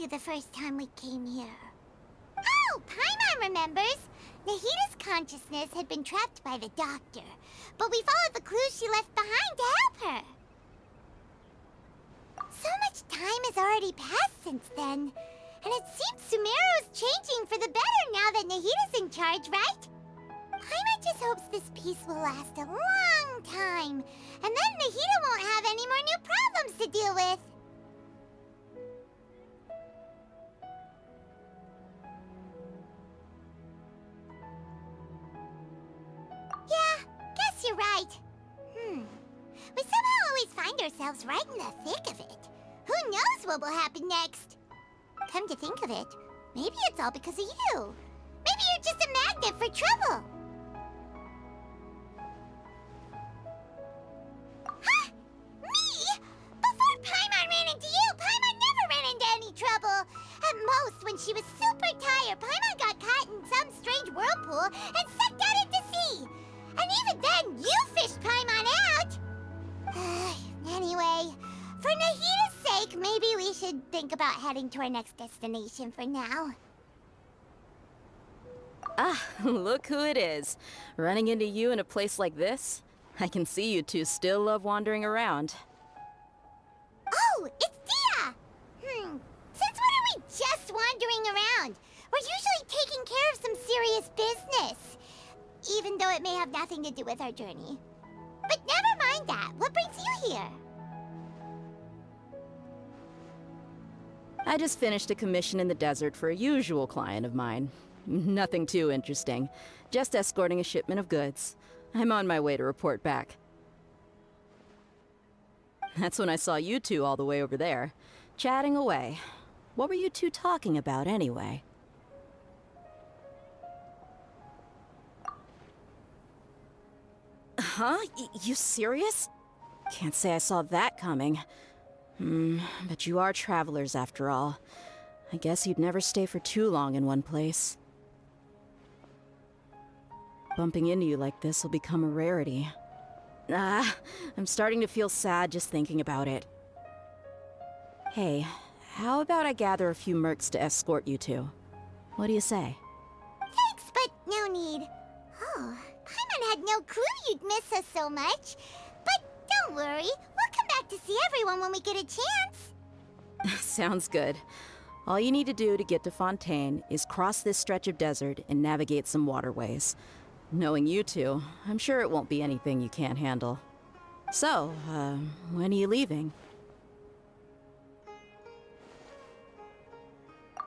The first time we came here. Oh, Paimon remembers! Nahita's consciousness had been trapped by the doctor, but we followed the clues she left behind to help her. So much time has already passed since then, and it seems Sumeru's changing for the better now that Nahita's in charge, right? Paimon just hopes this peace will last a long time, and then Nahita won't have any more new problems to deal with. You're right. We somehow always find ourselves right in the thick of it. Who knows what will happen next? Come to think of it, maybe it's all because of you. Maybe you're just a magnet for trouble. Huh? Me? Before Paimon ran into you, Paimon never ran into any trouble. At most, when she was super tired, Paimon got caught in some strange whirlpool and sucked out into sea. And even then, you fished Paimon out! Anyway, for Nahita's sake, maybe we should think about heading to our next destination for now. Ah, look who it is. Running into you in a place like this? I can see you two still love wandering around. Oh, it's Dia! Since when are we just wandering around? We're usually taking care of some serious business. Even though it may have nothing to do with our journey. But never mind that. What brings you here? I just finished a commission in the desert for a usual client of mine. Nothing too interesting. Just escorting a shipment of goods. I'm on my way to report back. That's when I saw you two all the way over there, chatting away. What were you two talking about anyway? Huh? You serious? Can't say I saw that coming. But you are travelers after all. I guess you'd never stay for too long in one place. Bumping into you like this will become a rarity. I'm starting to feel sad just thinking about it. Hey, how about I gather a few mercs to escort you two? What do you say? Thanks, but no need. Oh, Paimon had no clue you'd miss us so much. But don't worry, we'll come back to see everyone when we get a chance. Sounds good. All you need to do to get to Fontaine is cross this stretch of desert and navigate some waterways. Knowing you two, I'm sure it won't be anything you can't handle. So, when are you leaving?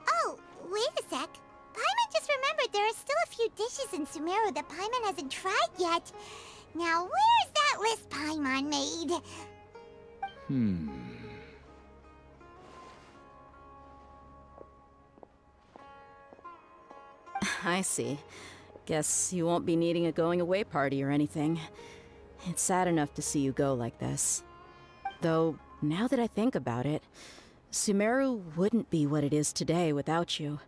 Oh, wait a sec. Paimon just remembered there are still a few dishes in Sumeru that Paimon hasn't tried yet. Now, where's that list Paimon made? I see. Guess you won't be needing a going-away party or anything. It's sad enough to see you go like this. Though, now that I think about it, Sumeru wouldn't be what it is today without you.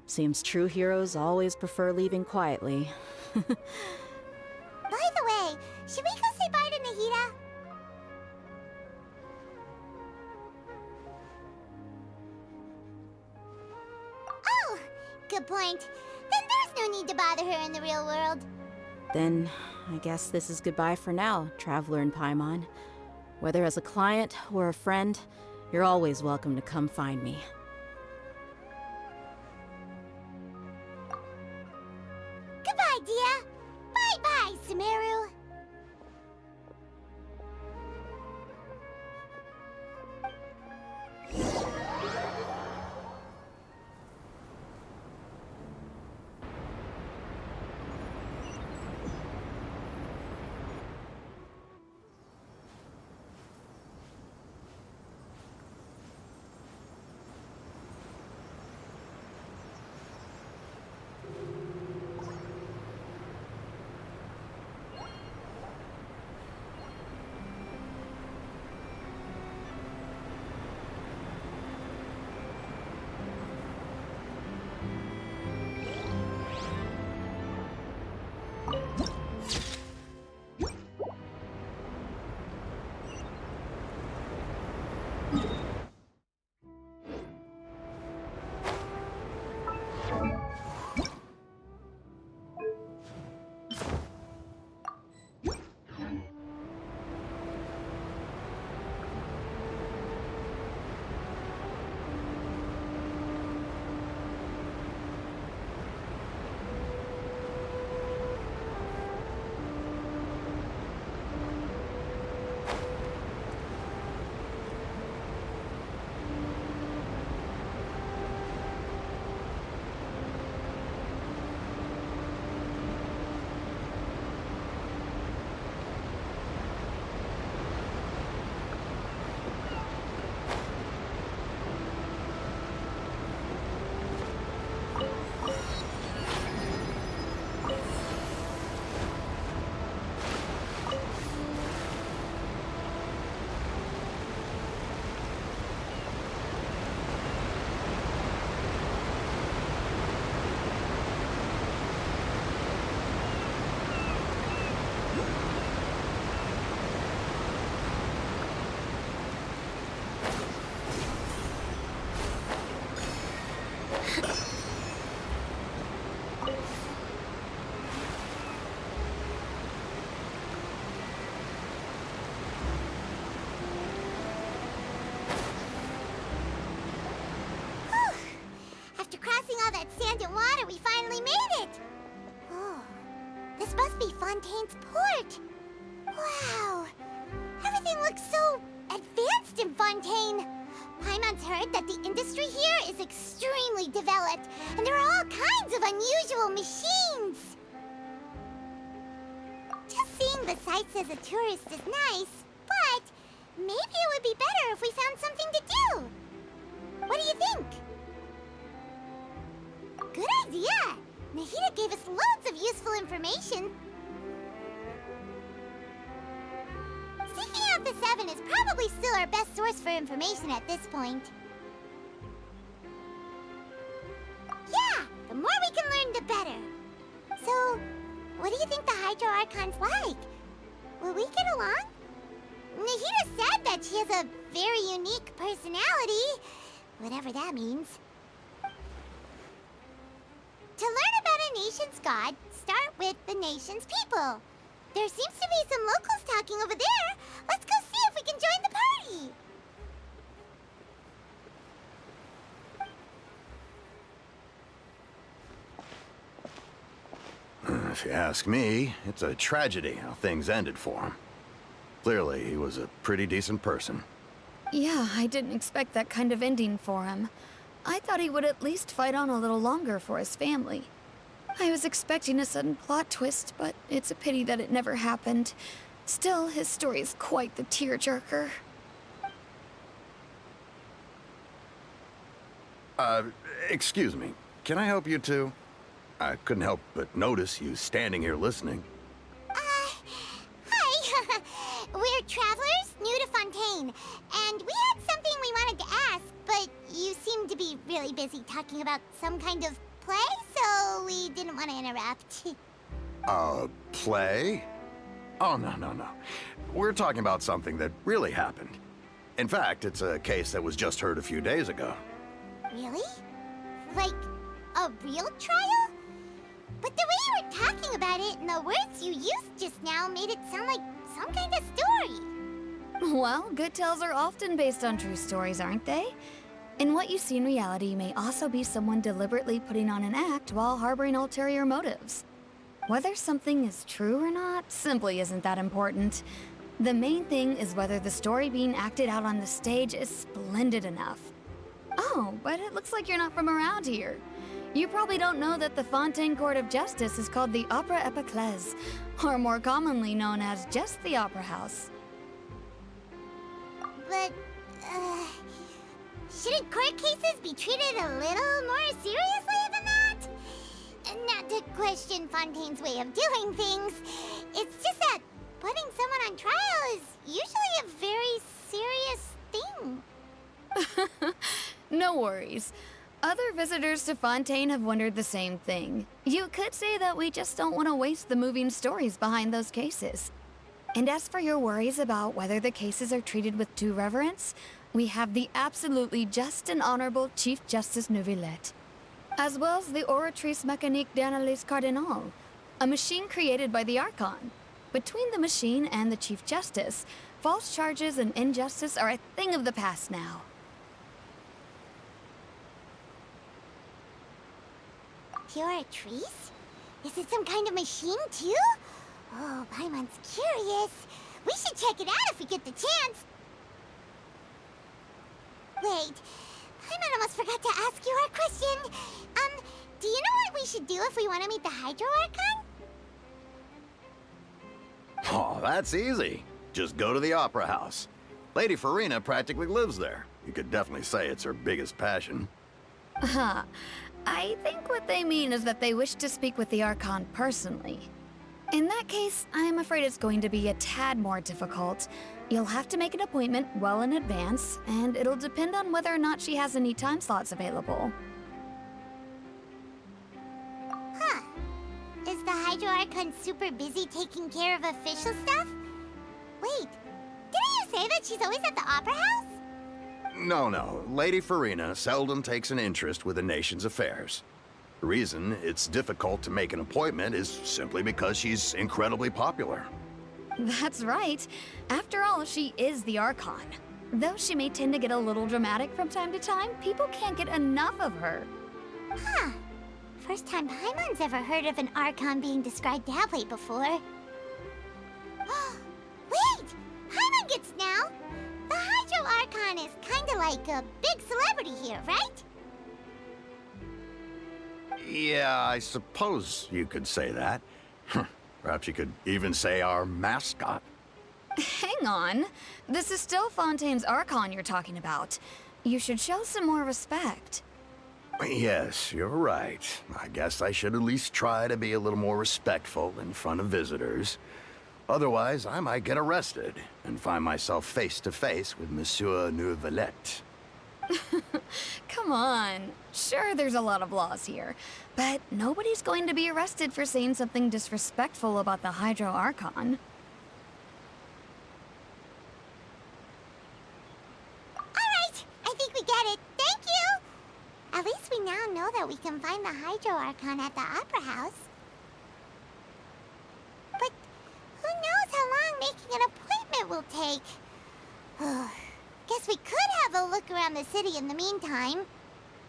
Seems true heroes always prefer leaving quietly. By the way, should we go say bye to Nahita? Oh, good point. Then there's no need to bother her in the real world. Then, I guess this is goodbye for now, Traveler in Paimon. Whether as a client or a friend, you're always welcome to come find me. Goodbye, Dia. Bye-bye, Sumeru. must be Fontaine's port. Wow. Everything looks so advanced in Fontaine. Paimon's heard that the industry here is extremely developed, and there are all kinds of unusual machines. Just seeing the sights as a tourist is nice, but maybe it would be better if we found something to do. What do you think? Good idea! Nahida gave us loads of useful information. Seeking out the Seven is probably still our best source for information at this point. Yeah, the more we can learn, the better. So, what do you think the Hydro Archon's like? Will we get along? Nahida said that she has a very unique personality, whatever that means. To learn about a nation's god, start with the nation's people. There seems to be some locals talking over there. Let's go see if we can join the party. If you ask me, it's a tragedy how things ended for him. Clearly, he was a pretty decent person. Yeah, I didn't expect that kind of ending for him. I thought he would at least fight on a little longer for his family. I was expecting a sudden plot twist, but it's a pity that it never happened. Still, his story is quite the tearjerker. Excuse me. Can I help you too? I couldn't help but notice you standing here listening. Hi. We're travelers new to Fontaine, and we had something we wanted to ask, but you seem to be really busy talking about some kind of play, so we didn't want to interrupt. Play? Oh, no. We're talking about something that really happened. In fact, it's a case that was just heard a few days ago. Really? Like, a real trial? But the way you were talking about it and the words you used just now made it sound like some kind of story. Well, good tales are often based on true stories, aren't they? And what you see in reality may also be someone deliberately putting on an act while harboring ulterior motives. Whether something is true or not simply isn't that important. The main thing is whether the story being acted out on the stage is splendid enough. Oh, but it looks like you're not from around here. You probably don't know that the Fontaine Court of Justice is called the Opera Epiclese, or more commonly known as just the Opera House. But, shouldn't court cases be treated a little more seriously than that? Not to question Fontaine's way of doing things, it's just that putting someone on trial is usually a very serious thing. No worries. Other visitors to Fontaine have wondered the same thing. You could say that we just don't want to waste the moving stories behind those cases. And as for your worries about whether the cases are treated with due reverence, we have the absolutely just and honorable Chief Justice Neuvillette, as well as the Oratrice Mécanique d'Analyse Cardinal, a machine created by the Archon. Between the machine and the Chief Justice, false charges and injustice are a thing of the past now. Oratrice? Is it some kind of machine, too? Oh, Paimon's curious. We should check it out if we get the chance. Wait, Paimon almost forgot to ask you our question. Do you know what we should do if we want to meet the Hydro Archon? Oh, that's easy. Just go to the Opera House. Lady Farina practically lives there. You could definitely say it's her biggest passion. Huh. I think what they mean is that they wish to speak with the Archon personally. In that case, I'm afraid it's going to be a tad more difficult. You'll have to make an appointment well in advance, and it'll depend on whether or not she has any time slots available. Huh. Is the Hydro Archon super busy taking care of official stuff? Wait, didn't you say that she's always at the Opera House? No. Lady Farina seldom takes an interest with the nation's affairs. The reason it's difficult to make an appointment is simply because she's incredibly popular. That's right. After all, she is the Archon. Though she may tend to get a little dramatic from time to time, people can't get enough of her. Huh. first time Paimon's ever heard of an Archon being described that way before. Wait! Paimon gets now! The Hydro Archon is kinda like a big celebrity here, right? Yeah, I suppose you could say that. Perhaps you could even say our mascot. Hang on. This is still Fontaine's Archon you're talking about. You should show some more respect. Yes, you're right. I guess I should at least try to be a little more respectful in front of visitors. Otherwise, I might get arrested and find myself face to face with Monsieur Neuvillette. Come on. Sure, there's a lot of laws here, but nobody's going to be arrested for saying something disrespectful about the Hydro Archon. Alright, I think we get it. Thank you! At least we now know that we can find the Hydro Archon at the Opera House. But who knows how long making an appointment will take? Guess we could have a look around the city in the meantime.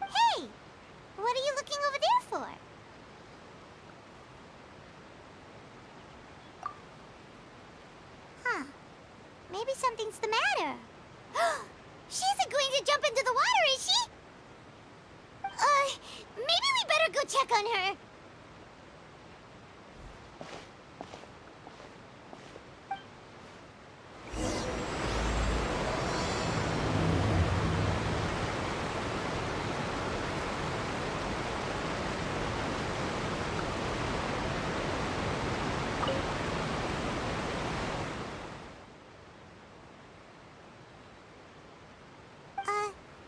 Hey! What are you looking over there for? Huh. Maybe something's the matter. She isn't going to jump into the water, is she? Maybe we better go check on her.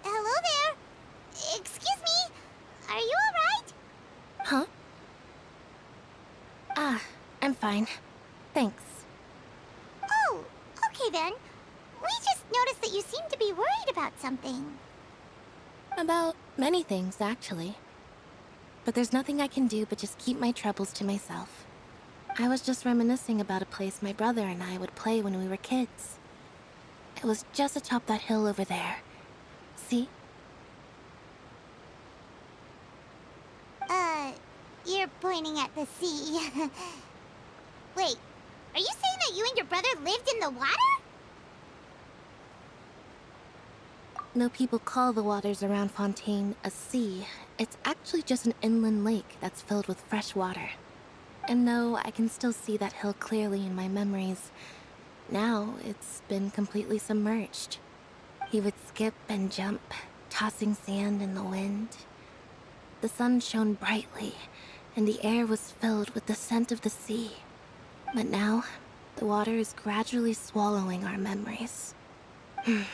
Hello there. Excuse me. Are you alright? Huh? I'm fine. Thanks. Oh, okay then. We just noticed that you seem to be worried about something. About many things, actually. But there's nothing I can do but just keep my troubles to myself. I was just reminiscing about a place my brother and I would play when we were kids. It was just atop that hill over there. See? You're pointing at the sea. Wait, are you saying that you and your brother lived in the water? No people call the waters around Fontaine a sea. It's actually just an inland lake that's filled with fresh water. And no, I can still see that hill clearly in my memories. Now, it's been completely submerged. He would skip and jump, tossing sand in the wind. The sun shone brightly, and the air was filled with the scent of the sea. But now, the water is gradually swallowing our memories. It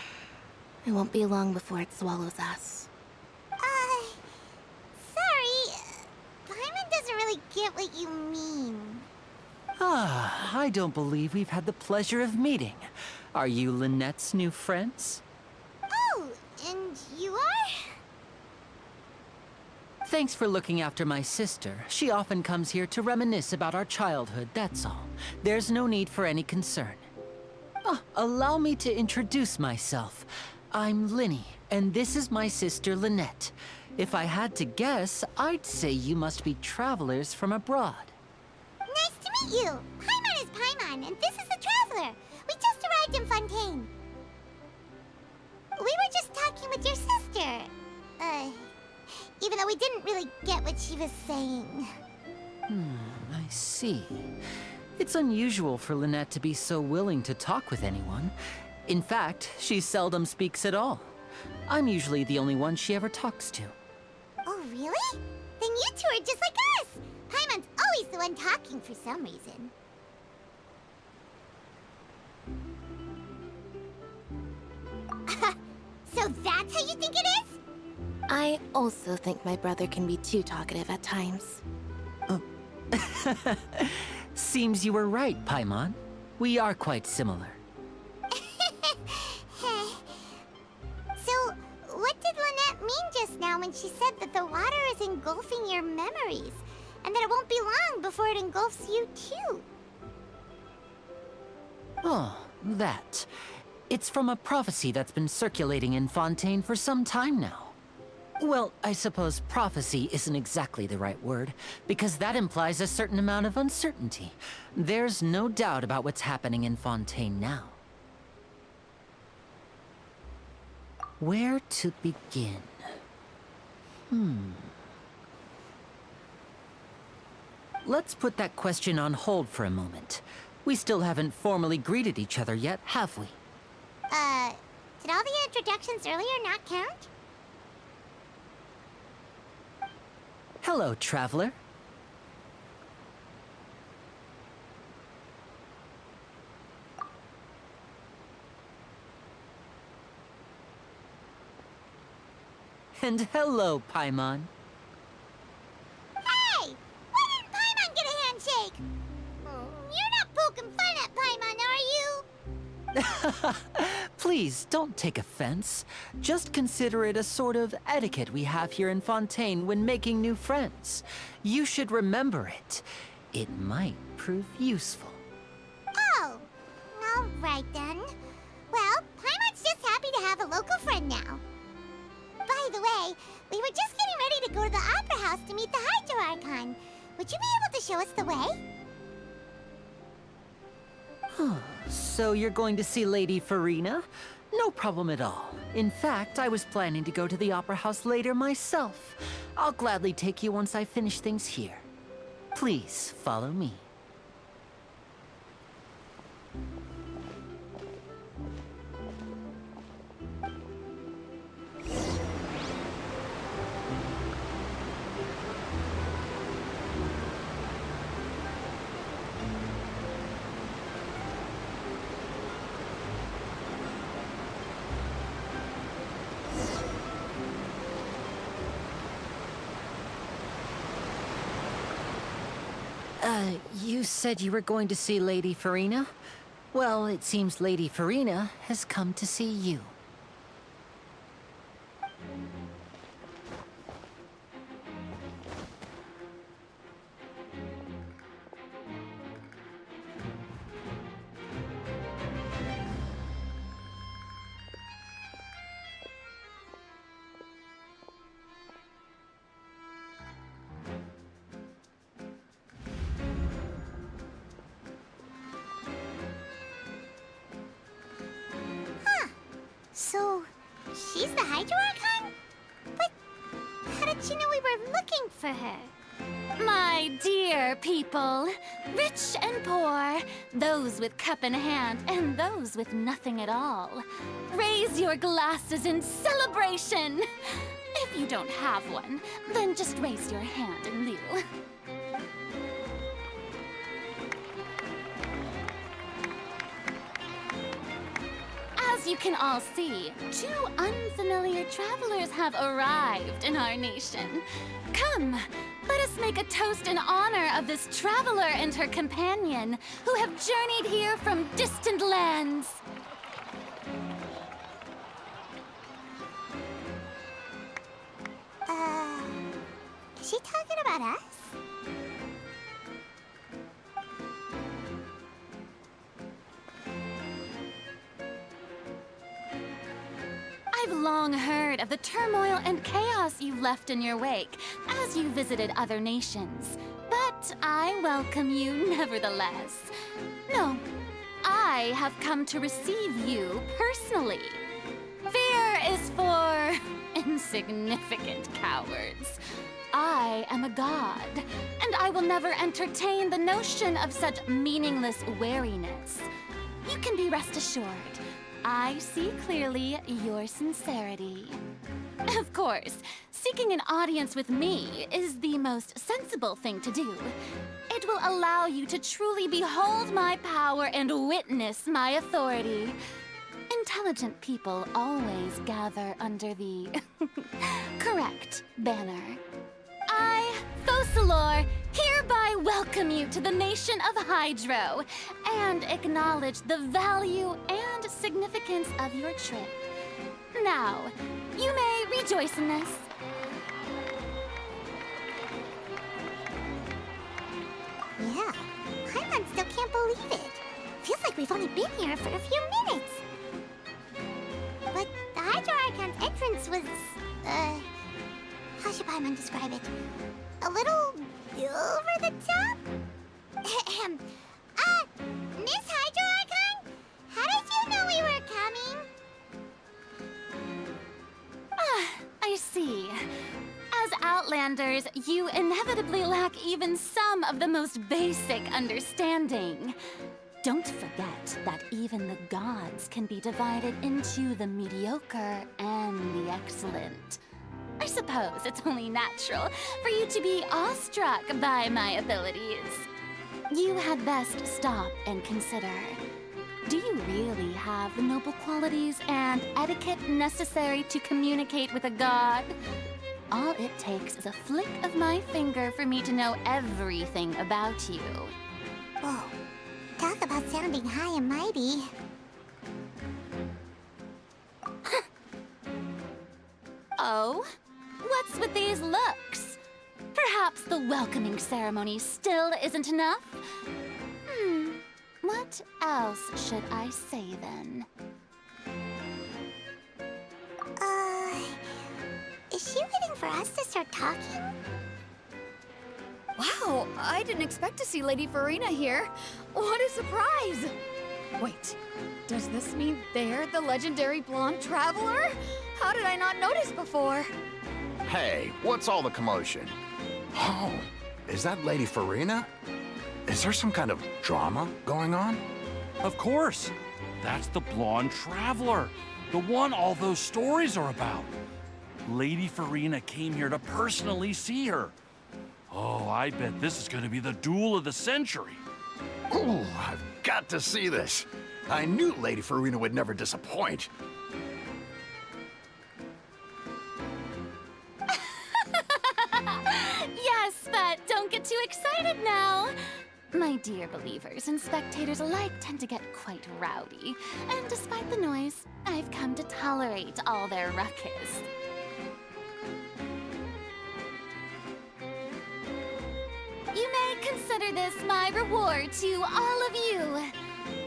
won't be long before it swallows us. Sorry. Paimon doesn't really get what you mean. I don't believe we've had the pleasure of meeting. Are you Lynette's new friends? Oh, and you are? Thanks for looking after my sister. She often comes here to reminisce about our childhood, that's all. There's no need for any concern. Allow me to introduce myself. I'm Linny, and this is my sister Lynette. If I had to guess, I'd say you must be travelers from abroad. Nice to meet you. Paimon is Paimon, and this is the Traveler. We just arrived in Fontaine. We were just talking with your sister. Even though we didn't really get what she was saying. I see. It's unusual for Lynette to be so willing to talk with anyone. In fact, she seldom speaks at all. I'm usually the only one she ever talks to. Oh, really? Then you two are just like us. Paimon's always the one talking for some reason. So that's how you think it is? I also think my brother can be too talkative at times. Seems you were right, Paimon. We are quite similar. So, what did Lynette mean just now when she said that the water is engulfing your memories? And that it won't be long before it engulfs you too? Oh, that. It's from a prophecy that's been circulating in Fontaine for some time now. Well, I suppose prophecy isn't exactly the right word, because that implies a certain amount of uncertainty. There's no doubt about what's happening in Fontaine now. Where to begin? Let's put that question on hold for a moment. We still haven't formally greeted each other yet, have we? Did all the introductions earlier not count? Hello, traveler. And hello, Paimon. Hey! Why didn't Paimon get a handshake? You're not poking fun at Paimon, are you? Please, don't take offense. Just consider it a sort of etiquette we have here in Fontaine when making new friends. You should remember it. It might prove useful. Oh, all right then. Well, Paimon's just happy to have a local friend now. By the way, we were just getting ready to go to the Opera House to meet the Hydro Archon. Would you be able to show us the way? So you're going to see Lady Farina? No problem at all. In fact, I was planning to go to the Opera House later myself. I'll gladly take you once I finish things here. Please, follow me. You said you were going to see Lady Farina? Well, it seems Lady Farina has come to see you. So, she's the Hydro Archon? But how did she know we were looking for her? My dear people, rich and poor, those with cup in hand and those with nothing at all, raise your glasses in celebration. If you don't have one, then just raise your hand in lieu. As you can all see, two unfamiliar travelers have arrived in our nation. Come, let us make a toast in honor of this traveler and her companion who have journeyed here from distant lands. Is she talking about us? I've long heard of the turmoil and chaos you left in your wake as you visited other nations, but I welcome you nevertheless. No, I have come to receive you personally. Fear is for insignificant cowards. I am a god, and I will never entertain the notion of such meaningless wariness. You can be rest assured. I see clearly your sincerity. Of course, seeking an audience with me is the most sensible thing to do. It will allow you to truly behold my power and witness my authority. Intelligent people always gather under the correct banner. I, Focalor, hereby welcome you to the nation of Hydro and acknowledge the value and significance of your trip. Now, you may rejoice in this. Yeah, Paimon still can't believe it. Feels like we've only been here for a few minutes. But the Hydro Archon's entrance was, how should Paimon describe it? A little over the top? Miss Hydro Archon? How did you know we were coming? I see. As Outlanders, you inevitably lack even some of the most basic understanding. Don't forget that even the gods can be divided into the mediocre and the excellent. I suppose it's only natural for you to be awestruck by my abilities. You had best stop and consider. Do you really have the noble qualities and etiquette necessary to communicate with a god? All it takes is a flick of my finger for me to know everything about you. Whoa. Talk about sounding high and mighty. Oh? What's with these looks? Perhaps the welcoming ceremony still isn't enough? What else should I say then? Is she waiting for us to start talking? Wow, I didn't expect to see Lady Farina here. What a surprise! Wait, does this mean they're the legendary blonde traveler? How did I not notice before? Hey, what's all the commotion? Oh, is that Lady Farina? Is there some kind of drama going on? Of course. That's the blonde traveler. The one all those stories are about. Lady Farina came here to personally see her. Oh, I bet this is going to be the duel of the century. Ooh, I've got to see this. I knew Lady Farina would never disappoint. Yes, but don't get too excited now. My dear believers and spectators alike tend to get quite rowdy, and despite the noise, I've come to tolerate all their ruckus. You may consider this my reward to all of you.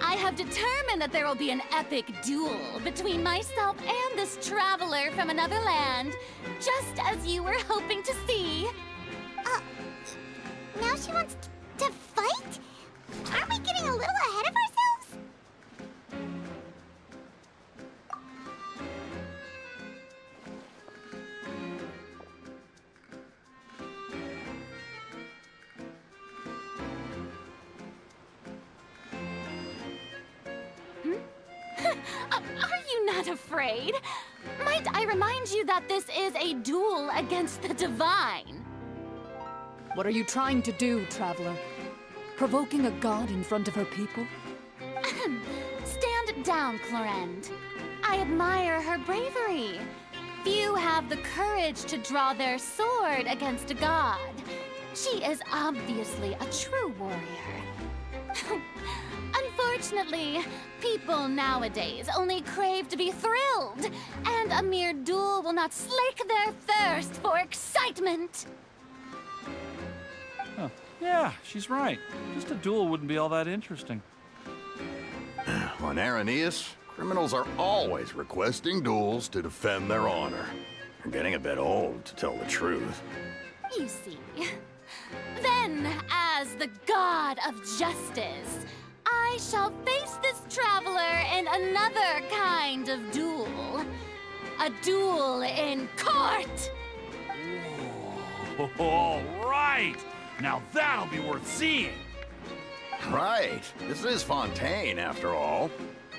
I have determined that there will be an epic duel between myself and this traveler from another land, just as you were hoping to see. Now she wants to fight? Aren't we getting a little ahead of ourselves? Are you not afraid? Might I remind you that this is a duel against the divine? What are you trying to do, traveler? Provoking a god in front of her people? Stand down, Clorend. I admire her bravery. Few have the courage to draw their sword against a god. She is obviously a true warrior. Unfortunately, people nowadays only crave to be thrilled, and a mere duel will not slake their thirst for excitement. Huh. Yeah, she's right. Just a duel wouldn't be all that interesting. On Araneus, criminals are always requesting duels to defend their honor. They're getting a bit old, to tell the truth. You see. Then, as the god of justice, I shall face this traveler in another kind of duel. A duel in court! Whoa. All right! Now that'll be worth seeing! Right. This is Fontaine, after all.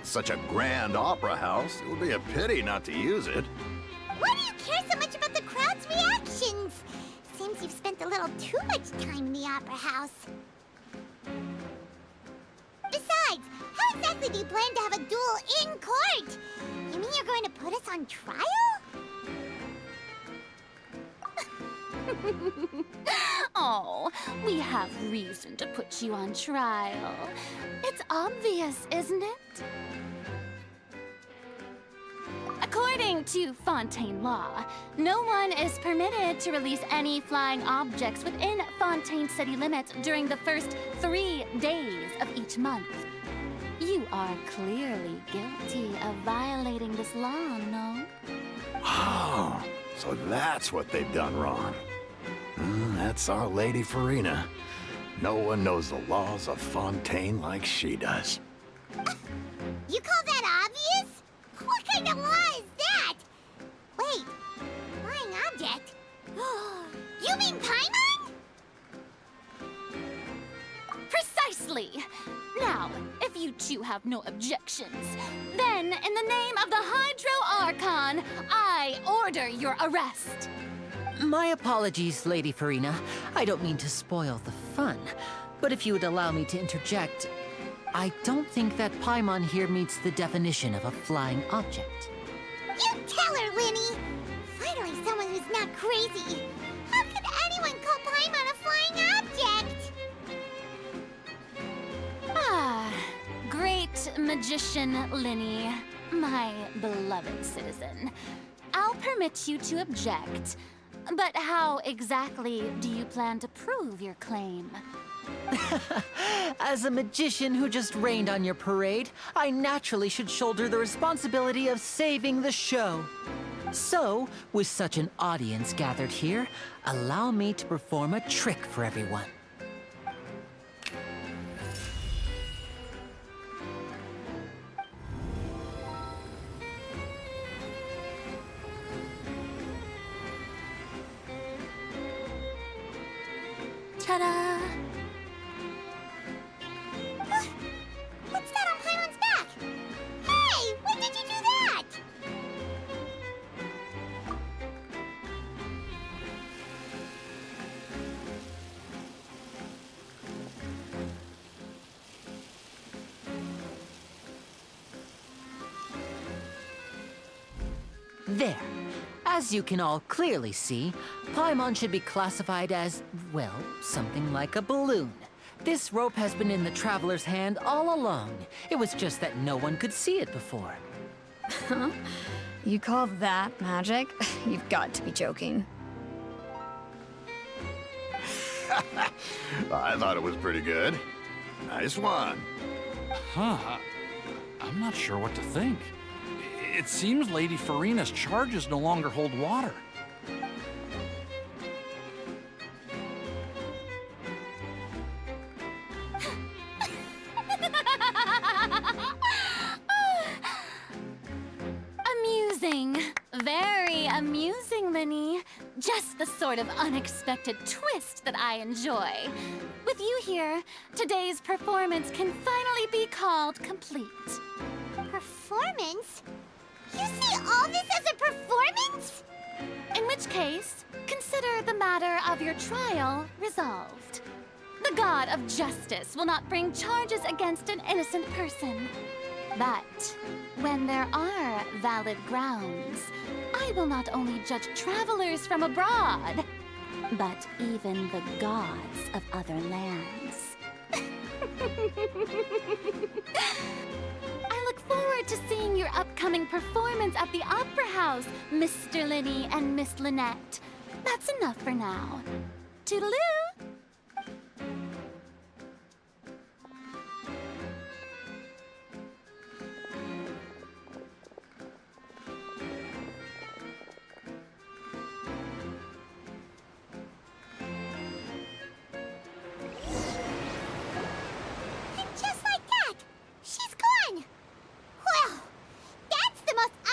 Such a grand opera house, it would be a pity not to use it. Why do you care so much about the crowd's reactions? Seems you've spent a little too much time in the opera house. Besides, how exactly do you plan to have a duel in court? You mean you're going to put us on trial? Oh, we have reason to put you on trial. It's obvious, isn't it? According to Fontaine law, no one is permitted to release any flying objects within Fontaine city limits during the first 3 days of each month. You are clearly guilty of violating this law, no? Oh, So that's what they've done wrong. That's our Lady Farina. No one knows the laws of Fontaine like she does. You call that obvious? What kind of law is that? Wait, flying object? You mean Paimon? Precisely! Now, if you two have no objections, then in the name of the Hydro Archon, I order your arrest. My apologies, Lady Farina. I don't mean to spoil the fun, but if you would allow me to interject, I don't think that Paimon here meets the definition of a flying object. You tell her, Linny! Finally someone who's not crazy. How could anyone call Paimon a flying object? Ah, great magician Linny, my beloved citizen. I'll permit you to object, but how exactly do you plan to prove your claim? As a magician who just rained on your parade, I naturally should shoulder the responsibility of saving the show. So, with such an audience gathered here, allow me to perform a trick for everyone. Ta-da! What's that on Paimon's back? Hey, when did you do that? There. As you can all clearly see, Paimon should be classified as, well, something like a balloon. This rope has been in the Traveler's hand all along. It was just that no one could see it before. Huh? You call that magic? You've got to be joking. I thought it was pretty good. Nice one. Huh. I'm not sure what to think. It seems Lady Farina's charges no longer hold water. Amusing. Very amusing, Linny. Just the sort of unexpected twist that I enjoy. With you here, today's performance can finally be called complete. Performance? You see all this as a performance? In which case, consider the matter of your trial resolved. The god of justice will not bring charges against an innocent person. But when there are valid grounds, I will not only judge travelers from abroad, but even the gods of other lands. I look forward to seeing your upcoming performance at the Opera House, Mr. Linny and Miss Lynette. That's enough for now. Toodaloo!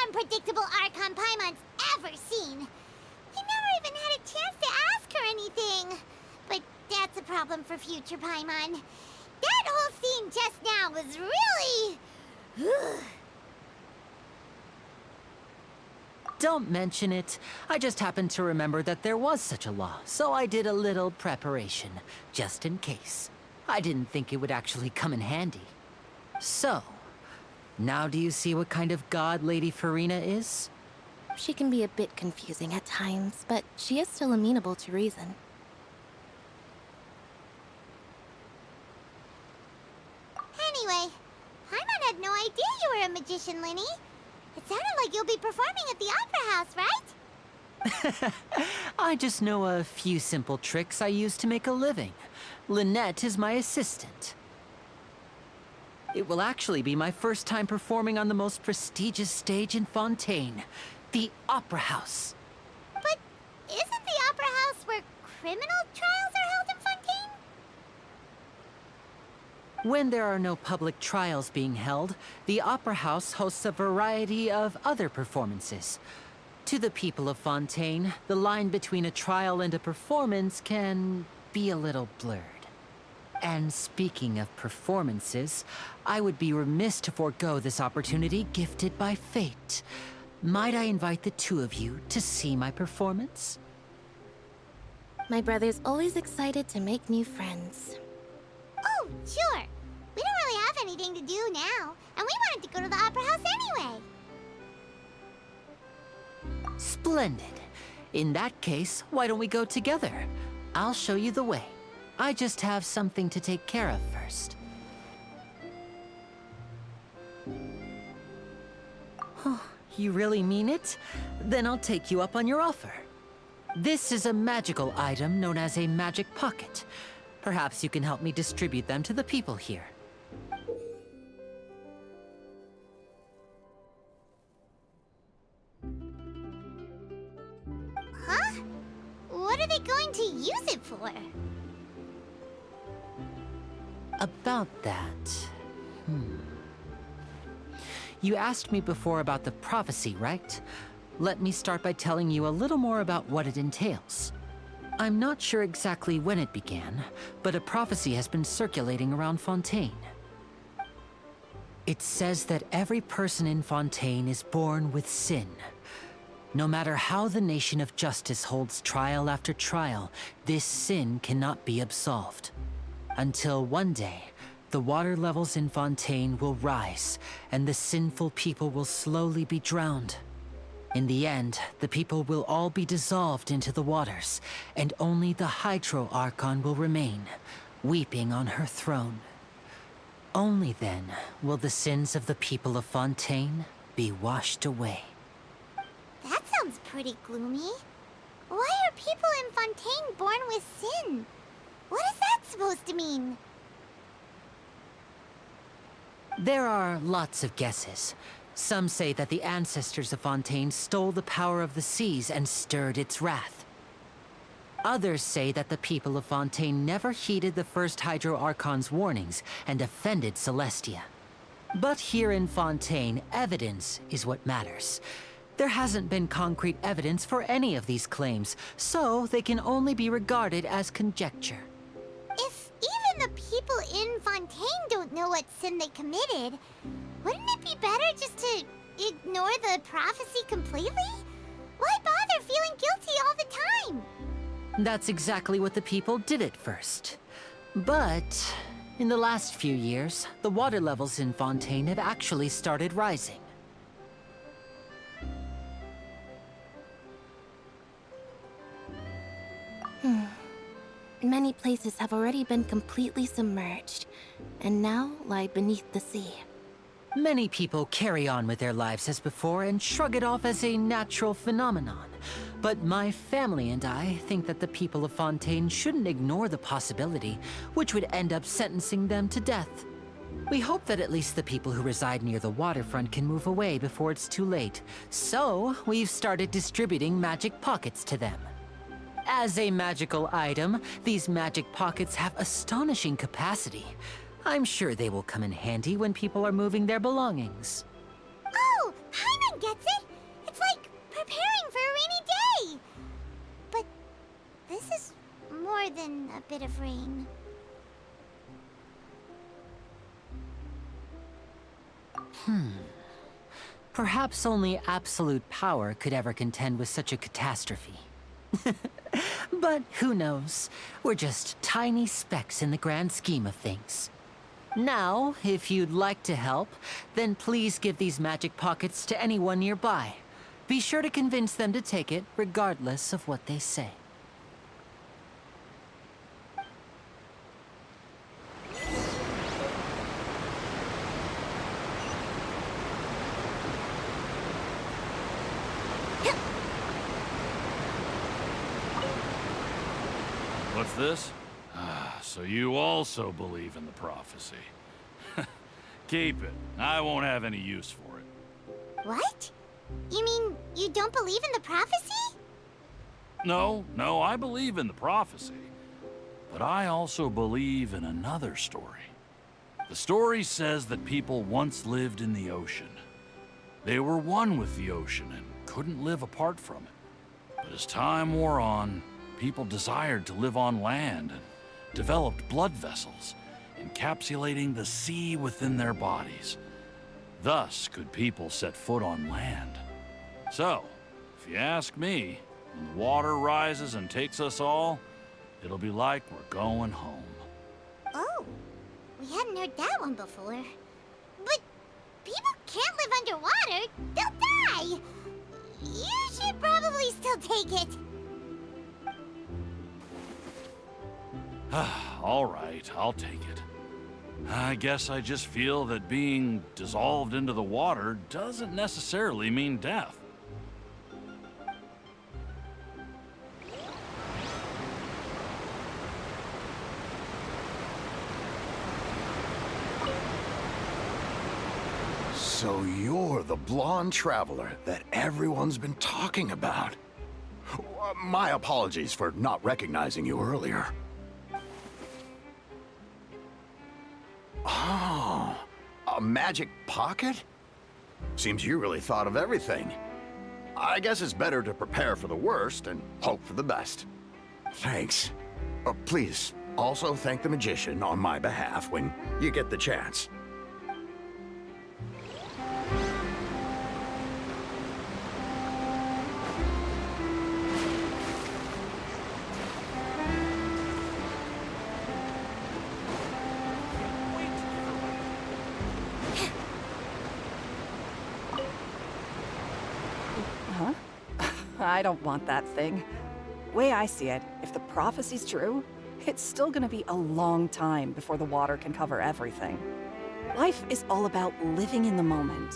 Unpredictable Archon Paimon's ever seen. We never even had a chance to ask her anything. But that's a problem for future Paimon. That whole scene just now was really... Don't mention it. I just happened to remember that there was such a law, so I did a little preparation, just in case. I didn't think it would actually come in handy. So, now do you see what kind of god Lady Farina is? She can be a bit confusing at times, but she is still amenable to reason. Anyway, Paimon had no idea you were a magician, Linny. It sounded like you'll be performing at the Opera House, right? I just know a few simple tricks I use to make a living. Lynette is my assistant. It will actually be my first time performing on the most prestigious stage in Fontaine, the Opera House. But opera house where criminal trials are held in Fontaine? When there are no public trials being held, the Opera House hosts a variety of other performances. To the people of Fontaine, the line between a trial and a performance can be a little blurred. And speaking of performances, I would be remiss to forego this opportunity gifted by fate. Might I invite the two of you to see my performance? My brother's always excited to make new friends. Oh, sure. We don't really have anything to do now, and we wanted to go to the opera house anyway. Splendid. In that case, why don't we go together? I'll show you the way. I just have something to take care of first. Oh, you really mean it? Then I'll take you up on your offer. This is a magical item known as a magic pocket. Perhaps you can help me distribute them to the people here. Huh? What are they going to use it for? About that... You asked me before about the prophecy, right? Let me start by telling you a little more about what it entails. I'm not sure exactly when it began, but a prophecy has been circulating around Fontaine. It says that every person in Fontaine is born with sin. No matter how the nation of justice holds trial after trial, this sin cannot be absolved. Until one day, the water levels in Fontaine will rise, and the sinful people will slowly be drowned. In the end, the people will all be dissolved into the waters, and only the Hydro Archon will remain, weeping on her throne. Only then will the sins of the people of Fontaine be washed away. That sounds pretty gloomy. Why are people in Fontaine born with sin? What is that supposed to mean? There are lots of guesses. Some say that the ancestors of Fontaine stole the power of the seas and stirred its wrath. Others say that the people of Fontaine never heeded the first Hydro Archon's warnings and offended Celestia. But here in Fontaine, evidence is what matters. There hasn't been concrete evidence for any of these claims, so they can only be regarded as conjecture. If even the people in Fontaine don't know what sin they committed, wouldn't it be better just to ignore the prophecy completely? Why bother feeling guilty all the time? That's exactly what the people did at first. But in the last few years, the water levels in Fontaine have actually started rising. Many places have already been completely submerged, and now lie beneath the sea. Many people carry on with their lives as before and shrug it off as a natural phenomenon. But my family and I think that the people of Fontaine shouldn't ignore the possibility, which would end up sentencing them to death. We hope that at least the people who reside near the waterfront can move away before it's too late. So, we've started distributing magic pockets to them. As a magical item, these magic pockets have astonishing capacity. I'm sure they will come in handy when people are moving their belongings. Oh, Paimon gets it! It's like preparing for a rainy day! But this is more than a bit of rain. Perhaps only absolute power could ever contend with such a catastrophe. But who knows? We're just tiny specks in the grand scheme of things. Now, if you'd like to help, then please give these magic pockets to anyone nearby. Be sure to convince them to take it, regardless of what they say. What's this? So you also believe in the prophecy. Keep it. I won't have any use for it. What? You mean you don't believe in the prophecy? No, I believe in the prophecy. But I also believe in another story. The story says that people once lived in the ocean. They were one with the ocean and couldn't live apart from it. But as time wore on, people desired to live on land and developed blood vessels, encapsulating the sea within their bodies. Thus could people set foot on land. So, if you ask me, when the water rises and takes us all, it'll be like we're going home. Oh, we hadn't heard that one before. But people can't live underwater. They'll die. You should probably still take it. All right, I'll take it. I guess I just feel that being dissolved into the water doesn't necessarily mean death. So you're the blonde traveler that everyone's been talking about. My apologies for not recognizing you earlier. Oh, a magic pocket? Seems you really thought of everything. I guess it's better to prepare for the worst and hope for the best. Thanks. Please, also thank the magician on my behalf when you get the chance. I don't want that thing. Way I see it, if the prophecy's true, it's still gonna be a long time before the water can cover everything. Life is all about living in the moment.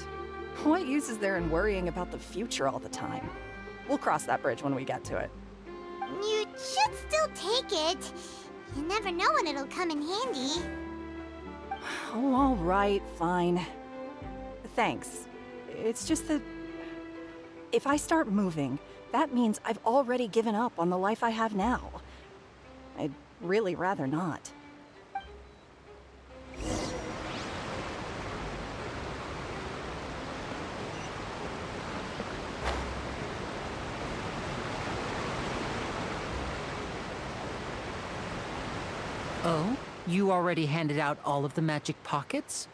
What use is there in worrying about the future all the time? We'll cross that bridge when we get to it. You should still take it. You never know when it'll come in handy. Oh, all right, fine. Thanks. It's just that if I start moving, that means I've already given up on the life I have now. I'd really rather not. Oh? You already handed out all of the magic pockets?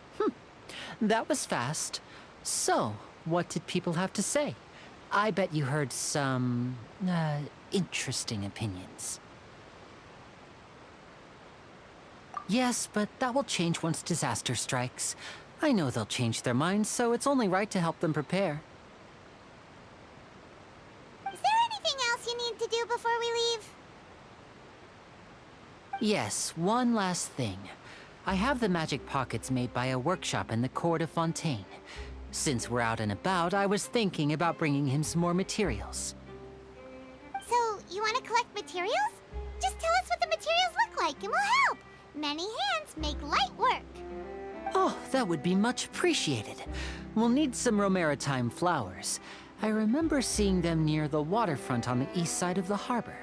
That was fast. So, what did people have to say? I bet you heard some, interesting opinions. Yes, but that will change once disaster strikes. I know they'll change their minds, so it's only right to help them prepare. Is there anything else you need to do before we leave? Yes, one last thing. I have the magic pockets made by a workshop in the court of Fontaine. Since we're out and about, I was thinking about bringing him some more materials. So, you want to collect materials? Just tell us what the materials look like and we'll help. Many hands make light work. Oh, that would be much appreciated. We'll need some Romaritime flowers. I remember seeing them near the waterfront on the east side of the harbor.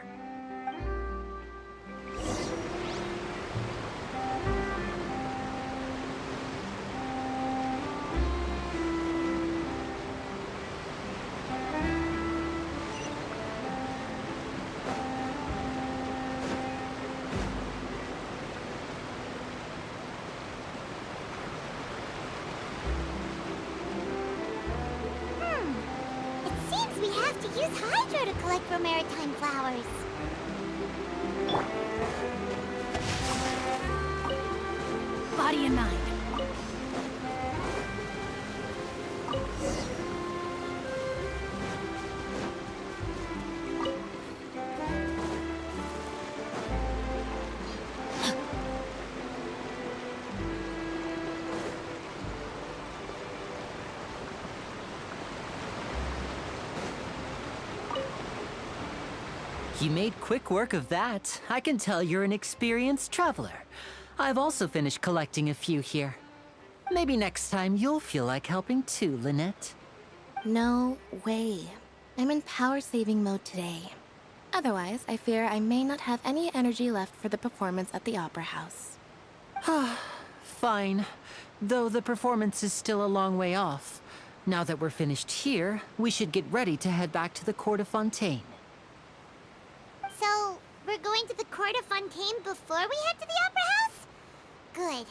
It seems we have to use Hydro to collect Romaritime flowers. Body in mind. You made quick work of that. I can tell you're an experienced traveler. I've also finished collecting a few here. Maybe next time you'll feel like helping too, Lynette. No way. I'm in power saving mode today. Otherwise, I fear I may not have any energy left for the performance at the Opera House. Fine. Though the performance is still a long way off. Now that we're finished here, we should get ready to head back to the Court of Fontaine. So, we're going to the Court of Fontaine before we head to the Opera House? Good.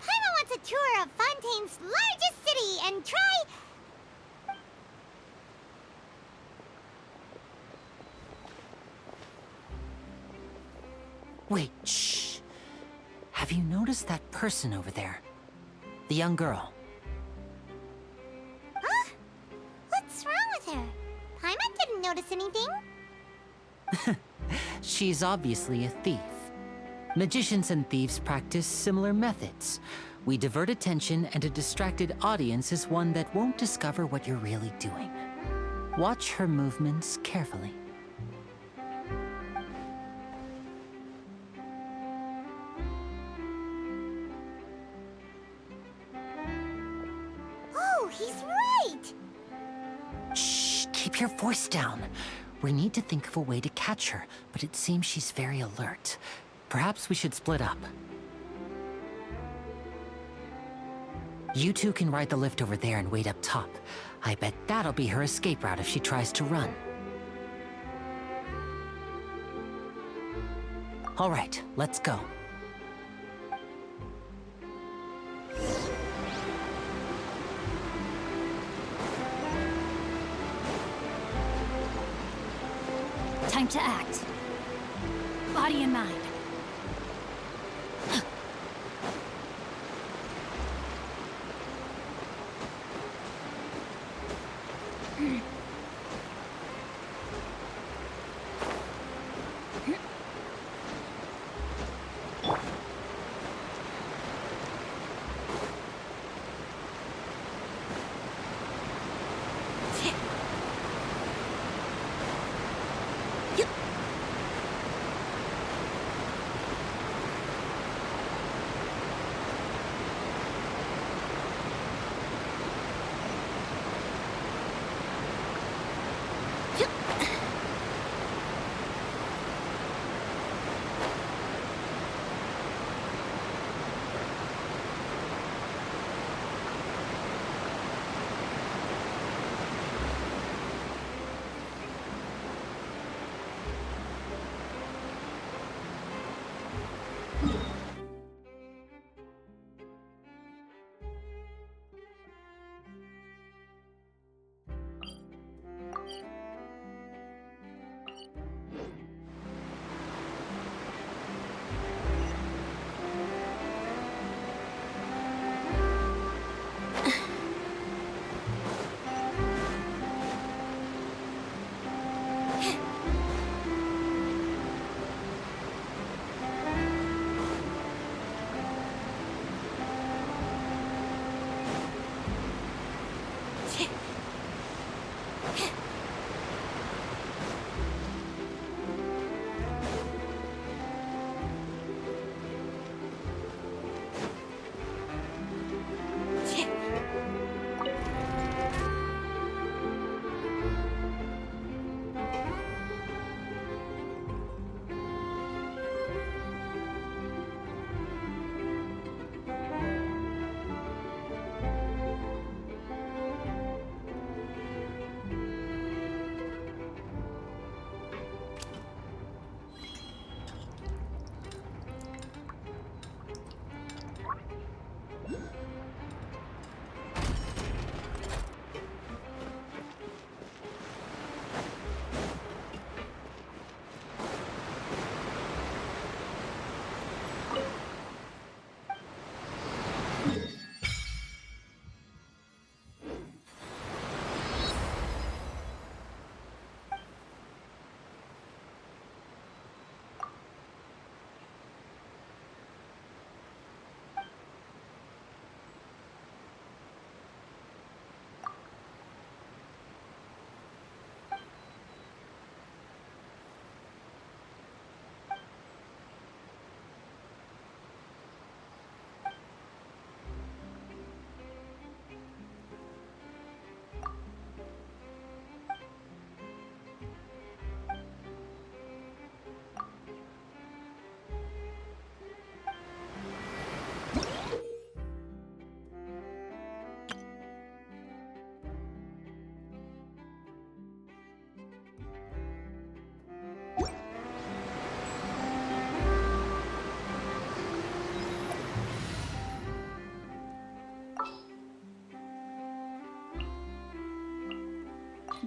Paimon wants a tour of Fontaine's largest city and try... Wait, shh. Have you noticed that person over there? The young girl. Huh? What's wrong with her? Paimon didn't notice anything. She's obviously a thief. Magicians and thieves practice similar methods. We divert attention, and a distracted audience is one that won't discover what you're really doing. Watch her movements carefully. Oh, he's right! Shh, keep your voice down. We need to think of a way to catch her, but it seems she's very alert. Perhaps we should split up. You two can ride the lift over there and wait up top. I bet that'll be her escape route if she tries to run. All right, let's go. Time to act. Body and mind.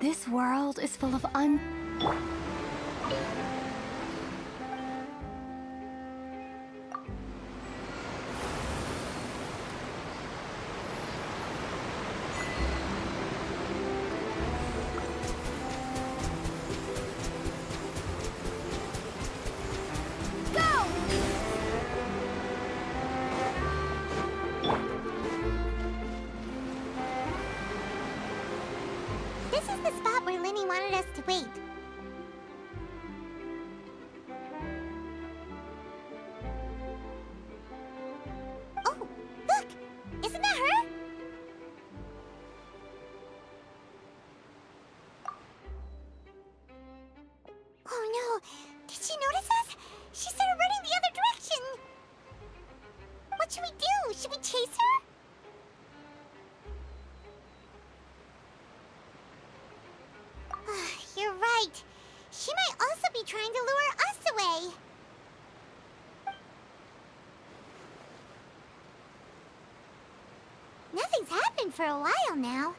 This world is full of This is the spot where Linny wanted us to wait. Oh, look! Isn't that her? Oh no! Did she notice us? She started running the other direction! What should we do? Should we chase her? You're right. She might also be trying to lure us away. Nothing's happened for a while now.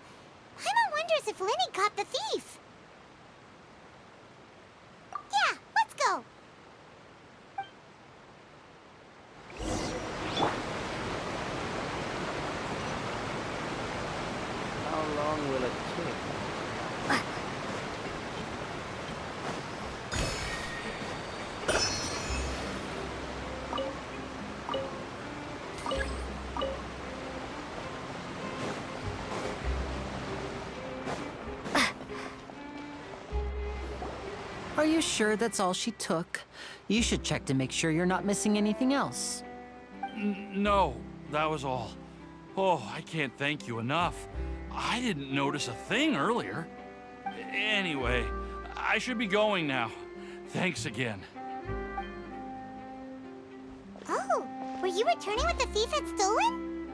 Paimon wonders if Linny caught the thief. Yeah, let's go. How long will it take? Are you sure that's all she took? You should check to make sure you're not missing anything else. No, that was all. Oh, I can't thank you enough. I didn't notice a thing earlier. Anyway, I should be going now. Thanks again. Oh, were you returning what the thief had stolen?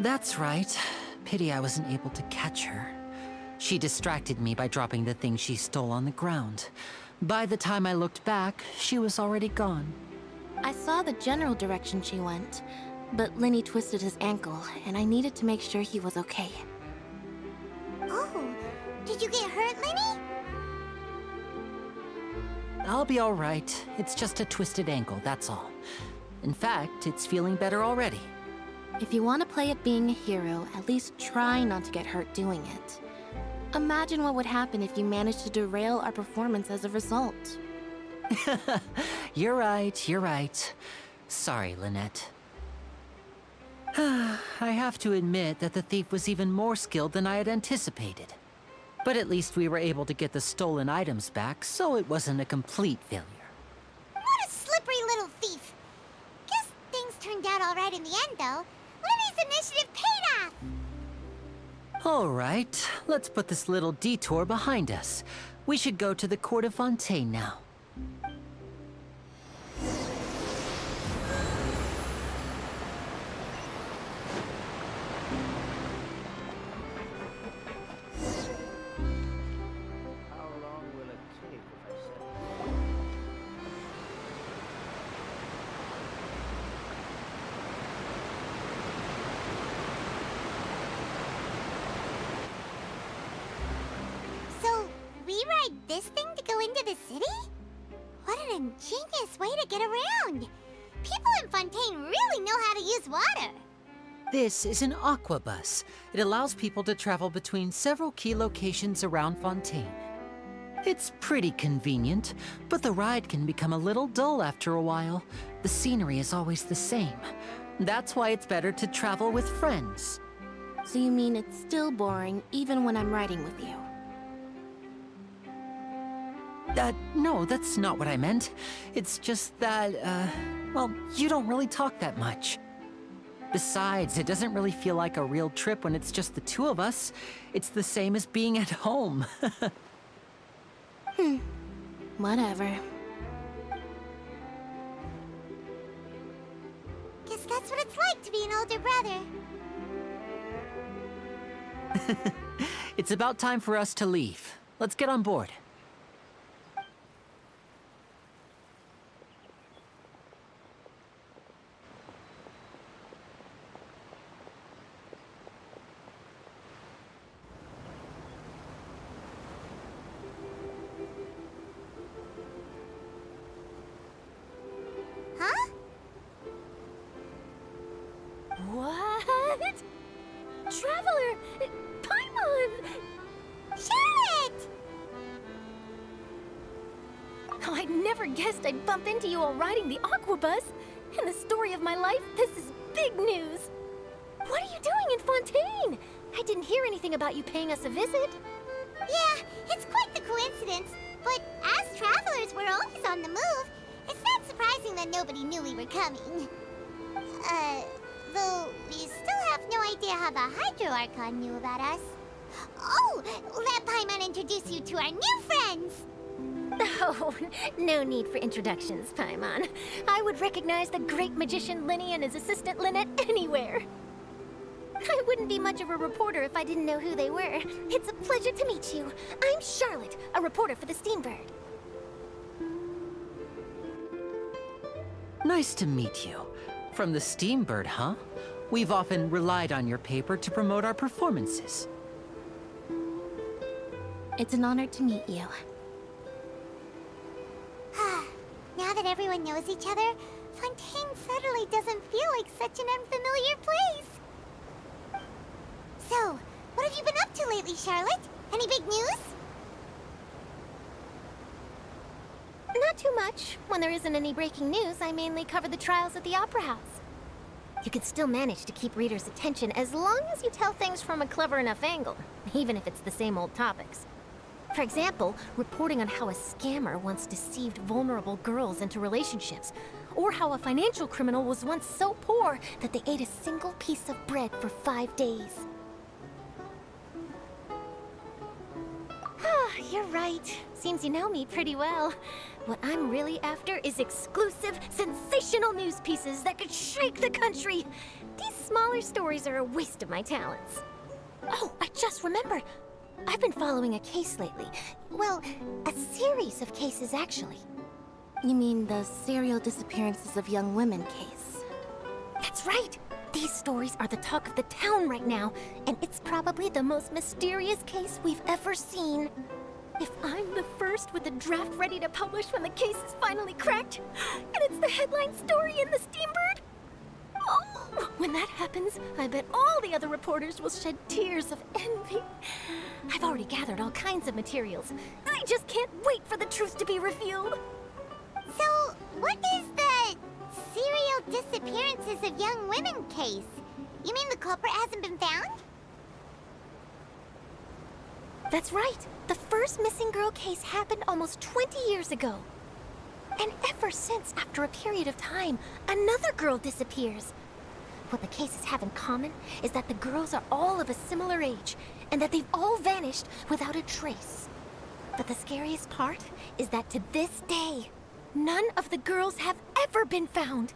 That's right. Pity I wasn't able to catch her. She distracted me by dropping the thing she stole on the ground. By the time I looked back, she was already gone. I saw the general direction she went, but Linny twisted his ankle, and I needed to make sure he was okay. Oh, did you get hurt, Linny? I'll be all right. It's just a twisted ankle, that's all. In fact, it's feeling better already. If you want to play at being a hero, at least try not to get hurt doing it. Imagine what would happen if you managed to derail our performance as a result. You're right, you're right. Sorry, Lynette. I have to admit that the thief was even more skilled than I had anticipated. But at least we were able to get the stolen items back, so it wasn't a complete failure. What a slippery little thief! Guess things turned out all right in the end, though. Linny's initiative paid off! All right, let's put this little detour behind us. We should go to the Court of Fontaine now. How long will it take if I set So, we ride this thing to go into the city? What an ingenious way to get around! People in Fontaine really know how to use water! This is an aqua bus. It allows people to travel between several key locations around Fontaine. It's pretty convenient, but the ride can become a little dull after a while. The scenery is always the same. That's why it's better to travel with friends. So you mean it's still boring even when I'm riding with you? No, that's not what I meant. It's just that, well, you don't really talk that much. Besides, it doesn't really feel like a real trip when it's just the two of us. It's the same as being at home. Whatever. Guess that's what it's like to be an older brother. It's about time for us to leave. Let's get on board. Traveler! Paimon! Charlotte! Oh, I never guessed I'd bump into you while riding the Aquabus. In the story of my life, this is big news. What are you doing in Fontaine? I didn't hear anything about you paying us a visit. Yeah, it's quite the coincidence. But as travelers, we're always on the move. It's not surprising that nobody knew we were coming. Though we still have no idea how the Hydro Archon knew about us. Oh, let Paimon introduce you to our new friends! Oh, no need for introductions, Paimon. I would recognize the great magician Linny and his assistant Lynette anywhere. I wouldn't be much of a reporter if I didn't know who they were. It's a pleasure to meet you. I'm Charlotte, a reporter for the Steambird. Nice to meet you. From the Steambird, huh? We've often relied on your paper to promote our performances. It's an honor to meet you. Now that everyone knows each other, Fontaine suddenly doesn't feel like such an unfamiliar place. So, what have you been up to lately, Charlotte? Any big news? Not too much. When there isn't any breaking news, I mainly cover the trials at the Opera House. You can still manage to keep readers' attention as long as you tell things from a clever enough angle, even if it's the same old topics. For example, reporting on how a scammer once deceived vulnerable girls into relationships, or how a financial criminal was once so poor that they ate a single piece of bread for 5 days. Ah, you're right. Seems you know me pretty well. What I'm really after is exclusive, sensational news pieces that could shake the country. These smaller stories are a waste of my talents. Oh, I just remembered. I've been following a case lately. Well, a series of cases, actually. You mean the serial disappearances of young women case? That's right! These stories are the talk of the town right now, and it's probably the most mysterious case we've ever seen. If I'm the first with the draft ready to publish when the case is finally cracked, and it's the headline story in the Steambird, oh, when that happens, I bet all the other reporters will shed tears of envy. I've already gathered all kinds of materials. I just can't wait for the truth to be revealed. So, what is the serial disappearances of young women case? You mean the culprit hasn't been found? That's right. The first missing girl case happened almost 20 years ago. And ever since, after a period of time, another girl disappears. What the cases have in common is that the girls are all of a similar age, and that they've all vanished without a trace. But the scariest part is that to this day, none of the girls have ever been found.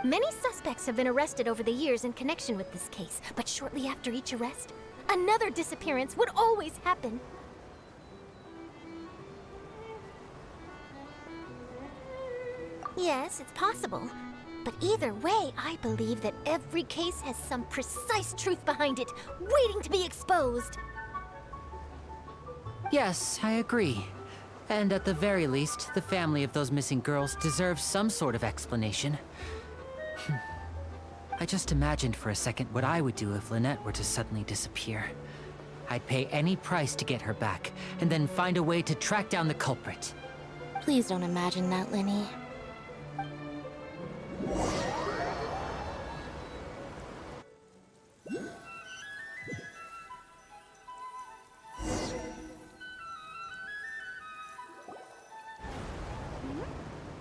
Many suspects have been arrested over the years in connection with this case, but shortly after each arrest, another disappearance would always happen. Yes, it's possible. But either way, I believe that every case has some precise truth behind it, waiting to be exposed. Yes, I agree. And at the very least, the family of those missing girls deserves some sort of explanation. I just imagined for a second what I would do if Lynette were to suddenly disappear. I'd pay any price to get her back, and then find a way to track down the culprit. Please don't imagine that, Linny.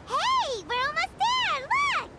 Hey, we're almost there! Look!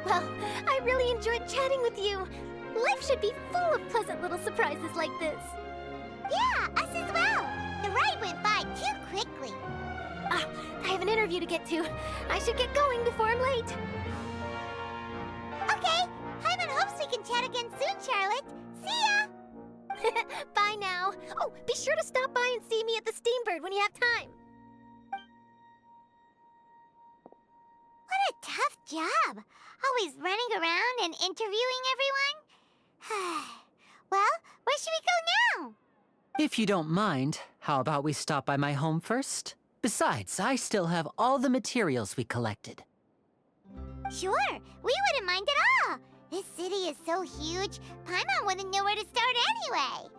Well, I really enjoyed chatting with you. Life should be full of pleasant little surprises like this. Yeah, us as well. The ride went by too quickly. Ah, I have an interview to get to. I should get going before I'm late. Okay, Paimon hopes we can chat again soon, Charlotte. See ya! Bye now. Oh, be sure to stop by and see me at the Steambird when you have time. What a tough job. Always running around and interviewing everyone. Well, where should we go now? If you don't mind, how about we stop by my home first? Besides, I still have all the materials we collected. Sure, we wouldn't mind at all. This city is so huge, Paimon wouldn't know where to start anyway.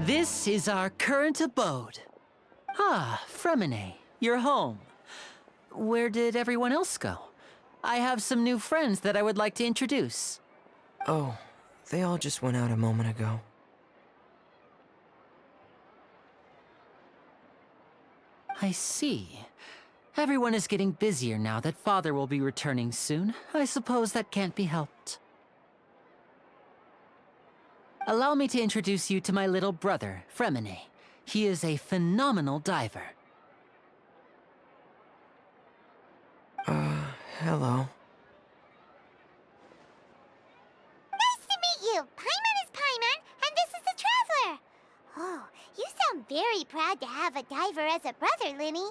This is our current abode. Ah, Fremine, you're home. Where did everyone else go? I have some new friends that I would like to introduce. Oh, they all just went out a moment ago. I see. Everyone is getting busier now that Father will be returning soon. I suppose that can't be helped. Allow me to introduce you to my little brother, Fremine. He is a phenomenal diver. Hello. Nice to meet you. Paimon is Paimon, and this is the Traveler. Oh, you sound very proud to have a diver as a brother, Linny.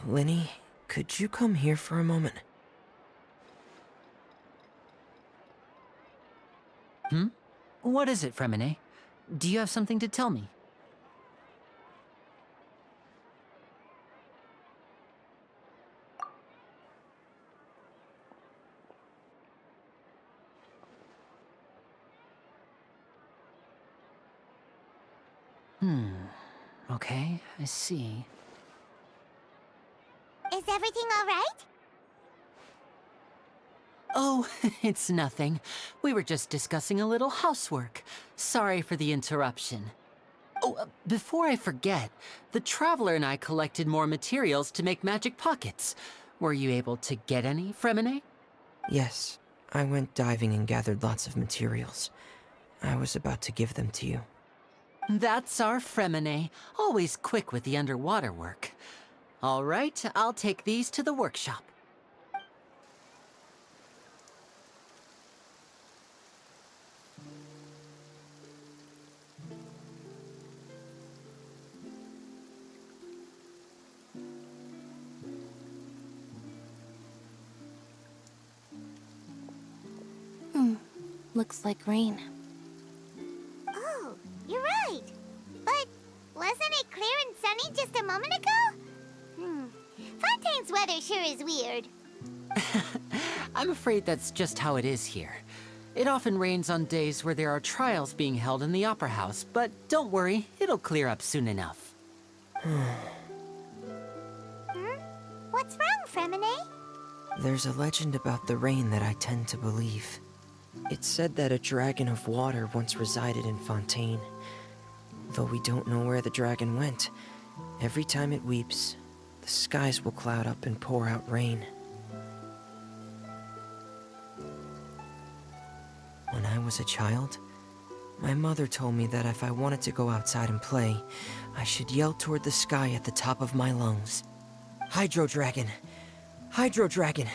Linny, could you come here for a moment? What is it, Fremine? Do you have something to tell me? Okay, I see. Is everything all right? Oh, it's nothing. We were just discussing a little housework. Sorry for the interruption. Oh, before I forget, the Traveler and I collected more materials to make magic pockets. Were you able to get any, Fremine? Yes, I went diving and gathered lots of materials. I was about to give them to you. That's our Fremine, always quick with the underwater work. All right, I'll take these to the workshop. Looks like rain. Oh, you're right. But wasn't it clear and sunny just a moment ago? Fontaine's weather sure is weird. I'm afraid that's just how it is here. It often rains on days where there are trials being held in the Opera House, but don't worry, it'll clear up soon enough. What's wrong, Fremine? There's a legend about the rain that I tend to believe. It's said that a dragon of water once resided in Fontaine. Though we don't know where the dragon went, every time it weeps, the skies will cloud up and pour out rain. When I was a child, my mother told me that if I wanted to go outside and play, I should yell toward the sky at the top of my lungs. Hydro Dragon! Hydro Dragon!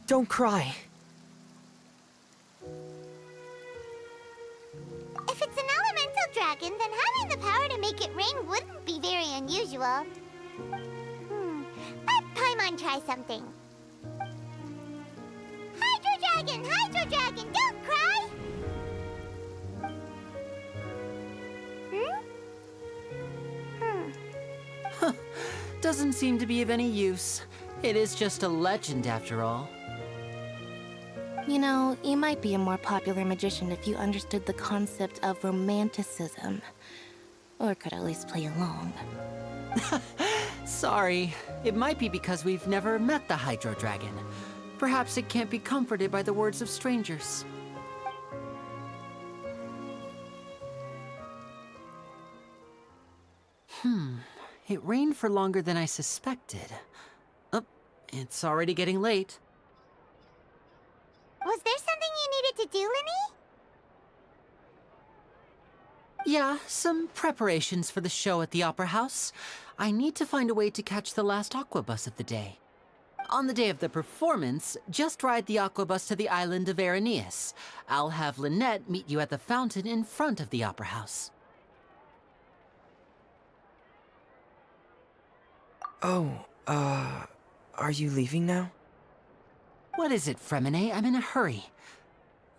Don't cry! If it's an elemental dragon, then having the power to make it rain wouldn't be very unusual. Let Paimon try something. Hydro Dragon, don't cry! Doesn't seem to be of any use. It is just a legend after all. You know, you might be a more popular magician if you understood the concept of romanticism. Or could at least play along. Sorry. It might be because we've never met the Hydro Dragon. Perhaps it can't be comforted by the words of strangers. It rained for longer than I suspected. Oh, it's already getting late. Was there something you needed to do, Linny? Yeah, some preparations for the show at the Opera House. I need to find a way to catch the last aqua bus of the day. On the day of the performance, just ride the aqua bus to the island of Aeneas. I'll have Lynette meet you at the fountain in front of the Opera House. Oh, are you leaving now? What is it, Fremine? I'm in a hurry.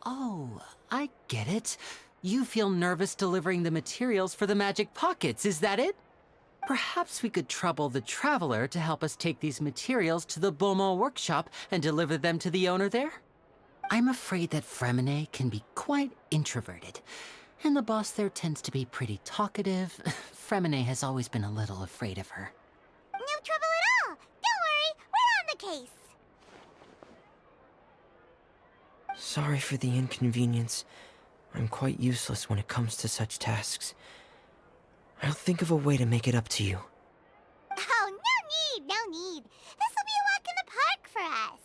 Oh, I get it. You feel nervous delivering the materials for the magic pockets, is that it? Perhaps we could trouble the Traveler to help us take these materials to the Beaumont workshop and deliver them to the owner there? I'm afraid that Fremine can be quite introverted, and the boss there tends to be pretty talkative. Fremine has always been a little afraid of her. No trouble at all! Don't worry, we're on the case! Sorry for the inconvenience. I'm quite useless when it comes to such tasks. I'll think of a way to make it up to you. Oh, no need! This'll be a walk in the park for us!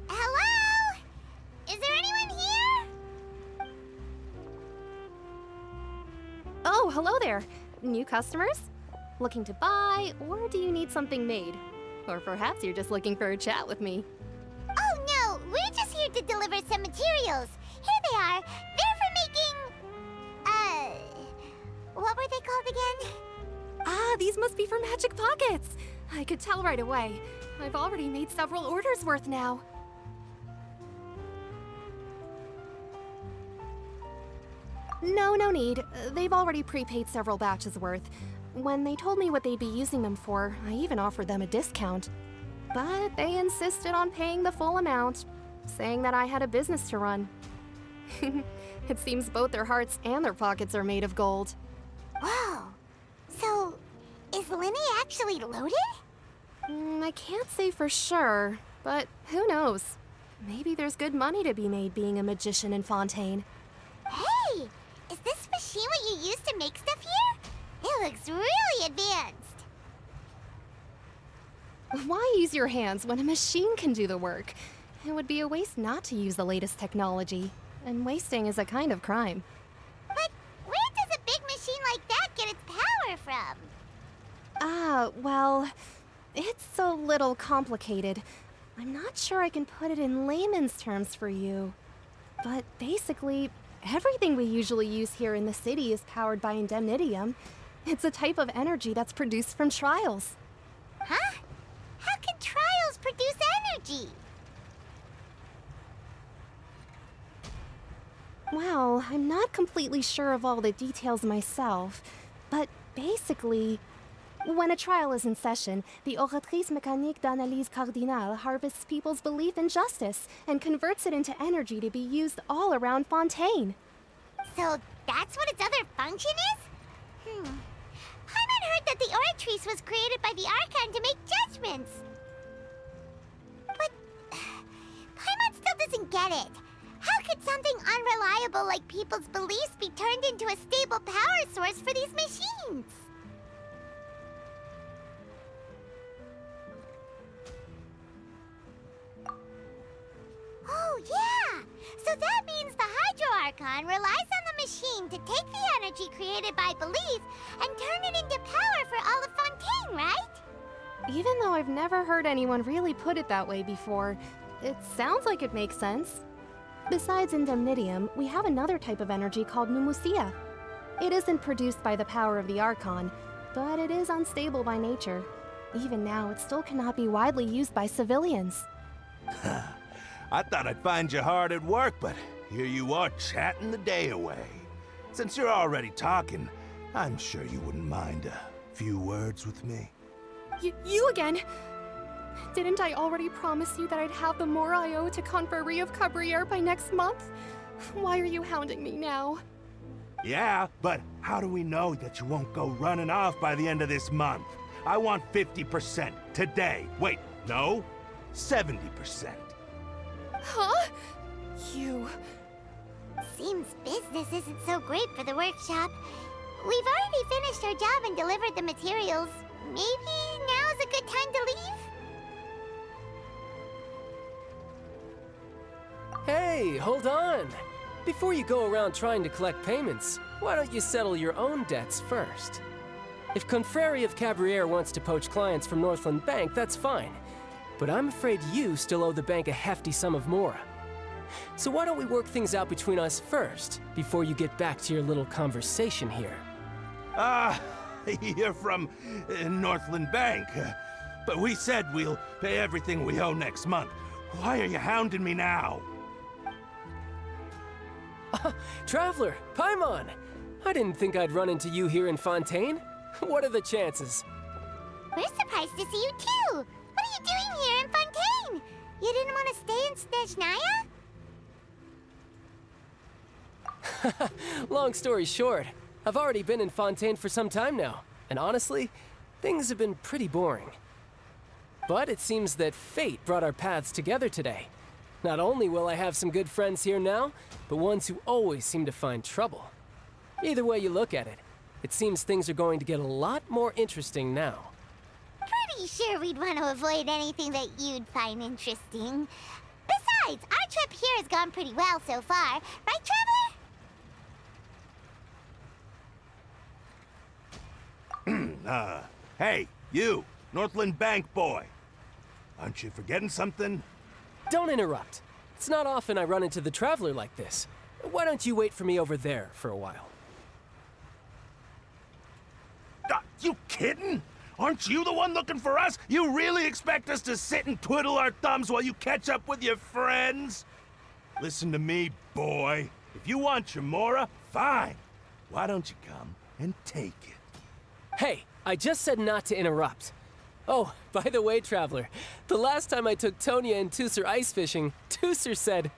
Hello? Is there anyone here? Oh, hello there. New customers? Looking to buy, or do you need something made? Or perhaps you're just looking for a chat with me. Oh no, we're just here to deliver some materials. Here they are. They're for making... what were they called again? Ah, these must be for magic pockets. I could tell right away. I've already made several orders worth now. No need. They've already prepaid several batches worth. When they told me what they'd be using them for, I even offered them a discount. But they insisted on paying the full amount, saying that I had a business to run. It seems both their hearts and their pockets are made of gold. Whoa. So, is Linny actually loaded? I can't say for sure, but who knows? Maybe there's good money to be made being a magician in Fontaine. Hey! Is this machine what you use to make stuff here? It looks really advanced. Why use your hands when a machine can do the work? It would be a waste not to use the latest technology, and wasting is a kind of crime. But where does a big machine like that get its power from? Well, it's a little complicated. I'm not sure I can put it in layman's terms for you. But basically, everything we usually use here in the city is powered by indemnitium. It's a type of energy that's produced from trials. Huh? How can trials produce energy? Well, I'm not completely sure of all the details myself, but basically, when a trial is in session, the Oratrice Mécanique d'Analyse Cardinale harvests people's belief in justice and converts it into energy to be used all around Fontaine. So that's what its other function is? Paimon heard that the Oratrice was created by the Archon to make judgments. But Paimon still doesn't get it. How could something unreliable like people's beliefs be turned into a stable power source for these machines? Oh, yeah! So that means the Hydro Archon relies on the machine to take the energy created by belief and turn it into power for all of Fontaine, right? Even though I've never heard anyone really put it that way before, it sounds like it makes sense. Besides indemnitium, we have another type of energy called pneumosia. It isn't produced by the power of the Archon, but it is unstable by nature. Even now, it still cannot be widely used by civilians. I thought I'd find you hard at work, but here you are chatting the day away. Since you're already talking, I'm sure you wouldn't mind a few words with me. You again? Didn't I already promise you that I'd have the more I owe to Confrérie of Cabriere by next month? Why are you hounding me now? Yeah, but how do we know that you won't go running off by the end of this month? I want 50% today. Wait, no, 70%. Huh? You... Seems business isn't so great for the workshop. We've already finished our job and delivered the materials. Maybe now is a good time to leave? Hey, hold on! Before you go around trying to collect payments, why don't you settle your own debts first? If Confrérie of Cabriere wants to poach clients from Northland Bank, that's fine. But I'm afraid you still owe the bank a hefty sum of mora. So why don't we work things out between us first, before you get back to your little conversation here? You're from Northland Bank. But we said we'll pay everything we owe next month. Why are you hounding me now? Traveler, Paimon! I didn't think I'd run into you here in Fontaine. What are the chances? We're surprised to see you too! What are you doing here in Fontaine? You didn't want to stay in Snezhnaya? Long story short, I've already been in Fontaine for some time now, and honestly, things have been pretty boring. But it seems that fate brought our paths together today. Not only will I have some good friends here now, but ones who always seem to find trouble. Either way you look at it, it seems things are going to get a lot more interesting now. Pretty sure we'd want to avoid anything that you'd find interesting. Besides, our trip here has gone pretty well so far. Right, Traveler? Hey, you, Northland Bank boy. Aren't you forgetting something? Don't interrupt. It's not often I run into the Traveler like this. Why don't you wait for me over there for a while? You kidding? Aren't you the one looking for us? You really expect us to sit and twiddle our thumbs while you catch up with your friends? Listen to me, boy. If you want your mora, fine. Why don't you come and take it? Hey, I just said not to interrupt. Oh, by the way, Traveler, the last time I took Tonya and Tusser ice fishing, Tusser said...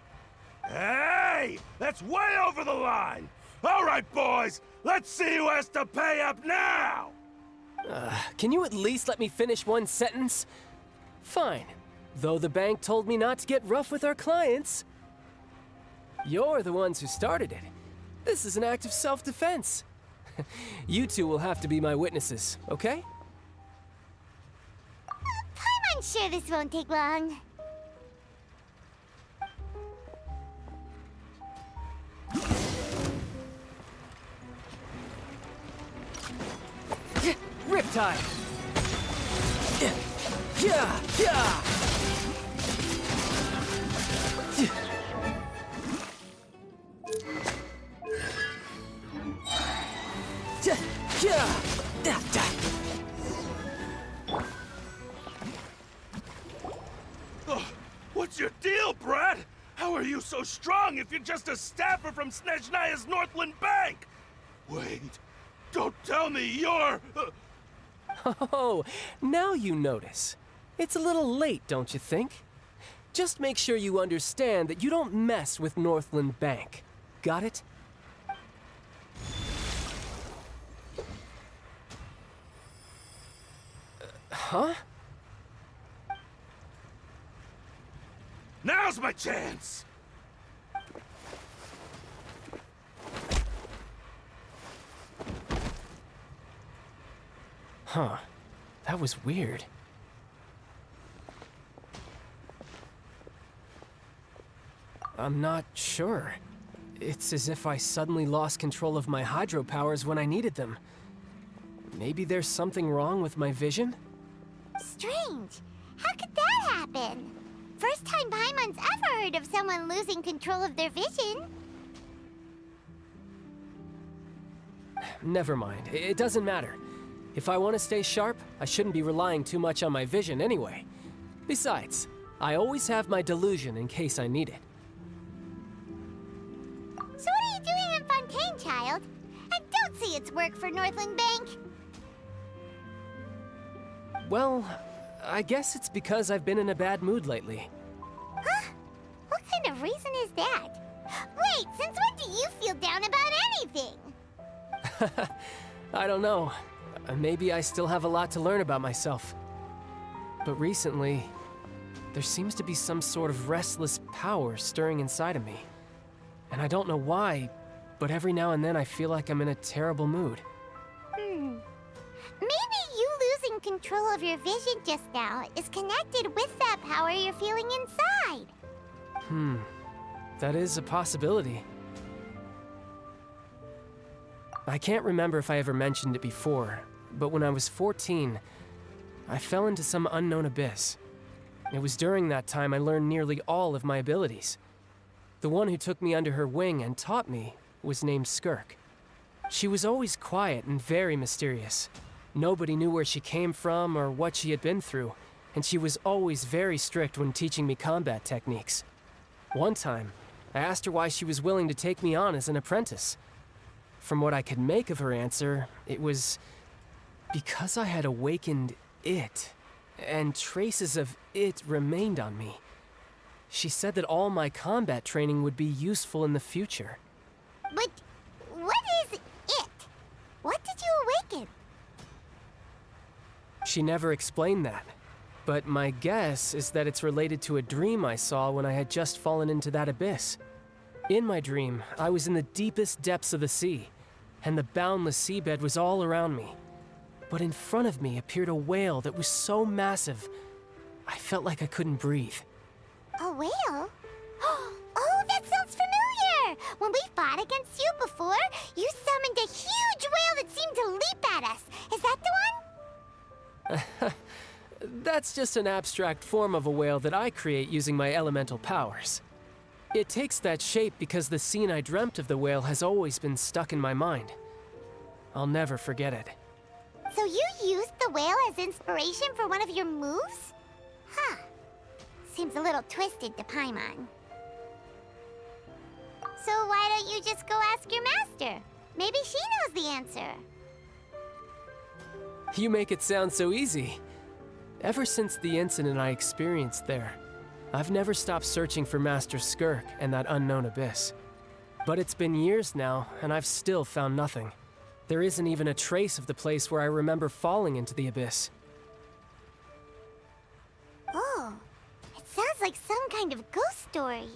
Hey! That's way over the line! All right, boys, let's see who has to pay up now! Can you at least let me finish one sentence? Fine. Though the bank told me not to get rough with our clients. You're the ones who started it. This is an act of self-defense. You two will have to be my witnesses, okay? I'm sure this won't take long. Riptide! Yeah! Yeah! What's your deal, Brad? How How are you so strong if you're just a staffer from Snezhnaya's Northland Bank? Wait, don't tell me you're... Oh, now you notice. It's a little late, don't you think? Just make sure you understand that you don't mess with Northland Bank. Got it? Huh? Now's my chance! Huh. That was weird. I'm not sure. It's as if I suddenly lost control of my hydro powers when I needed them. Maybe there's something wrong with my vision? Strange. How could that happen? First time Paimon's ever heard of someone losing control of their vision. Never mind. It doesn't matter. If I want to stay sharp, I shouldn't be relying too much on my vision anyway. Besides, I always have my delusion in case I need it. So what are you doing in Fontaine, child? I don't see its work for Northland Bank. Well, I guess it's because I've been in a bad mood lately. Huh? What kind of reason is that? Wait, since when do you feel down about anything? I don't know. Maybe I still have a lot to learn about myself. But recently, there seems to be some sort of restless power stirring inside of me. And I don't know why, but every now and then I feel like I'm in a terrible mood. Maybe you losing control of your vision just now is connected with that power you're feeling inside. That is a possibility. I can't remember if I ever mentioned it before, but when I was 14, I fell into some unknown abyss. It was during that time I learned nearly all of my abilities. The one who took me under her wing and taught me was named Skirk. She was always quiet and very mysterious. Nobody knew where she came from or what she had been through, and she was always very strict when teaching me combat techniques. One time, I asked her why she was willing to take me on as an apprentice. From what I could make of her answer, it was because I had awakened it, and traces of it remained on me. She said that all my combat training would be useful in the future. But what is it? What did you awaken? She never explained that, but my guess is that it's related to a dream I saw when I had just fallen into that abyss. In my dream, I was in the deepest depths of the sea, and the boundless seabed was all around me. But in front of me appeared a whale that was so massive, I felt like I couldn't breathe. A whale? Oh, that sounds familiar! When we fought against you before, you summoned a huge whale that seemed to leap at us. Is that the one? That's just an abstract form of a whale that I create using my elemental powers. It takes that shape because the scene I dreamt of the whale has always been stuck in my mind. I'll never forget it. So you used the whale as inspiration for one of your moves? Huh. Seems a little twisted to Paimon. So why don't you just go ask your master? Maybe she knows the answer. You make it sound so easy. Ever since the incident I experienced there, I've never stopped searching for Master Skirk and that unknown abyss. But it's been years now, and I've still found nothing. There isn't even a trace of the place where I remember falling into the abyss. Oh, it sounds like some kind of ghost story.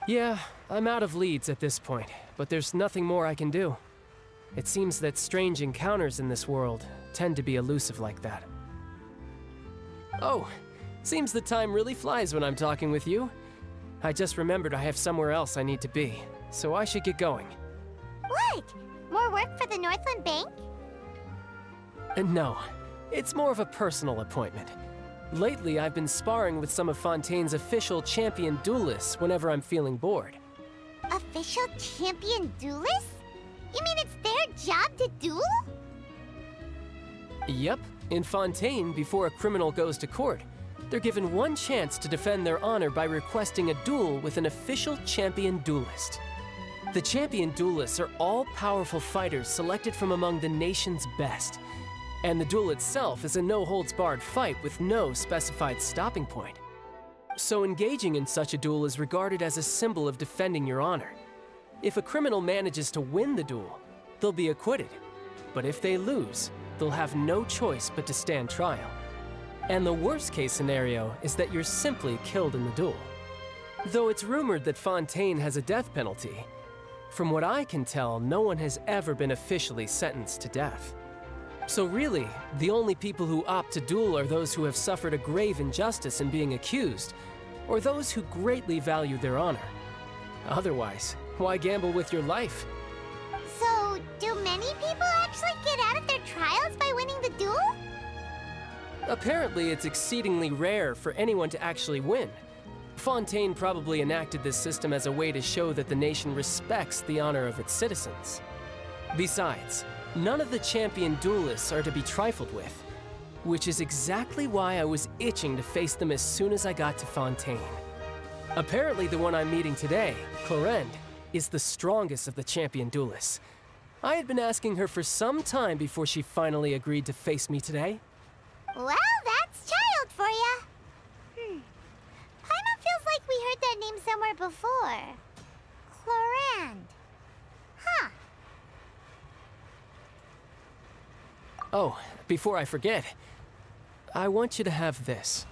Yeah, I'm out of leads at this point, but there's nothing more I can do. It seems that strange encounters in this world tend to be elusive like that. Oh, seems the time really flies when I'm talking with you. I just remembered I have somewhere else I need to be, so I should get going. What? More work for the Northland Bank? No, it's more of a personal appointment. Lately, I've been sparring with some of Fontaine's official champion duelists whenever I'm feeling bored. Official champion duelists? You mean it's their job to duel? Yep, in Fontaine, before a criminal goes to court, they're given one chance to defend their honor by requesting a duel with an official champion duelist. The champion duelists are all-powerful fighters selected from among the nation's best. And the duel itself is a no-holds-barred fight with no specified stopping point. So engaging in such a duel is regarded as a symbol of defending your honor. If a criminal manages to win the duel, they'll be acquitted. But if they lose, they'll have no choice but to stand trial. And the worst-case scenario is that you're simply killed in the duel. Though it's rumored that Fontaine has a death penalty, from what I can tell, no one has ever been officially sentenced to death. So really, the only people who opt to duel are those who have suffered a grave injustice in being accused, or those who greatly value their honor. Otherwise, why gamble with your life? So, do many people actually get out of their trials by winning the duel? Apparently, it's exceedingly rare for anyone to actually win. Fontaine probably enacted this system as a way to show that the nation respects the honor of its citizens. Besides, none of the champion duelists are to be trifled with, which is exactly why I was itching to face them as soon as I got to Fontaine. Apparently, the one I'm meeting today, Clorinde, is the strongest of the champion duelists. I had been asking her for some time before she finally agreed to face me today. Well, that's child for ya. Paimon feels like we heard that name somewhere before. Clorinde. Huh. Oh, before I forget, I want you to have this.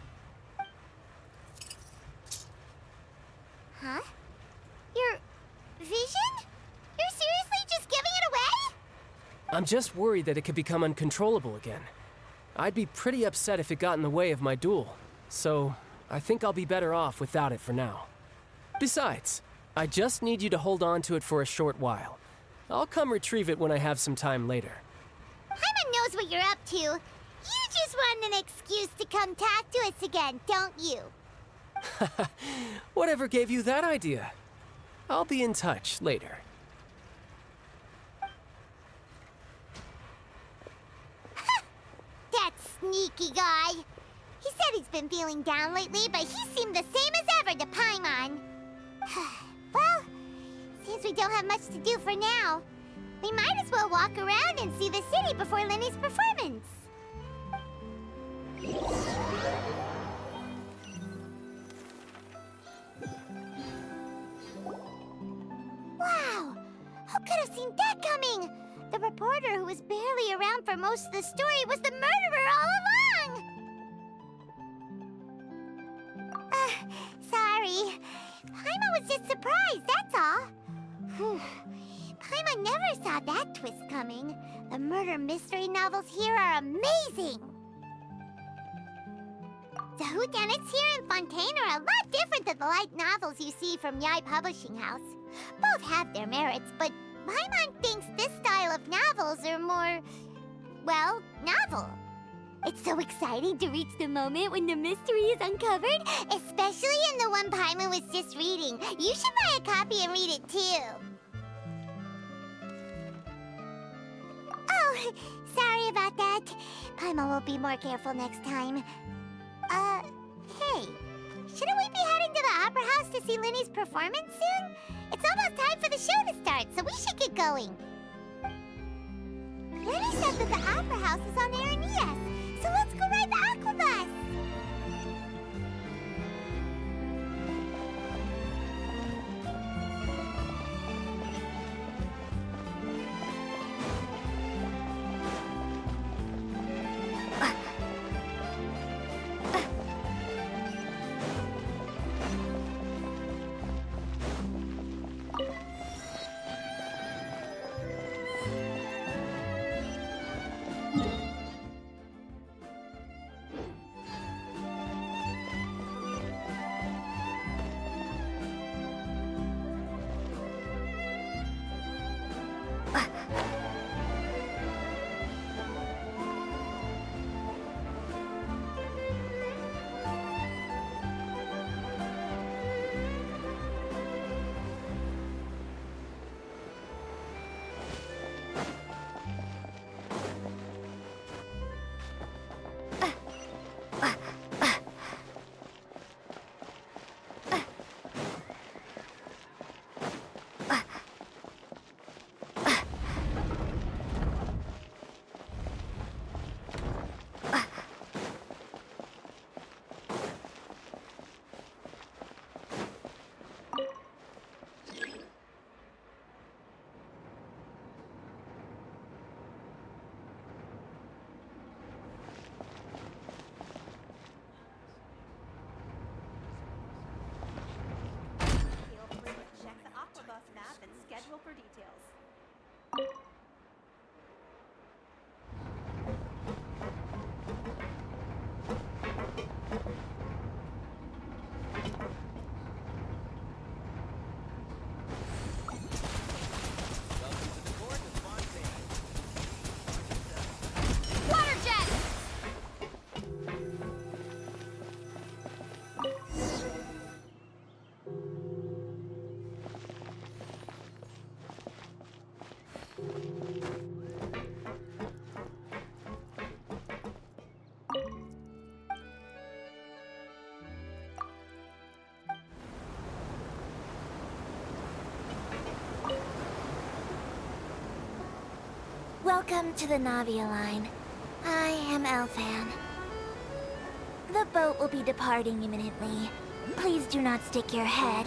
Huh? Your vision? You're seriously just giving it away? I'm just worried that it could become uncontrollable again. I'd be pretty upset if it got in the way of my duel, so I think I'll be better off without it for now. Besides, I just need you to hold on to it for a short while. I'll come retrieve it when I have some time later. Paimon knows what you're up to. You just want an excuse to come talk to us again, don't you? Whatever gave you that idea? I'll be in touch later. That sneaky guy. He said he's been feeling down lately, but he seemed the same as ever to Paimon. Well, seems we don't have much to do for now. We might as well walk around and see the city before Lenny's performance. Wow! Who could have seen that coming? The reporter who was barely around for most of the story was the murderer all along! Sorry. Paimon was just surprised, that's all. Whew. Paimon never saw that twist coming. The murder mystery novels here are amazing! The whodunits here in Fontaine are a lot different than the light novels you see from Yai Publishing House. Both have their merits, but Paimon thinks this style of novels are more, well, novel. It's so exciting to reach the moment when the mystery is uncovered, especially in the one Paimon was just reading. You should buy a copy and read it too. Oh, sorry about that. Paimon will be more careful next time. Hey, shouldn't we be heading to the Opera House to see Lenny's performance soon? It's almost time for the show to start, so we should get going. Lenny said that the Opera House is on Aranias, so let's go ride the Aquabus! Welcome to the Navia line. I am Elfan. The boat will be departing imminently. Please do not stick your head,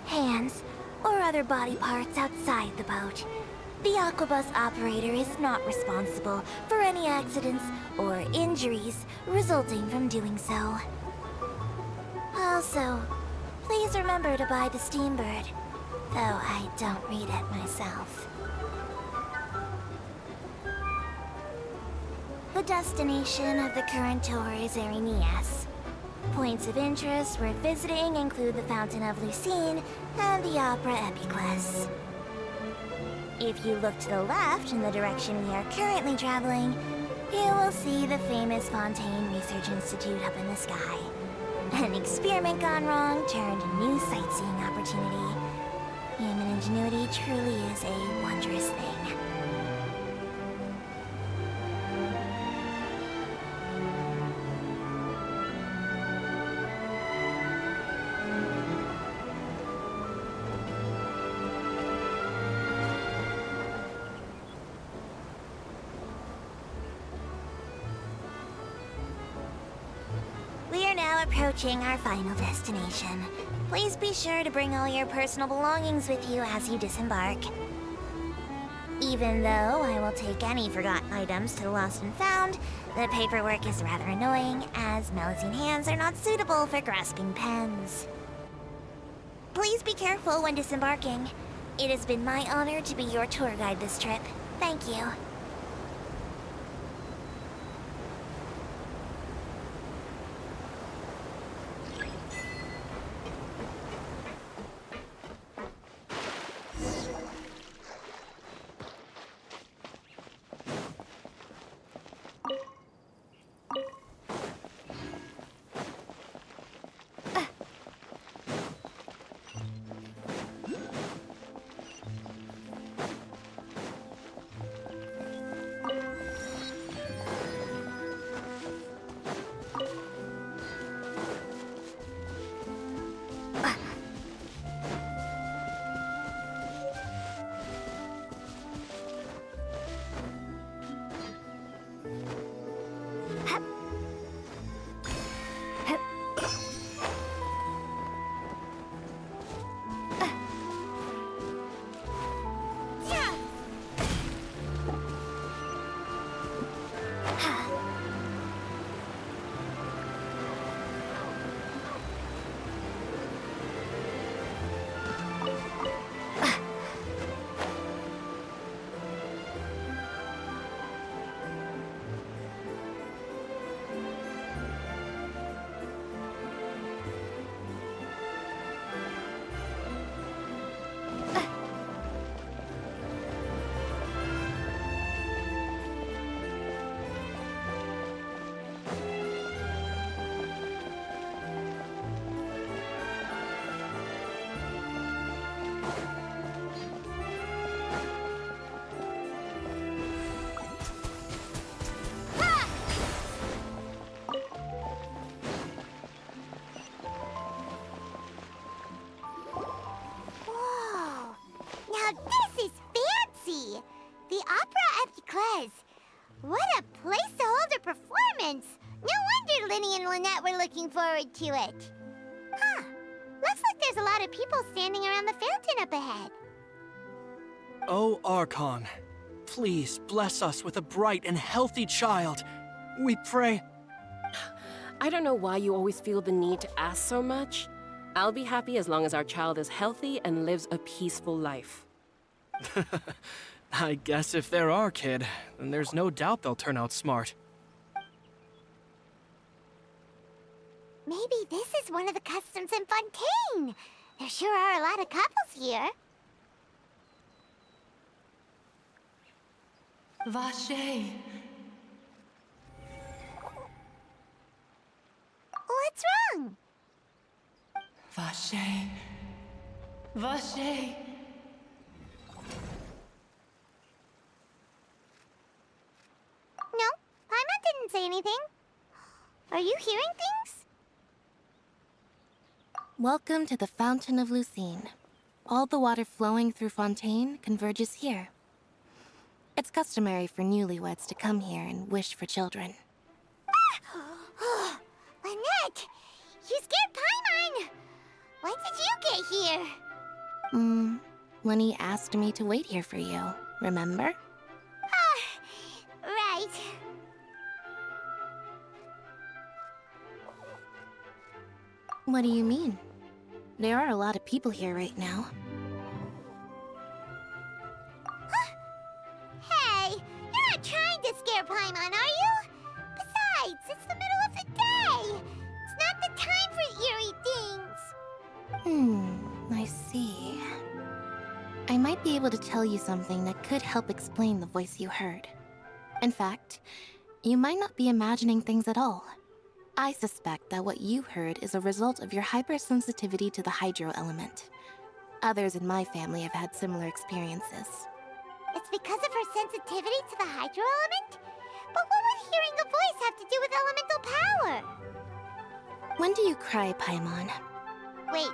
hands, or other body parts outside the boat. The Aquabus operator is not responsible for any accidents or injuries resulting from doing so. Also, please remember to buy the Steambird, though I don't read it myself. The destination of the current tour is Erinias. Points of interest worth visiting include the Fountain of Lucine and the Opera Epiclese. If you look to the left in the direction we are currently traveling, you will see the famous Fontaine Research Institute up in the sky. An experiment gone wrong turned a new sightseeing opportunity. Human ingenuity truly is a wondrous thing. We are now approaching our final destination. Please be sure to bring all your personal belongings with you as you disembark. Even though I will take any forgotten items to the lost and found, the paperwork is rather annoying, as Melusine hands are not suitable for grasping pens. Please be careful when disembarking. It has been my honor to be your tour guide this trip. Thank you. This is fancy! The Opera Epiclese. What a place to hold a performance! No wonder Linny and Lynette were looking forward to it. Huh. Looks like there's a lot of people standing around the fountain up ahead. Oh, Archon, please bless us with a bright and healthy child. We pray. I don't know why you always feel the need to ask so much. I'll be happy as long as our child is healthy and lives a peaceful life. I guess if they're our kid, then there's no doubt they'll turn out smart. Maybe this is one of the customs in Fontaine. There sure are a lot of couples here. Vache. What's wrong? Vache. Vache. say anything. Are you hearing things? Welcome to the Fountain of Lucine. All the water flowing through Fontaine converges here. It's customary for newlyweds to come here and wish for children. Lynette! You scared Paimon! When did you get here? Lenny asked me to wait here for you, remember? Right. What do you mean? There are a lot of people here right now. Hey, you're not trying to scare Paimon, are you? Besides, it's the middle of the day. It's not the time for eerie things. I see. I might be able to tell you something that could help explain the voice you heard. In fact, you might not be imagining things at all. I suspect that what you heard is a result of your hypersensitivity to the hydro element. Others in my family have had similar experiences. It's because of her sensitivity to the hydro element? But what would hearing a voice have to do with elemental power? When do you cry, Paimon? Wait,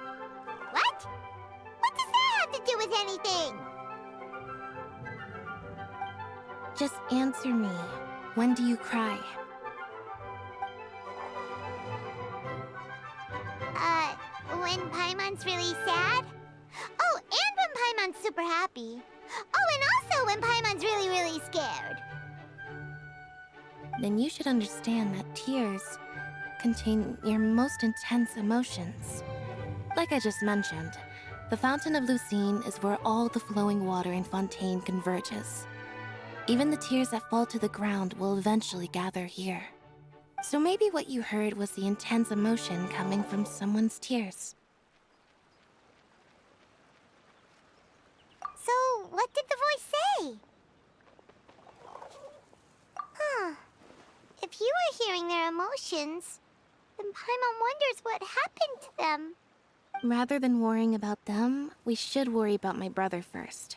what? What does that have to do with anything? Just answer me. When do you cry? When Paimon's really sad? Oh, and when Paimon's super happy. Oh, and also when Paimon's really, really scared. Then you should understand that tears contain your most intense emotions. Like I just mentioned, the Fountain of Lucine is where all the flowing water in Fontaine converges. Even the tears that fall to the ground will eventually gather here. So maybe what you heard was the intense emotion coming from someone's tears. So, what did the voice say? If you were hearing their emotions, then Paimon wonders what happened to them. Rather than worrying about them, we should worry about my brother first.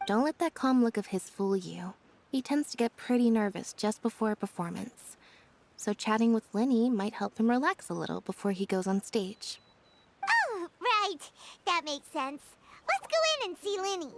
Don't let that calm look of his fool you. He tends to get pretty nervous just before a performance. So chatting with Lenny might help him relax a little before he goes on stage. Oh, right. That makes sense. Let's go in and see Linny.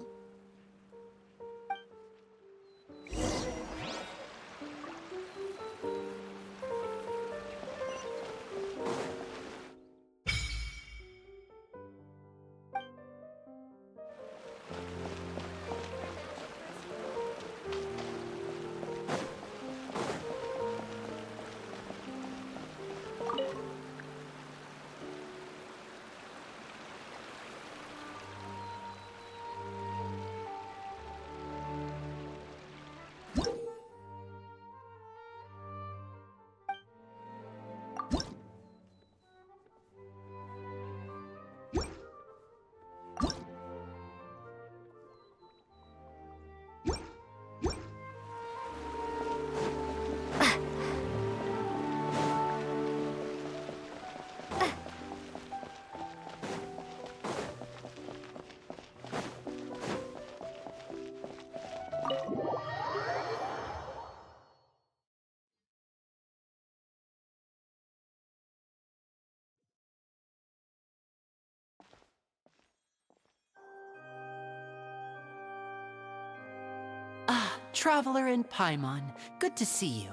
Traveler and Paimon, good to see you.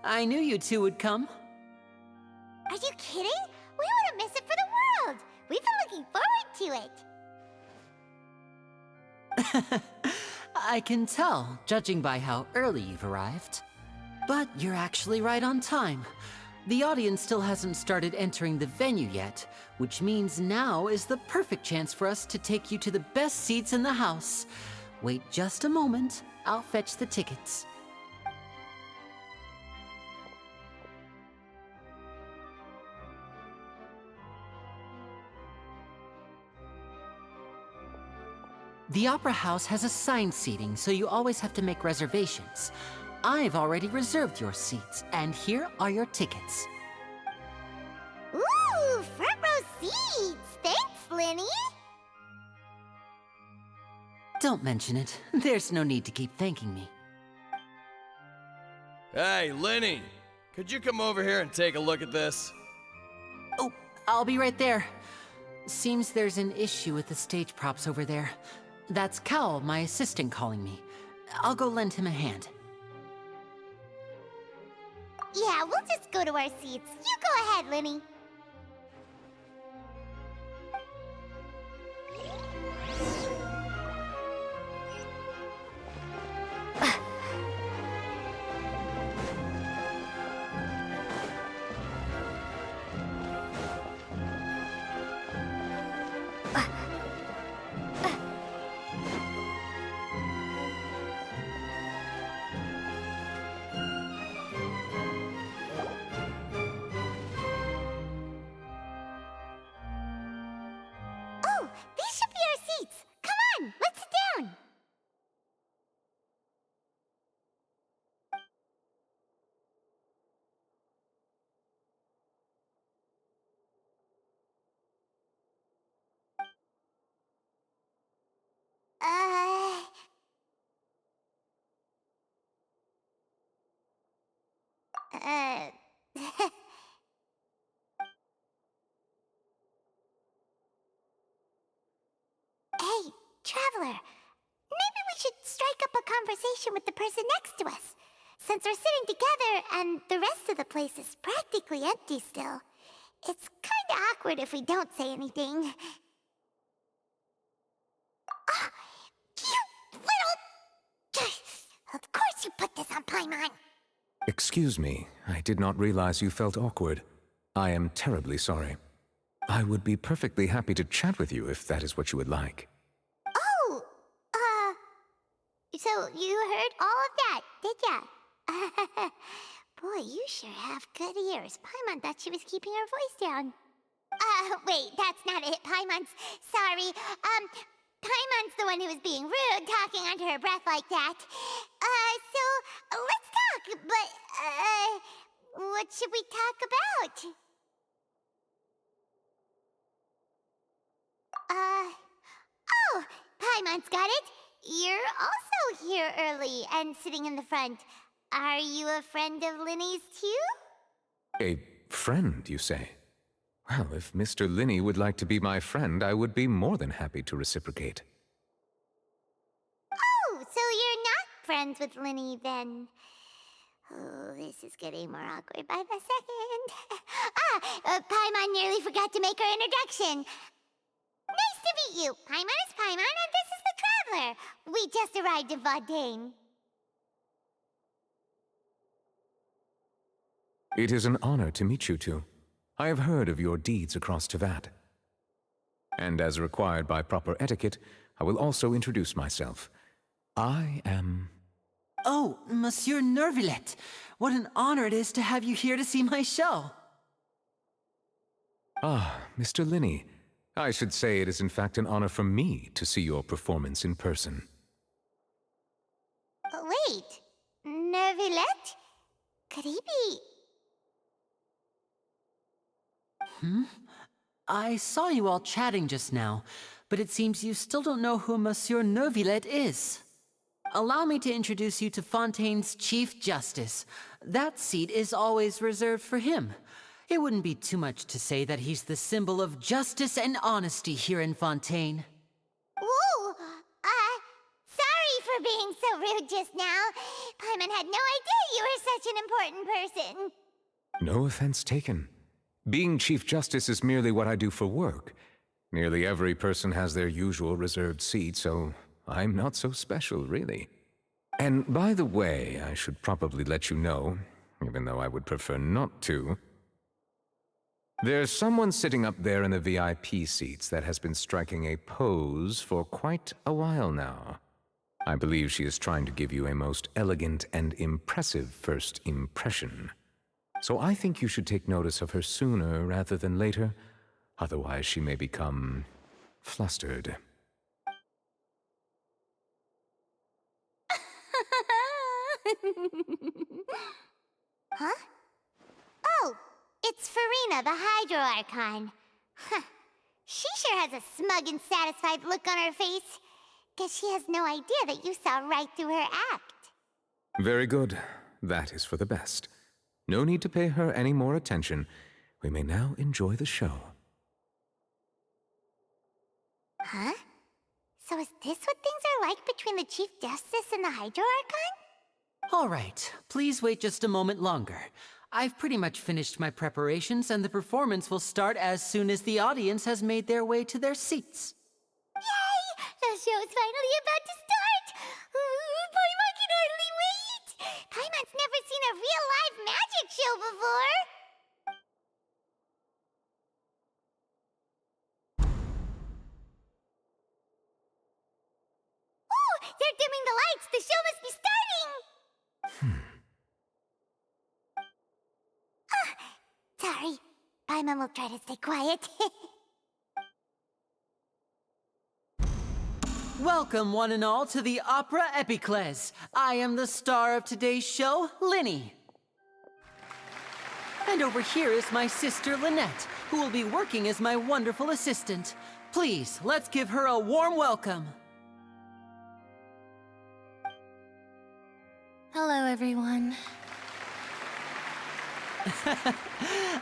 I knew you two would come. Are you kidding? We wouldn't miss it for the world. We've been looking forward to it. I can tell, judging by how early you've arrived. But you're actually right on time. The audience still hasn't started entering the venue yet, which means now is the perfect chance for us to take you to the best seats in the house. Wait just a moment. I'll fetch the tickets. The Opera House has assigned seating, so you always have to make reservations. I've already reserved your seats, and here are your tickets. Ooh, front row seats! Thanks, Linny! Don't mention it. There's no need to keep thanking me. Hey, Lenny! Could you come over here and take a look at this? Oh, I'll be right there. Seems there's an issue with the stage props over there. That's Cal, my assistant, calling me. I'll go lend him a hand. Yeah, we'll just go to our seats. You go ahead, Lenny. Oh, these should be our seats. Come on, let's sit down. Uh... Uh... Hey, Traveler. Maybe we should strike up a conversation with the person next to us. Since we're sitting together and the rest of the place is practically empty still, it's kinda awkward if we don't say anything. Ah, you little... Of course you put this on Paimon. Excuse me, I did not realize you felt awkward. I am terribly sorry. I would be perfectly happy to chat with you if that is what you would like. Oh, so you heard all of that, did ya? Boy, you sure have good ears. Paimon thought she was keeping her voice down. Wait, that's not it. Paimon's... Sorry. Paimon's the one who was being rude, talking under her breath like that. So, let's talk, but, what should we talk about? Oh, Paimon's got it. You're also here early and sitting in the front. Are you a friend of Linny's too? A friend, you say? Well, if Mr. Linney would like to be my friend, I would be more than happy to reciprocate. Oh, so you're not friends with Linny then? Oh, this is getting more awkward by the second. Paimon nearly forgot to make her introduction. Nice to meet you. Paimon is Paimon, and this is the Traveler. We just arrived in Fontaine. It is an honor to meet you two. I have heard of your deeds across Tevat. And as required by proper etiquette, I will also introduce myself. I am... Oh, Monsieur Nervillet. What an honor it is to have you here to see my show. Ah, Mr. Linney. I should say it is in fact an honor for me to see your performance in person. Wait, Nervillet? Could he be... I saw you all chatting just now, but it seems you still don't know who Monsieur Nervillet is. Allow me to introduce you to Fontaine's Chief Justice. That seat is always reserved for him. It wouldn't be too much to say that he's the symbol of justice and honesty here in Fontaine. Whoa! Sorry for being so rude just now. Paimon had no idea you were such an important person. No offense taken. Being Chief Justice is merely what I do for work. Nearly every person has their usual reserved seat, so I'm not so special, really. And by the way, I should probably let you know, even though I would prefer not to, there's someone sitting up there in the VIP seats that has been striking a pose for quite a while now. I believe she is trying to give you a most elegant and impressive first impression. So I think you should take notice of her sooner rather than later, otherwise she may become flustered. Huh? Oh, it's Farina, the Hydro Archon. Huh. She sure has a smug and satisfied look on her face. Guess she has no idea that you saw right through her act. Very good. that is for the best. No need to pay her any more attention. We may now enjoy the show. Huh? So is this what things are like between the Chief Justice and the Hydro Archon? All right, please wait just a moment longer. I've pretty much finished my preparations, and the performance will start as soon as the audience has made their way to their seats. Yay! The show's finally about to start! Paimon can hardly wait! Paimon's never seen a real live magic show before! Oh! They're dimming the lights! The show must be starting! Sorry. Paimon will try to stay quiet. Welcome, one and all, to the Opera Epiclese. I am the star of today's show, Linny. And over here is my sister, Lynette, who will be working as my wonderful assistant. Please, let's give her a warm welcome. Hello, everyone.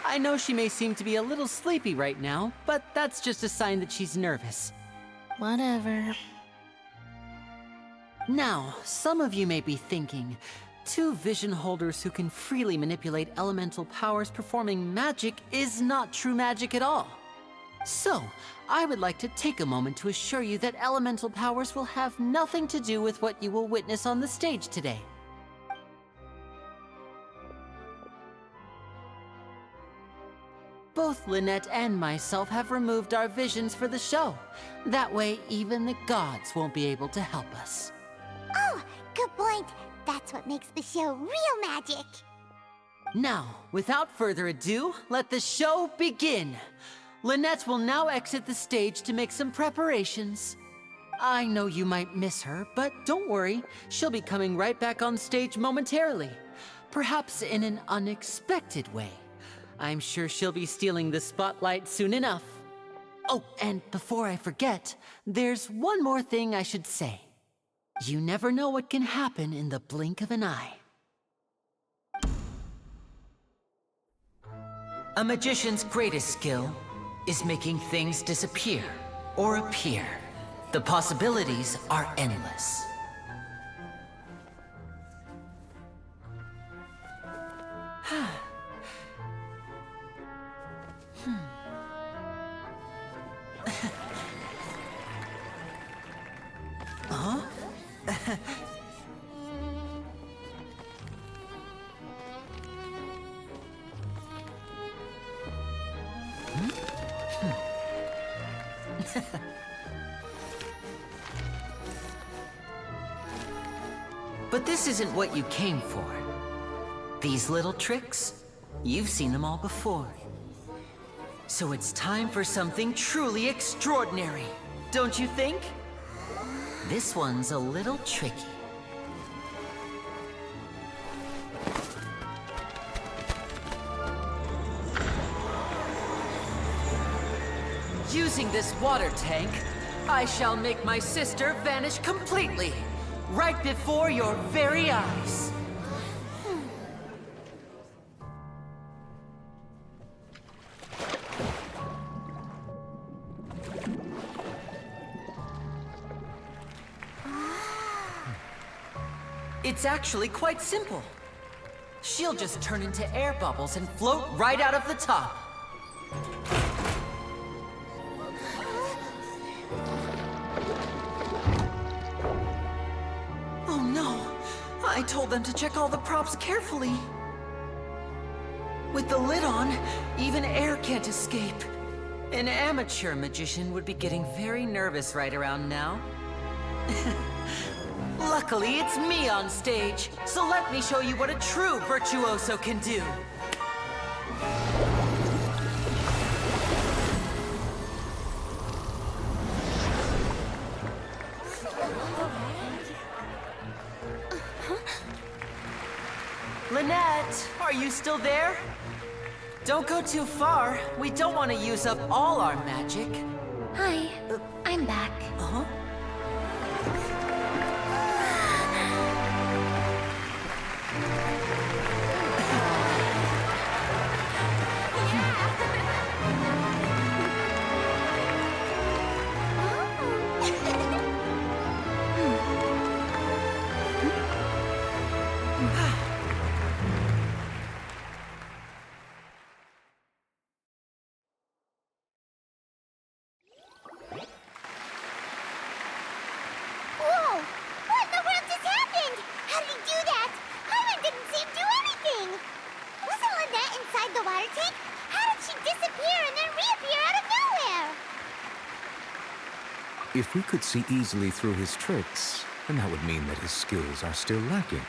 I know she may seem to be a little sleepy right now, but that's just a sign that she's nervous. Whatever. Now, some of you may be thinking, two vision holders who can freely manipulate elemental powers performing magic is not true magic at all. So, I would like to take a moment to assure you that elemental powers will have nothing to do with what you will witness on the stage today. Both Lynette and myself have removed our visions for the show. That way, even the gods won't be able to help us. Oh, good point. That's what makes the show real magic. Now, without further ado, let the show begin. Lynette will now exit the stage to make some preparations. I know you might miss her, but don't worry. She'll be coming right back on stage momentarily. Perhaps in an unexpected way. I'm sure she'll be stealing the spotlight soon enough. Oh, and before I forget, there's one more thing I should say. You never know what can happen in the blink of an eye. A magician's greatest skill is making things disappear or appear. The possibilities are endless. Huh? But this isn't what you came for. These little tricks, you've seen them all before. So it's time for something truly extraordinary, don't you think? This one's a little tricky. Using this water tank, I shall make my sister vanish completely, right before your very eyes. It's actually quite simple. She'll just turn into air bubbles and float right out of the top. Oh no! I told them to check all the props carefully. With the lid on, even air can't escape. An amateur magician would be getting very nervous right around now. Luckily, it's me on stage, so let me show you what a true virtuoso can do. Lynette, are you still there? Don't go too far. We don't want to use up all our magic. Hi, I'm back. Uh-huh. Whoa! What in the world just happened? How did he do that? Paimon didn't seem to do anything. Wasn't Lynette inside the water tank? How did she disappear and then reappear out of nowhere? If we could see easily through his tricks, then that would mean that his skills are still lacking.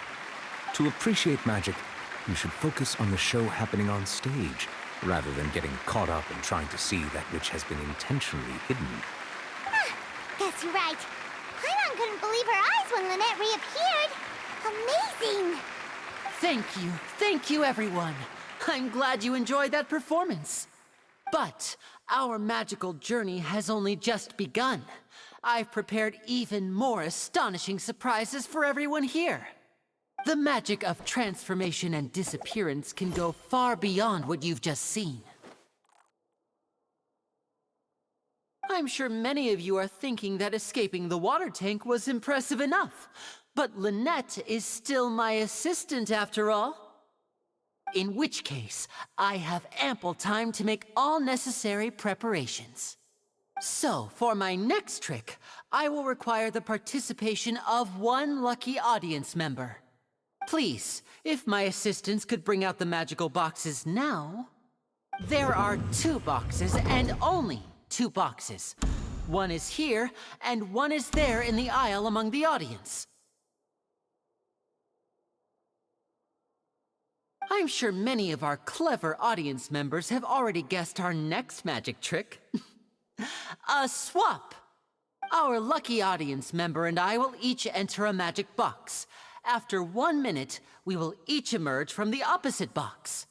To appreciate magic, you should focus on the show happening on stage, rather than getting caught up in trying to see that which has been intentionally hidden. Guess you're right. Paimon couldn't believe her eyes when Lynette reappeared. Amazing! Thank you everyone. I'm glad you enjoyed that performance. But our magical journey has only just begun. I've prepared even more astonishing surprises for everyone here. The magic of transformation and disappearance can go far beyond what you've just seen. I'm sure many of you are thinking that escaping the water tank was impressive enough, but Lynette is still my assistant after all. In which case, I have ample time to make all necessary preparations. So, for my next trick, I will require the participation of one lucky audience member. Please, if my assistants could bring out the magical boxes now. There are 2 boxes, and only 2 boxes. One is here, and one is there in the aisle among the audience. I'm sure many of our clever audience members have already guessed our next magic trick. A swap! Our lucky audience member and I will each enter a magic box. After 1 minute, we will each emerge from the opposite box.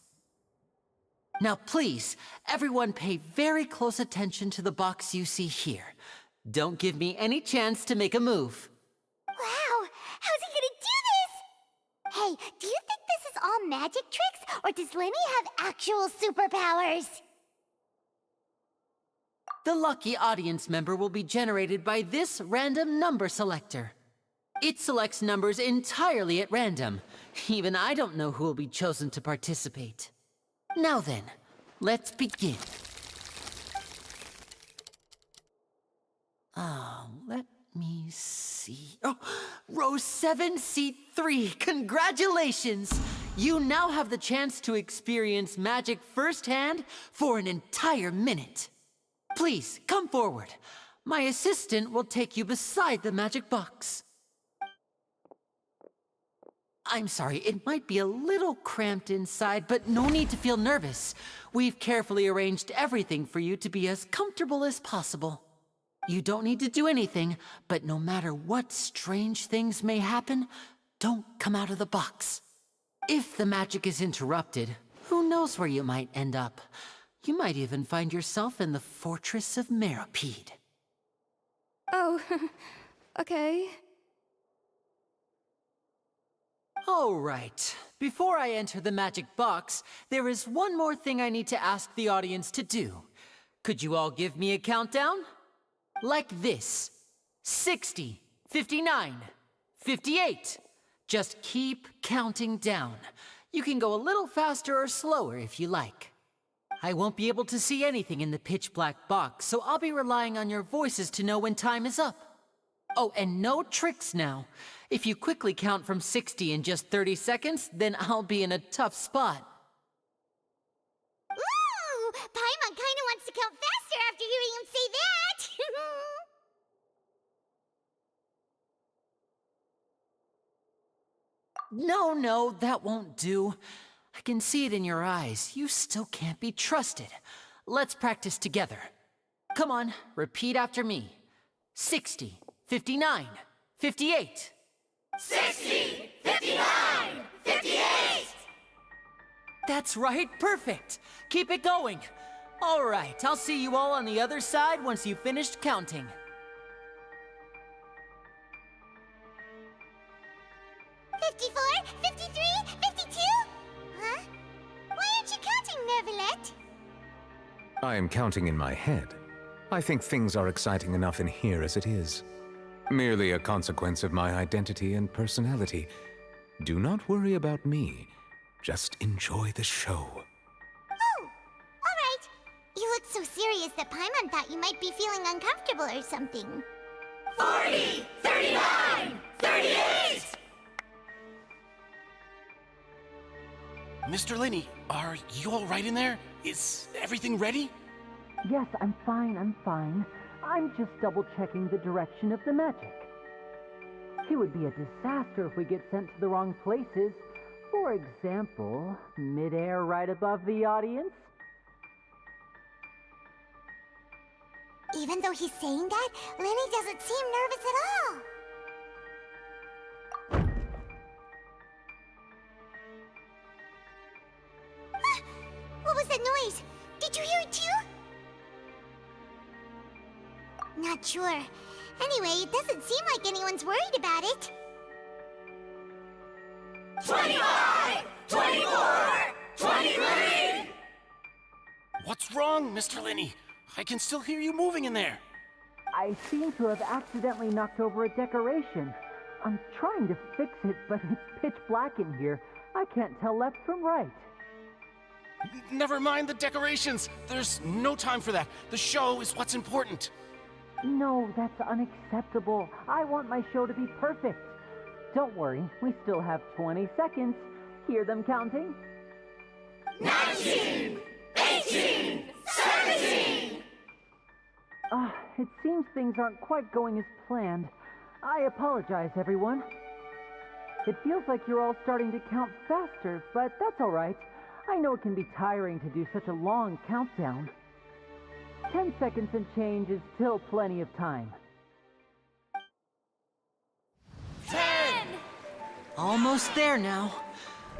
Now please, everyone pay very close attention to the box you see here. Don't give me any chance to make a move. Wow! How's he gonna do this? Hey, do you think this is all magic tricks, or does Lenny have actual superpowers? The lucky audience member will be generated by this random number selector. It selects numbers entirely at random. Even I don't know who will be chosen to participate. Now then, let's begin. Let me see. Oh, row 7, seat 3. Congratulations! You now have the chance to experience magic firsthand for an entire minute. Please, come forward. My assistant will take you beside the magic box. I'm sorry, it might be a little cramped inside, but no need to feel nervous. We've carefully arranged everything for you to be as comfortable as possible. You don't need to do anything, but no matter what strange things may happen, don't come out of the box. If the magic is interrupted, who knows where you might end up? You might even find yourself in the Fortress of Meropide. Oh, okay. All right. Before I enter the magic box, there is one more thing I need to ask the audience to do. Could you all give me a countdown? Like this. 60, 59, 58. Just keep counting down. You can go a little faster or slower if you like. I won't be able to see anything in the pitch black box, so I'll be relying on your voices to know when time is up. Oh, and no tricks now. If you quickly count from 60 in just 30 seconds, then I'll be in a tough spot. Ooh! Paimon kinda wants to count faster after hearing him say that! No, that won't do. I can see it in your eyes. You still can't be trusted. Let's practice together. Come on, repeat after me. 60, 59, 58. 60, 59, 58! That's right, perfect. Keep it going. All right, I'll see you all on the other side once you've finished counting. $54, $53, $52? Huh? Why aren't you counting, Nervalet? I am counting in my head. I think things are exciting enough in here as it is. Merely a consequence of my identity and personality. Do not worry about me. Just enjoy the show. Oh, all right. You look so serious that Paimon thought you might be feeling uncomfortable or something. 40, 39, 38! Mr. Linney, are you all right in there? Is everything ready? Yes, I'm fine. I'm just double-checking the direction of the magic. It would be a disaster if we get sent to the wrong places. For example, mid-air right above the audience. Even though he's saying that, Lenny doesn't seem nervous at all. Ah, what was that noise? Did you hear it too? Not sure. Anyway, it doesn't seem like anyone's worried about it. 25, 24, 23! What's wrong, Mr. Linney? I can still hear you moving in there. I seem to have accidentally knocked over a decoration. I'm trying to fix it, but it's pitch black in here. I can't tell left from right. Never mind the decorations. There's no time for that. The show is what's important. No, that's unacceptable. I want my show to be perfect. Don't worry, we still have 20 seconds. Hear them counting? 19, 18, 17! It seems things aren't quite going as planned. I apologize, everyone. It feels like you're all starting to count faster, but that's all right. I know it can be tiring to do such a long countdown. 10 seconds and change is still plenty of time. 10! Almost there now.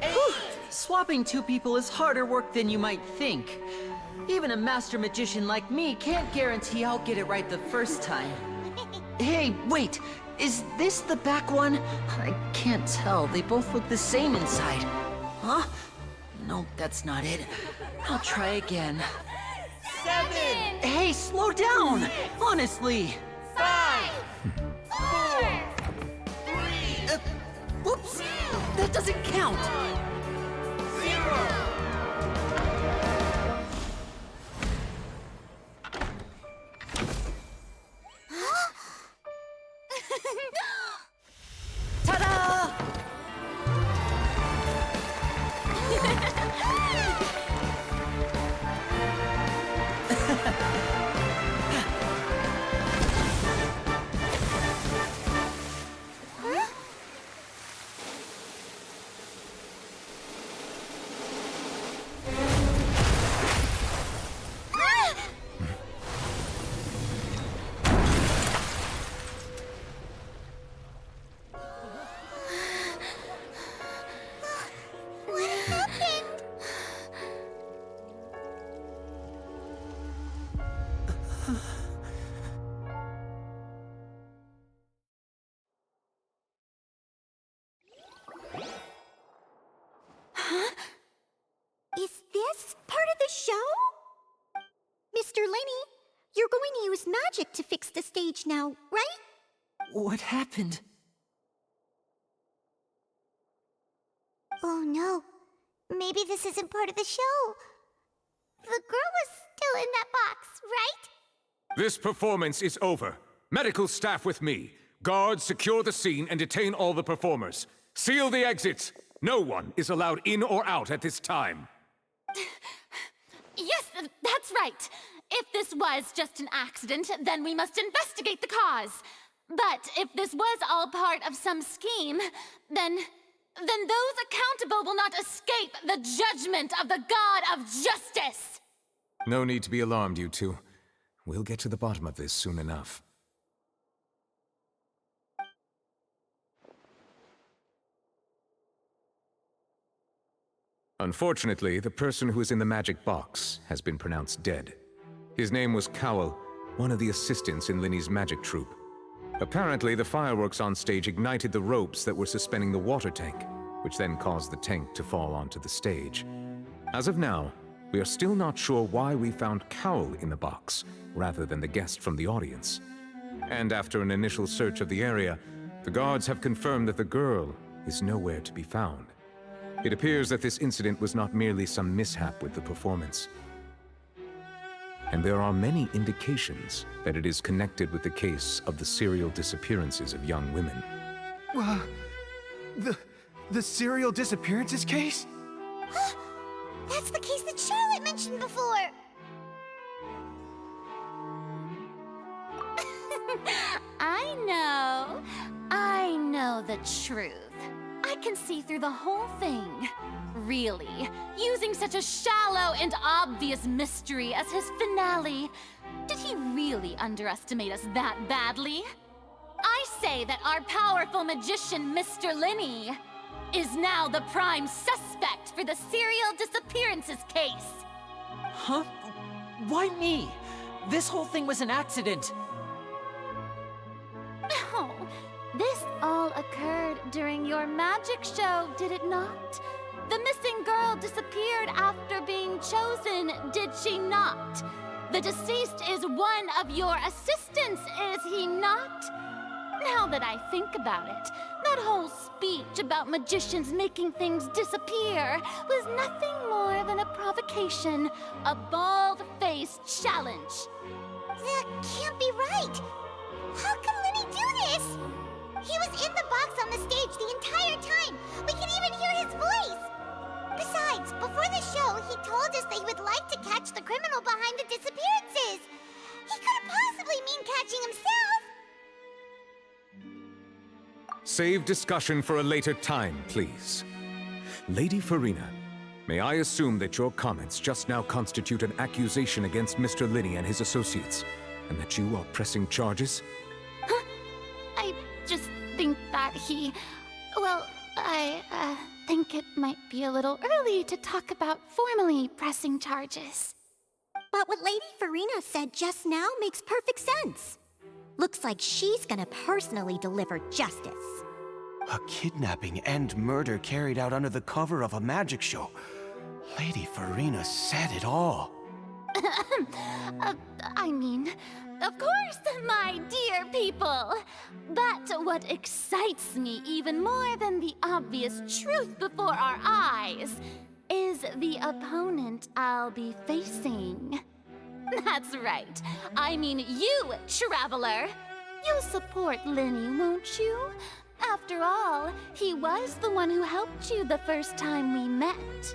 Whew. Swapping two people is harder work than you might think. Even a master magician like me can't guarantee I'll get it right the first time. Hey, wait! Is this the back one? I can't tell. They both look the same inside. Huh? Nope, that's not it. I'll try again. 7! Hey, slow down! Honestly! 5! 4! 3! Whoops! That doesn't count! 0! Ta-da! What happened? Huh? Is this part of the show? Mr. Lenny, you're going to use magic to fix the stage now, right? What happened? Oh no. Maybe this isn't part of the show. The girl was still in that box, right? This performance is over. Medical staff with me. Guards secure the scene and detain all the performers. Seal the exits. No one is allowed in or out at this time. Yes, that's right. If this was just an accident, then we must investigate the cause. But if this was all part of some scheme, then those accountable will not escape the judgment of the God of Justice! No need to be alarmed, you two. We'll get to the bottom of this soon enough. Unfortunately, the person who is in the magic box has been pronounced dead. His name was Cowell, one of the assistants in Linny's magic troupe. Apparently, the fireworks on stage ignited the ropes that were suspending the water tank, which then caused the tank to fall onto the stage. As of now, we are still not sure why we found Cowell in the box, rather than the guest from the audience. And after an initial search of the area, the guards have confirmed that the girl is nowhere to be found. It appears that this incident was not merely some mishap with the performance. And there are many indications that it is connected with the case of the serial disappearances of young women. The serial disappearances case? That's the case that Charlotte mentioned before! I know the truth. I can see through the whole thing. Really, using such a shallow and obvious mystery as his finale. Did he really underestimate us that badly? I say that our powerful magician, Mr. Linney, is now the prime suspect for the serial disappearances case. Huh? Why me? This whole thing was an accident. No, this all occurred during your magic show, did it not? The missing girl disappeared after being chosen, did she not? The deceased is one of your assistants, is he not? Now that I think about it, that whole speech about magicians making things disappear was nothing more than a provocation, a bald-faced challenge. That can't be right! How can Linny do this? He was in the box on the stage the entire time! We can even hear his voice! Besides, before the show, he told us that he would like to catch the criminal behind the disappearances! He couldn't possibly mean catching himself! Save discussion for a later time, please. Lady Farina, may I assume that your comments just now constitute an accusation against Mr. Linney and his associates, and that you are pressing charges? Huh? I just think that he... Well, I think it might be a little early to talk about formally pressing charges. But what Lady Farina said just now makes perfect sense. Looks like she's gonna personally deliver justice. A kidnapping and murder carried out under the cover of a magic show. Lady Farina said it all. I mean, of course, my dear people. But what excites me even more than the obvious truth before our eyes is the opponent I'll be facing. That's right. I mean you, Traveler. You'll support Linney, won't you? After all, he was the one who helped you the first time we met.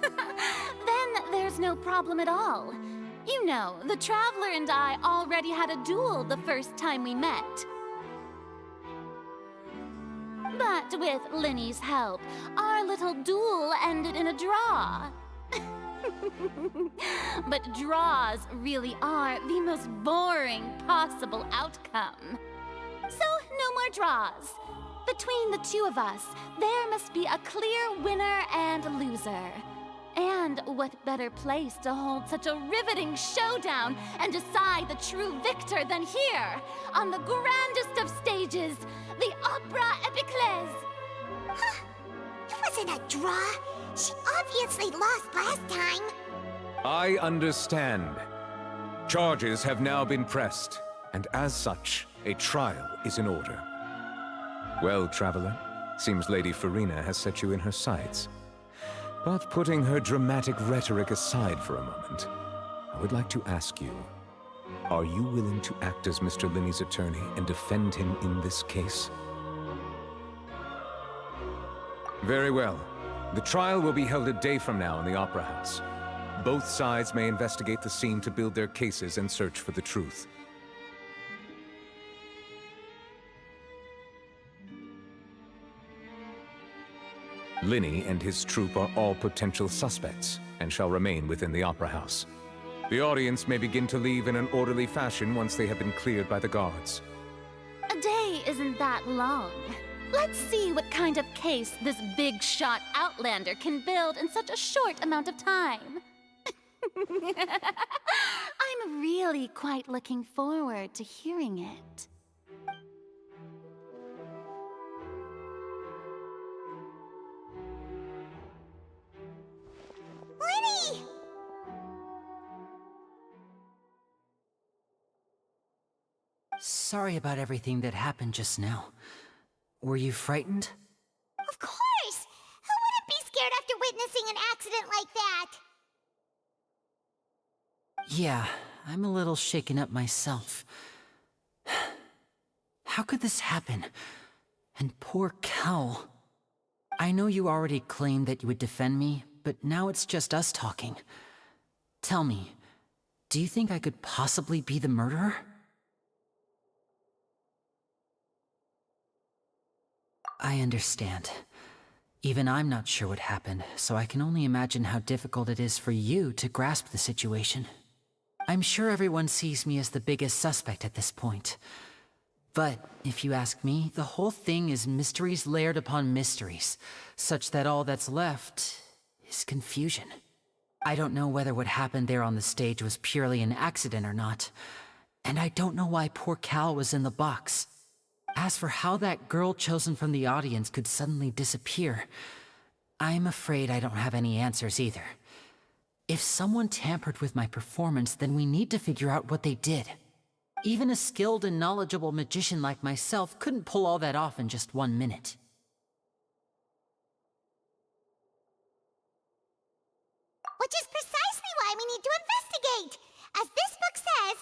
Then there's no problem at all. You know, the Traveler and I already had a duel the first time we met. But with Linney's help, our little duel ended in a draw. But draws really are the most boring possible outcome. So, no more draws. Between the two of us, there must be a clear winner and loser. And what better place to hold such a riveting showdown and decide the true victor than here, on the grandest of stages, the Opera Epiclese. Huh? It wasn't a draw. She obviously lost last time. I understand. Charges have now been pressed, and as such, a trial is in order. Well, Traveler, seems Lady Farina has set you in her sights. But putting her dramatic rhetoric aside for a moment, I would like to ask you, are you willing to act as Mr. Linney's attorney and defend him in this case? Very well. The trial will be held a day from now in the Opera House. Both sides may investigate the scene to build their cases and search for the truth. Linney and his troupe are all potential suspects and shall remain within the Opera House. The audience may begin to leave in an orderly fashion once they have been cleared by the guards. A day isn't that long. Let's see what kind of case this big-shot Outlander can build in such a short amount of time. I'm really quite looking forward to hearing it. Linney! sorry about everything that happened just now. Were you frightened? Of course! Who wouldn't be scared after witnessing an accident like that? Yeah, I'm a little shaken up myself. How could this happen? And poor Cal. I know you already claimed that you would defend me, but now it's just us talking. Tell me, do you think I could possibly be the murderer? I understand. Even I'm not sure what happened, so I can only imagine how difficult it is for you to grasp the situation. I'm sure everyone sees me as the biggest suspect at this point. But if you ask me, the whole thing is mysteries layered upon mysteries, such that all that's left is confusion. I don't know whether what happened there on the stage was purely an accident or not, and I don't know why poor Cal was in the box. As for how that girl chosen from the audience could suddenly disappear, I'm afraid I don't have any answers either. If someone tampered with my performance, then we need to figure out what they did. Even a skilled and knowledgeable magician like myself couldn't pull all that off in just 1 minute. Which is precisely why we need to investigate! As this book says,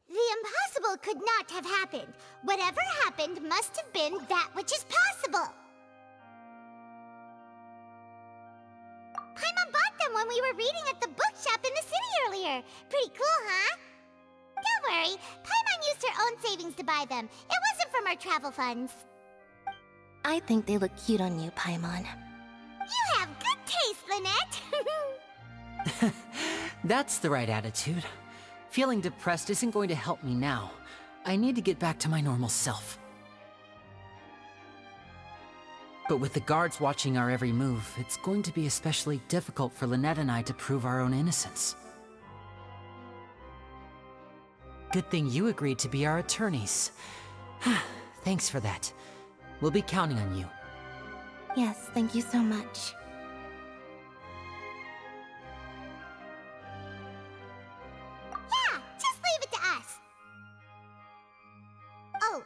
the impossible could not have happened. Whatever happened must have been that which is possible. Paimon bought them when we were reading at the bookshop in the city earlier. Pretty cool, huh? Don't worry, Paimon used her own savings to buy them. It wasn't from our travel funds. I think they look cute on you, Paimon. You have good taste, Lynette. That's the right attitude. Feeling depressed isn't going to help me now. I need to get back to my normal self. But with the guards watching our every move, it's going to be especially difficult for Lynette and I to prove our own innocence. Good thing you agreed to be our attorneys. Thanks for that. We'll be counting on you. Yes, thank you so much. Yeah, just leave it to us. Oh,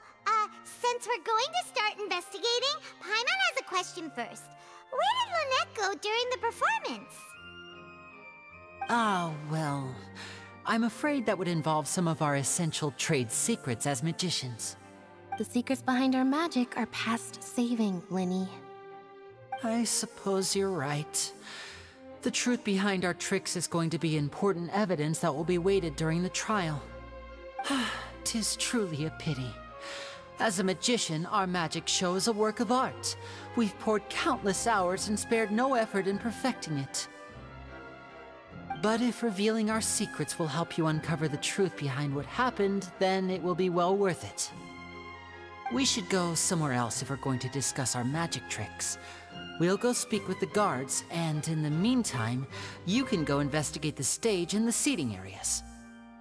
since we're going to start investigating, Paimon has a question first. Where did Lynette go during the performance? Ah, well, I'm afraid that would involve some of our essential trade secrets as magicians. The secrets behind our magic are past saving, Linny. I suppose you're right. The truth behind our tricks is going to be important evidence that will be weighted during the trial. 'Tis truly a pity. As a magician, our magic show is a work of art. We've poured countless hours and spared no effort in perfecting it. But if revealing our secrets will help you uncover the truth behind what happened, then it will be well worth it. We should go somewhere else if we're going to discuss our magic tricks. We'll go speak with the guards, and in the meantime, you can go investigate the stage and the seating areas.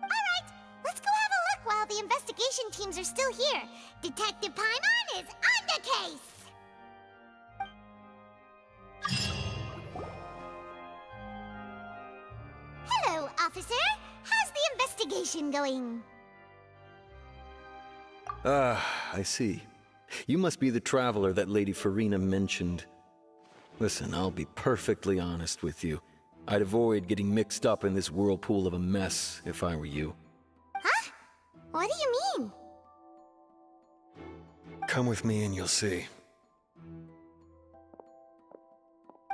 Alright, let's go have a look while the investigation teams are still here. Detective Paimon is on the case! Hello, officer. How's the investigation going? I see. You must be the traveler that Lady Farina mentioned. Listen, I'll be perfectly honest with you. I'd avoid getting mixed up in this whirlpool of a mess if I were you. Huh? What do you mean? Come with me and you'll see.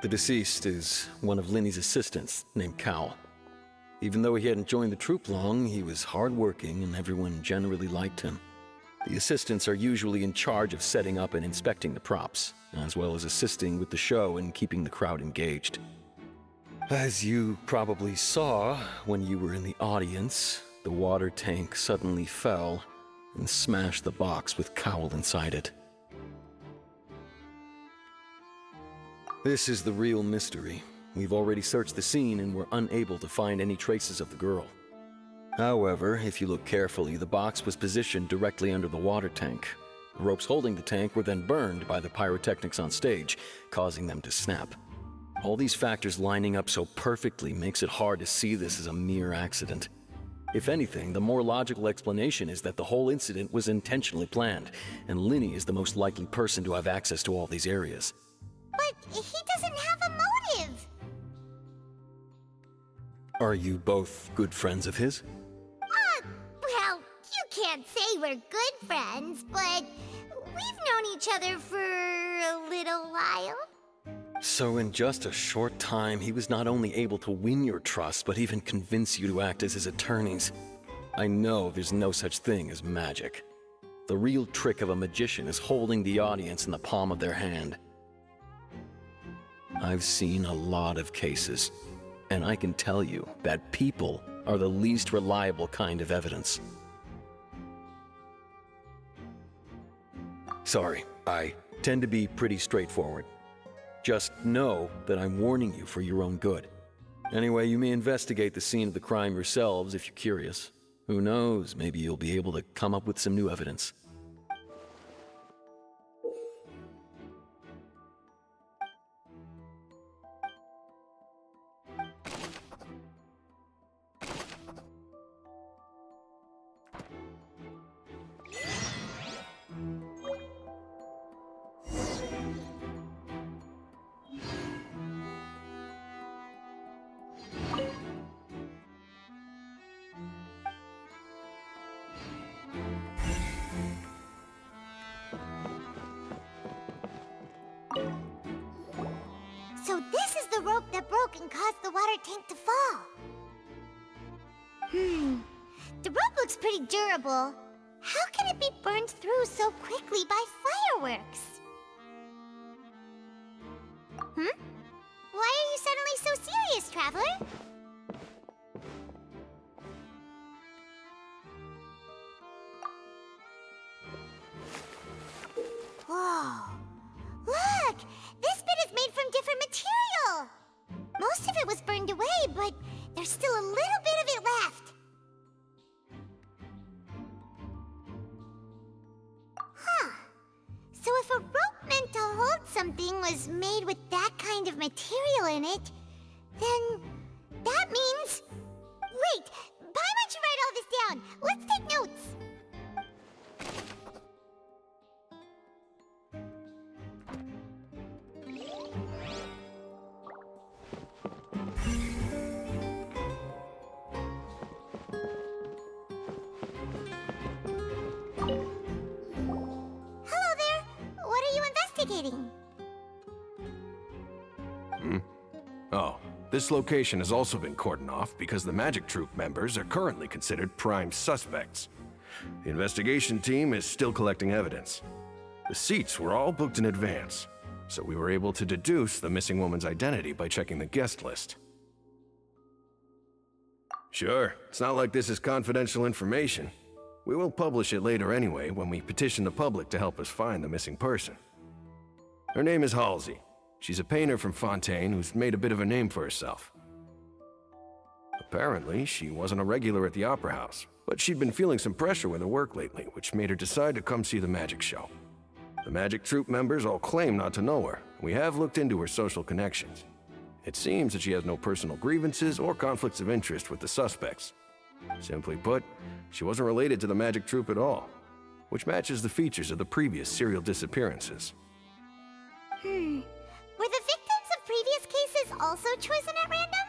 The deceased is one of Linny's assistants named Cal. Even though he hadn't joined the troupe long, he was hardworking and everyone generally liked him. The assistants are usually in charge of setting up and inspecting the props, as well as assisting with the show and keeping the crowd engaged. As you probably saw when you were in the audience, the water tank suddenly fell and smashed the box with Cowl inside it. This is the real mystery. We've already searched the scene and were unable to find any traces of the girl. However, if you look carefully, the box was positioned directly under the water tank. The ropes holding the tank were then burned by the pyrotechnics on stage, causing them to snap. All these factors lining up so perfectly makes it hard to see this as a mere accident. If anything, the more logical explanation is that the whole incident was intentionally planned, and Linny is the most likely person to have access to all these areas. But he doesn't have a motive. Are you both good friends of his? Well, you can't say we're good friends, but we've known each other for a little while. So in just a short time, he was not only able to win your trust, but even convince you to act as his attorneys. I know there's no such thing as magic. The real trick of a magician is holding the audience in the palm of their hand. I've seen a lot of cases, and I can tell you that people are the least reliable kind of evidence. Sorry, I tend to be pretty straightforward. Just know that I'm warning you for your own good. Anyway, you may investigate the scene of the crime yourselves if you're curious. Who knows, maybe you'll be able to come up with some new evidence. So this is the rope that broke and caused the water tank to fall. The rope looks pretty durable. How can it be burned through so quickly by fireworks? Why are you suddenly so serious, Traveler? Whoa. Look! This bit is made from different material! Most of it was burned away, but there's still a little bit of it left. So if a rope meant to hold something was made with that kind of material in it, then that means... Wait! Why don't you write all this down? Let's take notes! Oh, this location has also been cordoned off because the Magic Troop members are currently considered prime suspects. The investigation team is still collecting evidence. The seats were all booked in advance, so we were able to deduce the missing woman's identity by checking the guest list. Sure, it's not like this is confidential information. We will publish it later anyway when we petition the public to help us find the missing person. Her name is Halsey. She's a painter from Fontaine who's made a bit of a name for herself. Apparently, she wasn't a regular at the Opera House, but she'd been feeling some pressure with her work lately, which made her decide to come see the magic show. The Magic Troop members all claim not to know her. We have looked into her social connections. It seems that she has no personal grievances or conflicts of interest with the suspects. Simply put, she wasn't related to the Magic Troop at all, which matches the features of the previous serial disappearances. Were the victims of previous cases also chosen at random?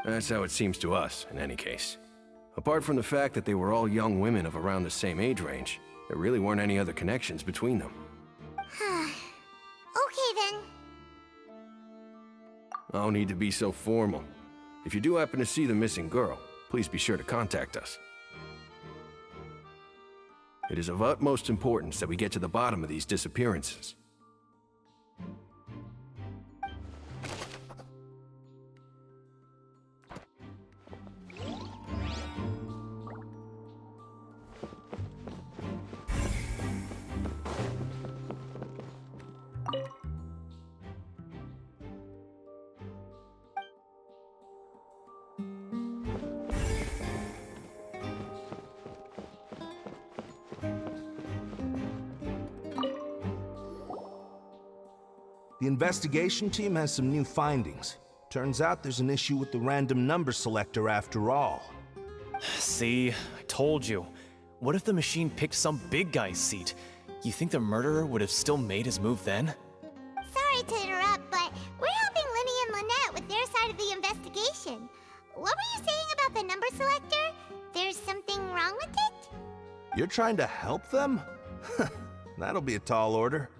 That's how it seems to us, in any case. Apart from the fact that they were all young women of around the same age range, there really weren't any other connections between them. Okay then. No need to be so formal. If you do happen to see the missing girl, please be sure to contact us. It is of utmost importance that we get to the bottom of these disappearances. The investigation team has some new findings. Turns out there's an issue with the random number selector after all. See, I told you. What if the machine picked some big guy's seat? You think the murderer would have still made his move then? Sorry to interrupt, but we're helping Linny and Lynette with their side of the investigation. What were you saying about the number selector? There's something wrong with it? You're trying to help them? That'll be a tall order.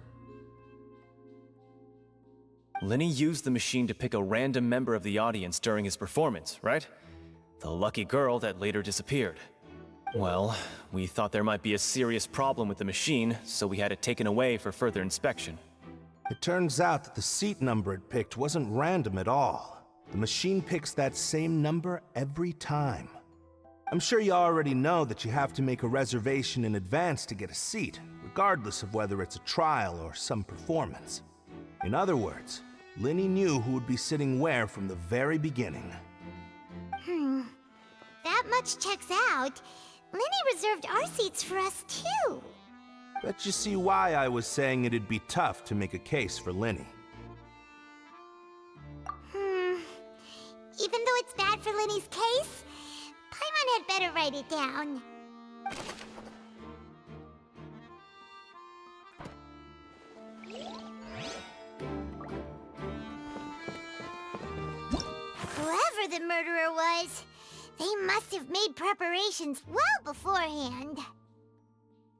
Linny used the machine to pick a random member of the audience during his performance, right? The lucky girl that later disappeared. Well, we thought there might be a serious problem with the machine, so we had it taken away for further inspection. It turns out that the seat number it picked wasn't random at all. The machine picks that same number every time. I'm sure you already know that you have to make a reservation in advance to get a seat, regardless of whether it's a trial or some performance. In other words, Linny knew who would be sitting where from the very beginning. That much checks out. Linny reserved our seats for us, too. Bet you see why I was saying it'd be tough to make a case for Linny. Even though it's bad for Linny's case, Paimon had better write it down. Whoever the murderer was, they must have made preparations well beforehand.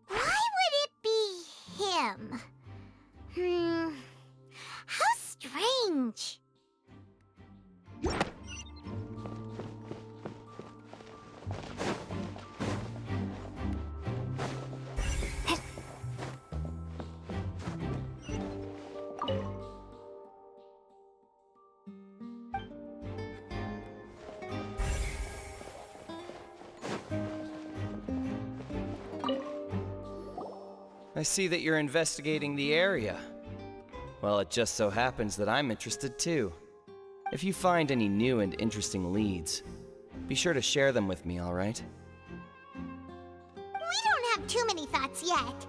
Why would it be him? How strange. I see that you're investigating the area. Well, it just so happens that I'm interested too. If you find any new and interesting leads, be sure to share them with me, all right? We don't have too many thoughts yet.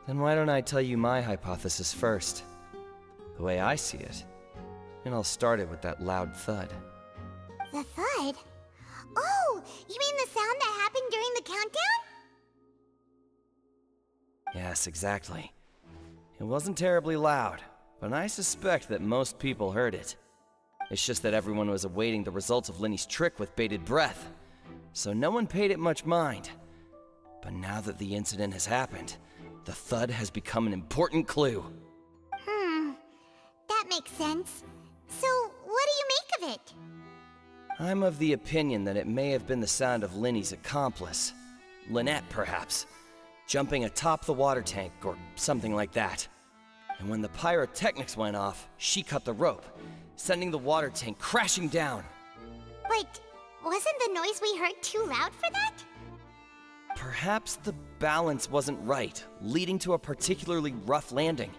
Then why don't I tell you my hypothesis first? The way I see it. And I'll start it with that loud thud. The thud? Oh, you mean the sound that happened during the countdown? Yes, exactly. It wasn't terribly loud, but I suspect that most people heard it. It's just that everyone was awaiting the results of Linny's trick with bated breath, so no one paid it much mind. But now that the incident has happened, the thud has become an important clue. That makes sense. So, what do you make of it? I'm of the opinion that it may have been the sound of Linny's accomplice. Lynette, perhaps. Jumping atop the water tank, or something like that. And when the pyrotechnics went off, she cut the rope, sending the water tank crashing down. But wasn't the noise we heard too loud for that? Perhaps the balance wasn't right, leading to a particularly rough landing.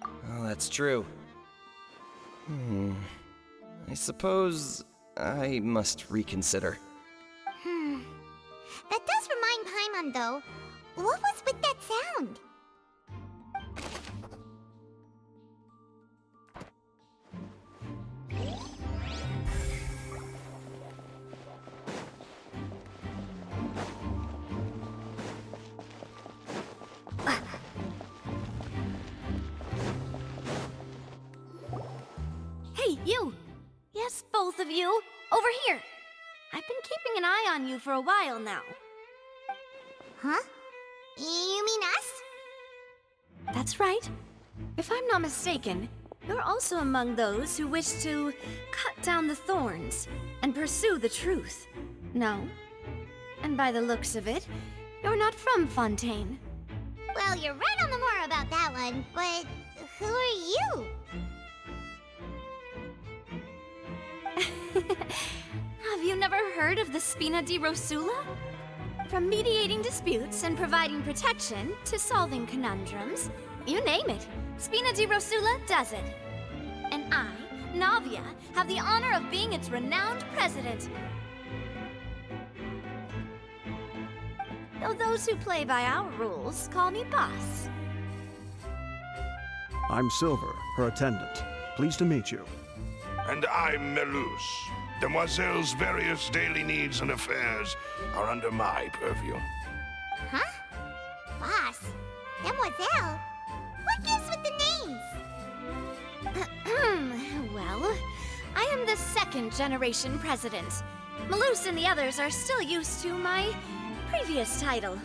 Oh, that's true. I suppose I must reconsider. That does remind Paimon, though. What was with that sound? Hey, you! Yes, both of you! Over here! I've been keeping an eye on you for a while now. Huh? You mean us? That's right. If I'm not mistaken, you're also among those who wish to cut down the thorns and pursue the truth. No? And by the looks of it, you're not from Fontaine. Well, you're right on the more about that one, but who are you? Have you never heard of the Spina di Rosula? From mediating disputes and providing protection to solving conundrums, you name it, Spina di Rosula does it. And I, Navia, have the honor of being its renowned president. Though those who play by our rules call me boss. I'm Silver, her attendant. Pleased to meet you. And I'm Melus. Demoiselle's various daily needs and affairs are under my purview. Huh? Boss? Demoiselle? What gives with the names? Well, I am the second generation president. Malus and the others are still used to my previous title.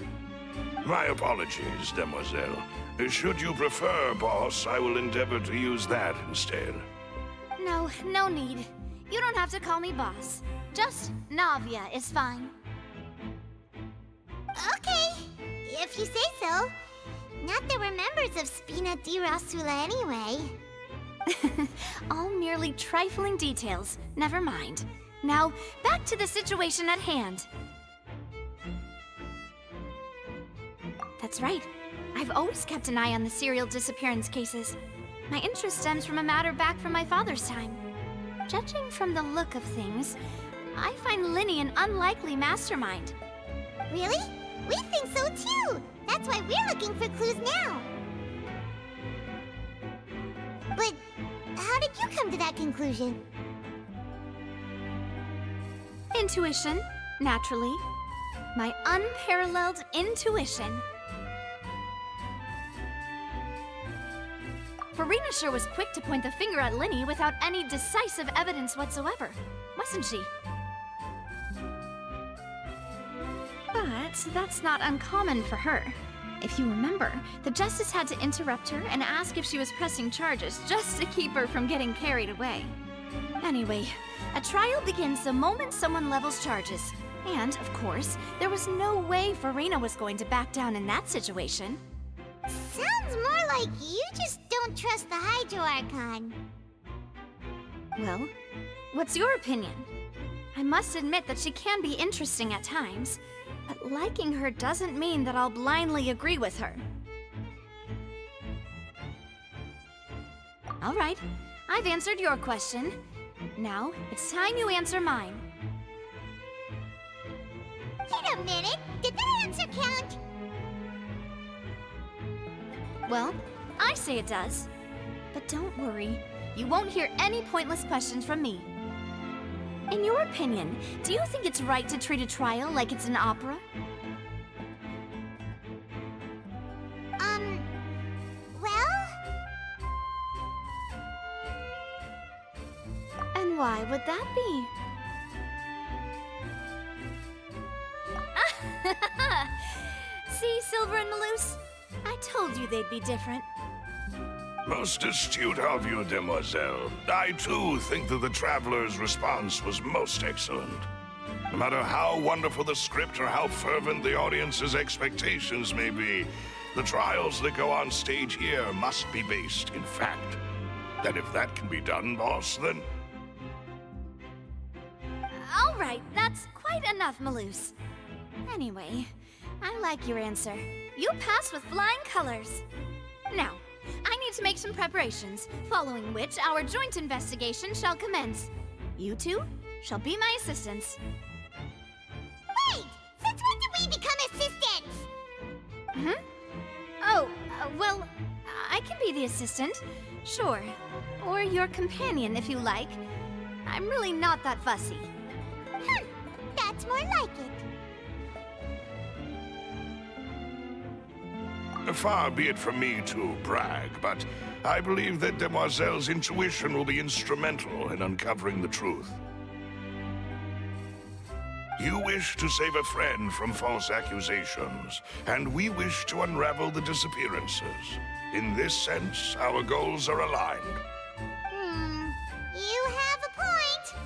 My apologies, Demoiselle. Should you prefer, boss, I will endeavor to use that instead. No, no need. You don't have to call me boss. Just Navia is fine. Okay, if you say so. Not that we're members of Spina di Rosula anyway. All merely trifling details. Never mind. Now, back to the situation at hand. That's right. I've always kept an eye on the serial disappearance cases. My interest stems from a matter back from my father's time. Judging from the look of things, I find Linny an unlikely mastermind. Really? We think so too! That's why we're looking for clues now. But how did you come to that conclusion? Intuition, naturally. My unparalleled intuition. Farina sure was quick to point the finger at Linny without any decisive evidence whatsoever, wasn't she? But that's not uncommon for her. If you remember, the Justice had to interrupt her and ask if she was pressing charges just to keep her from getting carried away. Anyway, a trial begins the moment someone levels charges. And, of course, there was no way Farina was going to back down in that situation. Sounds more like you just don't trust the Hydro Archon. Well, what's your opinion? I must admit that she can be interesting at times, but liking her doesn't mean that I'll blindly agree with her. All right, I've answered your question. Now, it's time you answer mine. Wait a minute! Did that answer count? Well, I say it does. But don't worry, you won't hear any pointless questions from me. In your opinion, do you think it's right to treat a trial like it's an opera? Well? And why would that be? See, Silver and Malus? I told you they'd be different. Most astute of you, Demoiselle. I too think that the Traveler's response was most excellent. No matter how wonderful the script or how fervent the audience's expectations may be, the trials that go on stage here must be based in fact. And if that can be done, boss, then... All right, that's quite enough, Malus. Anyway, I like your answer. You passed with flying colors. Now, I need to make some preparations, following which our joint investigation shall commence. You two shall be my assistants. Wait! Since when did we become assistants? Oh, well, I can be the assistant, sure. Or your companion, if you like. I'm really not that fussy. That's more like it. Far be it from me to brag, but I believe that Demoiselle's intuition will be instrumental in uncovering the truth. You wish to save a friend from false accusations, and we wish to unravel the disappearances. In this sense, our goals are aligned. You have a point.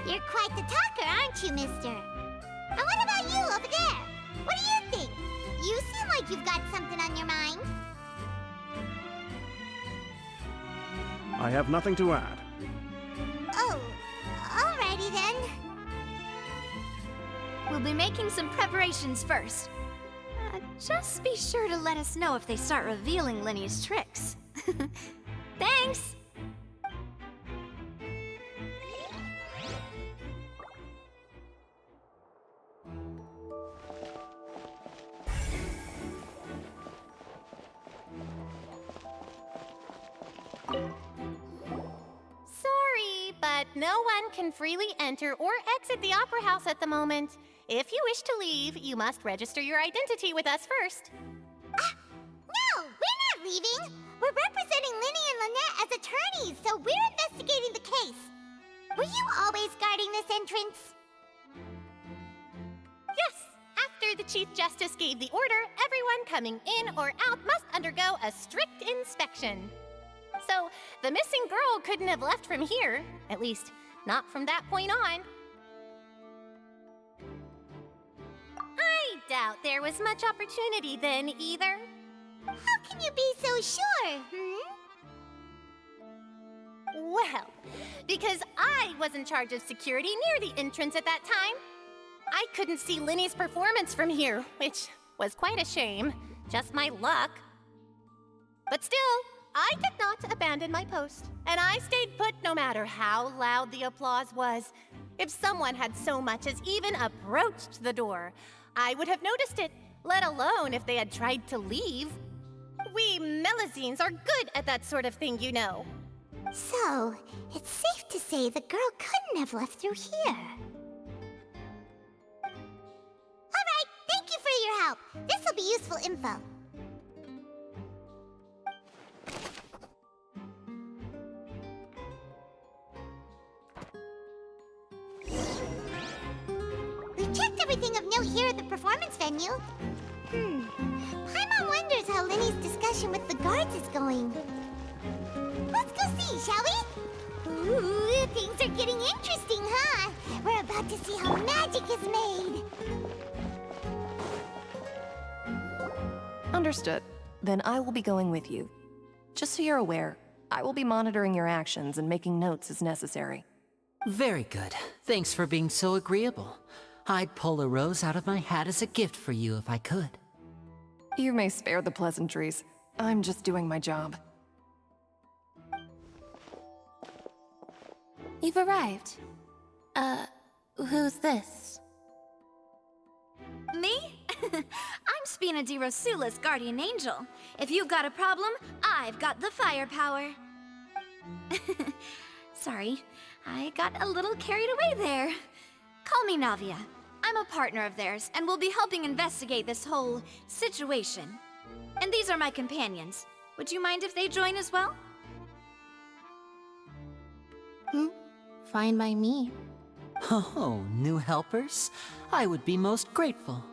You're quite the talker, aren't you, mister? And what about you over there? What do you think? You seem like you've got something on your mind. I have nothing to add. Oh, alrighty then. We'll be making some preparations first. Just be sure to let us know if they start revealing Linny's tricks. Thanks! but no one can freely enter or exit the Opera House at the moment. If you wish to leave, you must register your identity with us first. No, we're not leaving. We're representing Linny and Lynette as attorneys, so we're investigating the case. Were you always guarding this entrance? Yes, after the Chief Justice gave the order, everyone coming in or out must undergo a strict inspection. So, the missing girl couldn't have left from here, at least, not from that point on. I doubt there was much opportunity then, either. How can you be so sure, Well, because I was in charge of security near the entrance at that time. I couldn't see Linny's performance from here, which was quite a shame. Just my luck. But still, I did not abandon my post, and I stayed put no matter how loud the applause was. If someone had so much as even approached the door, I would have noticed it, let alone if they had tried to leave. We Melazines are good at that sort of thing, you know. So, it's safe to say the girl couldn't have left through here. Alright, thank you for your help. This'll be useful info. We've checked everything of note here at the performance venue. Paimon wonders how Linny's discussion with the guards is going. Let's go see, shall we? Ooh, things are getting interesting, huh? We're about to see how magic is made. Understood. Then I will be going with you. Just so you're aware, I will be monitoring your actions and making notes as necessary. Very good. Thanks for being so agreeable. I'd pull a rose out of my hat as a gift for you if I could. You may spare the pleasantries. I'm just doing my job. You've arrived. Who's this? Me? I'm Spina di Rosula's guardian angel. If you've got a problem, I've got the firepower. Sorry, I got a little carried away there. Call me Navia. I'm a partner of theirs, and will be helping investigate this whole situation. And these are my companions. Would you mind if they join as well? Fine by me. Oh, new helpers? I would be most grateful.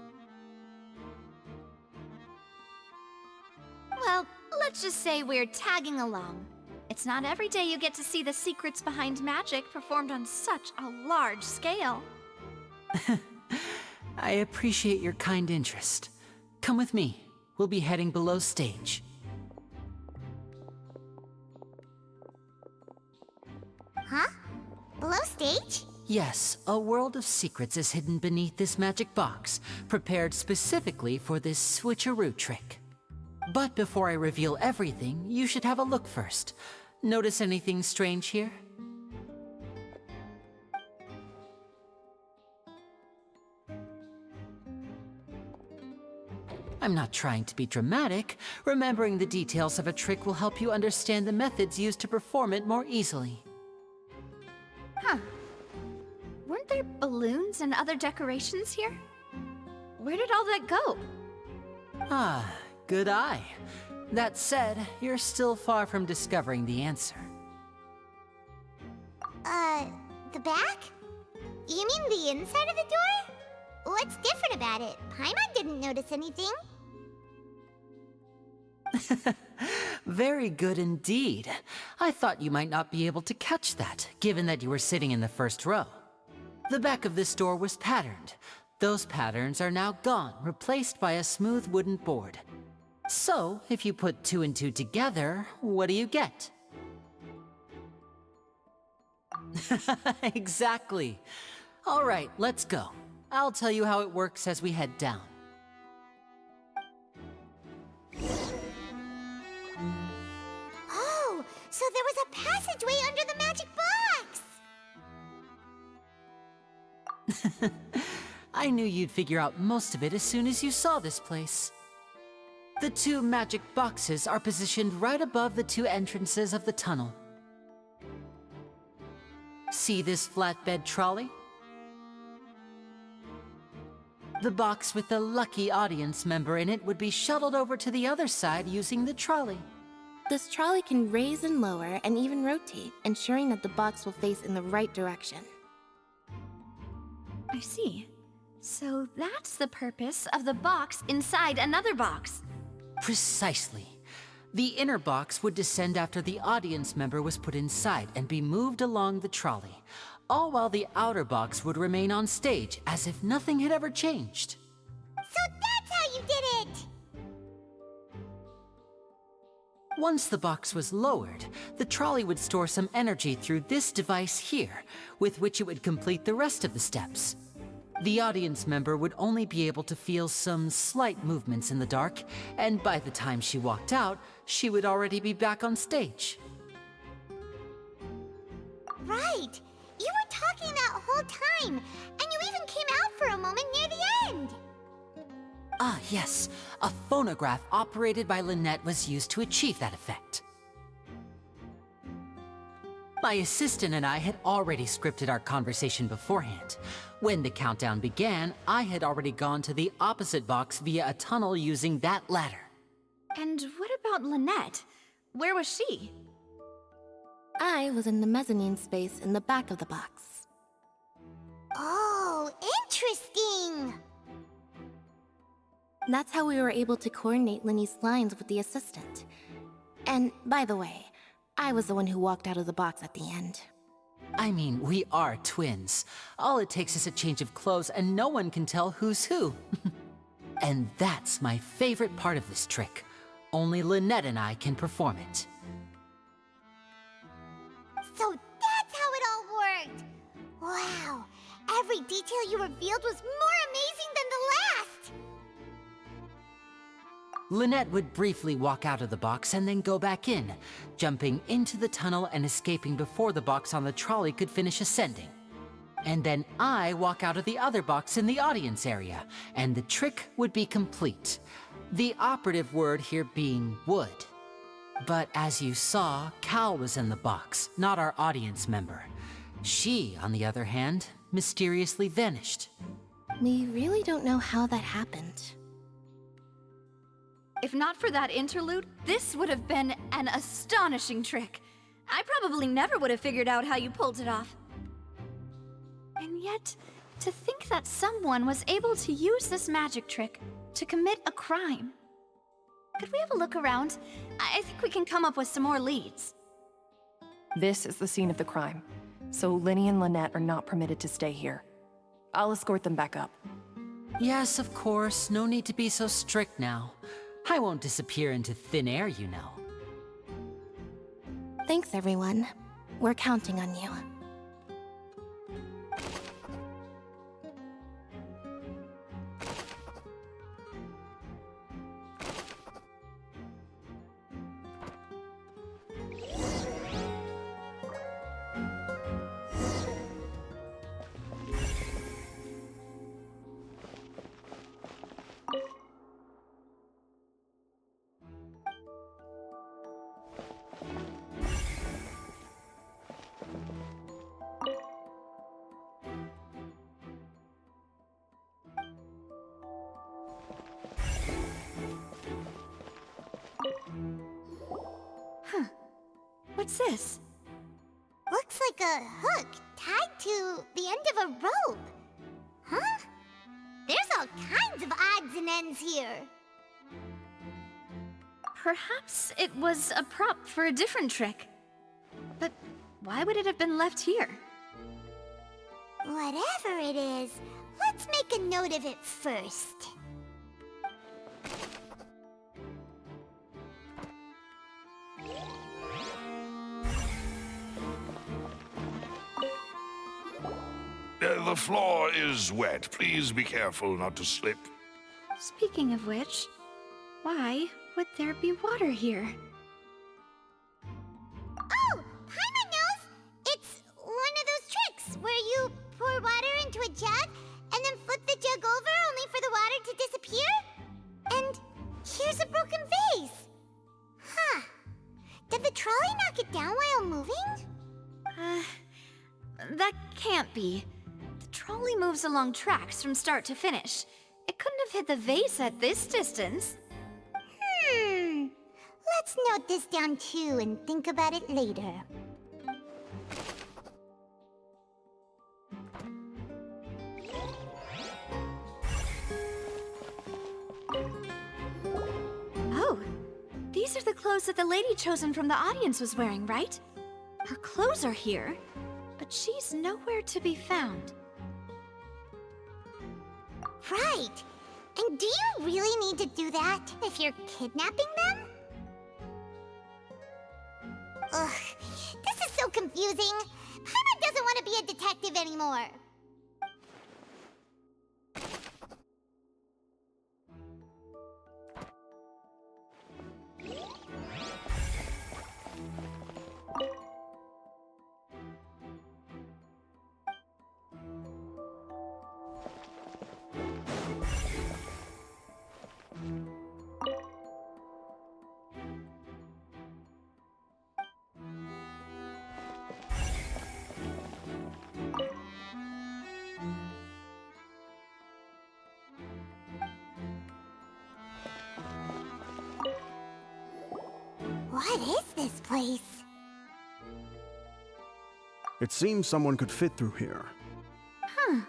Well, let's just say we're tagging along. It's not every day you get to see the secrets behind magic performed on such a large scale. I appreciate your kind interest. Come with me. We'll be heading below stage. Huh? Below stage? Yes, a world of secrets is hidden beneath this magic box, prepared specifically for this switcheroo trick. But before I reveal everything, you should have a look first. Notice anything strange here? I'm not trying to be dramatic. Remembering the details of a trick will help you understand the methods used to perform it more easily. Huh. Weren't there balloons and other decorations here? Where did all that go? Ah, good eye. That said, you're still far from discovering the answer. The back? You mean the inside of the door? What's different about it? Paimon didn't notice anything. Very good indeed. I thought you might not be able to catch that, given that you were sitting in the first row. The back of this door was patterned. Those patterns are now gone, replaced by a smooth wooden board. So, if you put 2 and 2 together, what do you get? Exactly. All right, let's go. I'll tell you how it works as we head down. Oh, so there was a passageway under the magic box! I knew you'd figure out most of it as soon as you saw this place. The 2 magic boxes are positioned right above the 2 entrances of the tunnel. See this flatbed trolley? The box with the lucky audience member in it would be shuttled over to the other side using the trolley. This trolley can raise and lower and even rotate, ensuring that the box will face in the right direction. I see. So that's the purpose of the box inside another box. Precisely. The inner box would descend after the audience member was put inside and be moved along the trolley, all while the outer box would remain on stage as if nothing had ever changed. So that's how you did it! Once the box was lowered, the trolley would store some energy through this device here, with which it would complete the rest of the steps. The audience member would only be able to feel some slight movements in the dark, and by the time she walked out, she would already be back on stage. Right! You were talking that whole time, and you even came out for a moment near the end! Ah, yes. A phonograph operated by Lynette was used to achieve that effect. My assistant and I had already scripted our conversation beforehand. When the countdown began, I had already gone to the opposite box via a tunnel using that ladder. And what about Lynette? Where was she? I was in the mezzanine space in the back of the box. Oh, interesting! That's how we were able to coordinate Linny's lines with the assistant. And, by the way, I was the one who walked out of the box at the end. I mean, we are twins. All it takes is a change of clothes and no one can tell who's who. And that's my favorite part of this trick. Only Lynette and I can perform it. So that's how it all worked! Wow! Every detail you revealed was more amazing than the last! Lynette would briefly walk out of the box and then go back in, jumping into the tunnel and escaping before the box on the trolley could finish ascending. And then I walk out of the other box in the audience area, and the trick would be complete. The operative word here being would. But as you saw, Cal was in the box, not our audience member. She, on the other hand, mysteriously vanished. We really don't know how that happened. If not for that interlude, this would have been an astonishing trick. I probably never would have figured out how you pulled it off. And yet, to think that someone was able to use this magic trick to commit a crime. Could we have a look around? I think we can come up with some more leads. This is the scene of the crime, so Linny and Lynette are not permitted to stay here. I'll escort them back up. Yes, of course. No need to be so strict now. I won't disappear into thin air, you know. Thanks, everyone. We're counting on you. What's this? Looks like a hook tied to the end of a rope. Huh? There's all kinds of odds and ends here. Perhaps it was a prop for a different trick. But why would it have been left here? Whatever it is, let's make a note of it first. The floor is wet. Please be careful not to slip. Speaking of which, why would there be water here? Oh! Paimon knows! It's one of those tricks where you pour water into a jug and then flip the jug over only for the water to disappear? And here's a broken vase. Huh. Did the trolley knock it down while moving? That can't be. The trolley moves along tracks from start to finish. It couldn't have hit the vase at this distance. Let's note this down too and think about it later. Oh, these are the clothes that the lady chosen from the audience was wearing, right? Her clothes are here, but she's nowhere to be found. Right. And do you really need to do that if you're kidnapping them? Ugh, this is so confusing. Paimon doesn't want to be a detective anymore. What is this place? It seems someone could fit through here. Huh.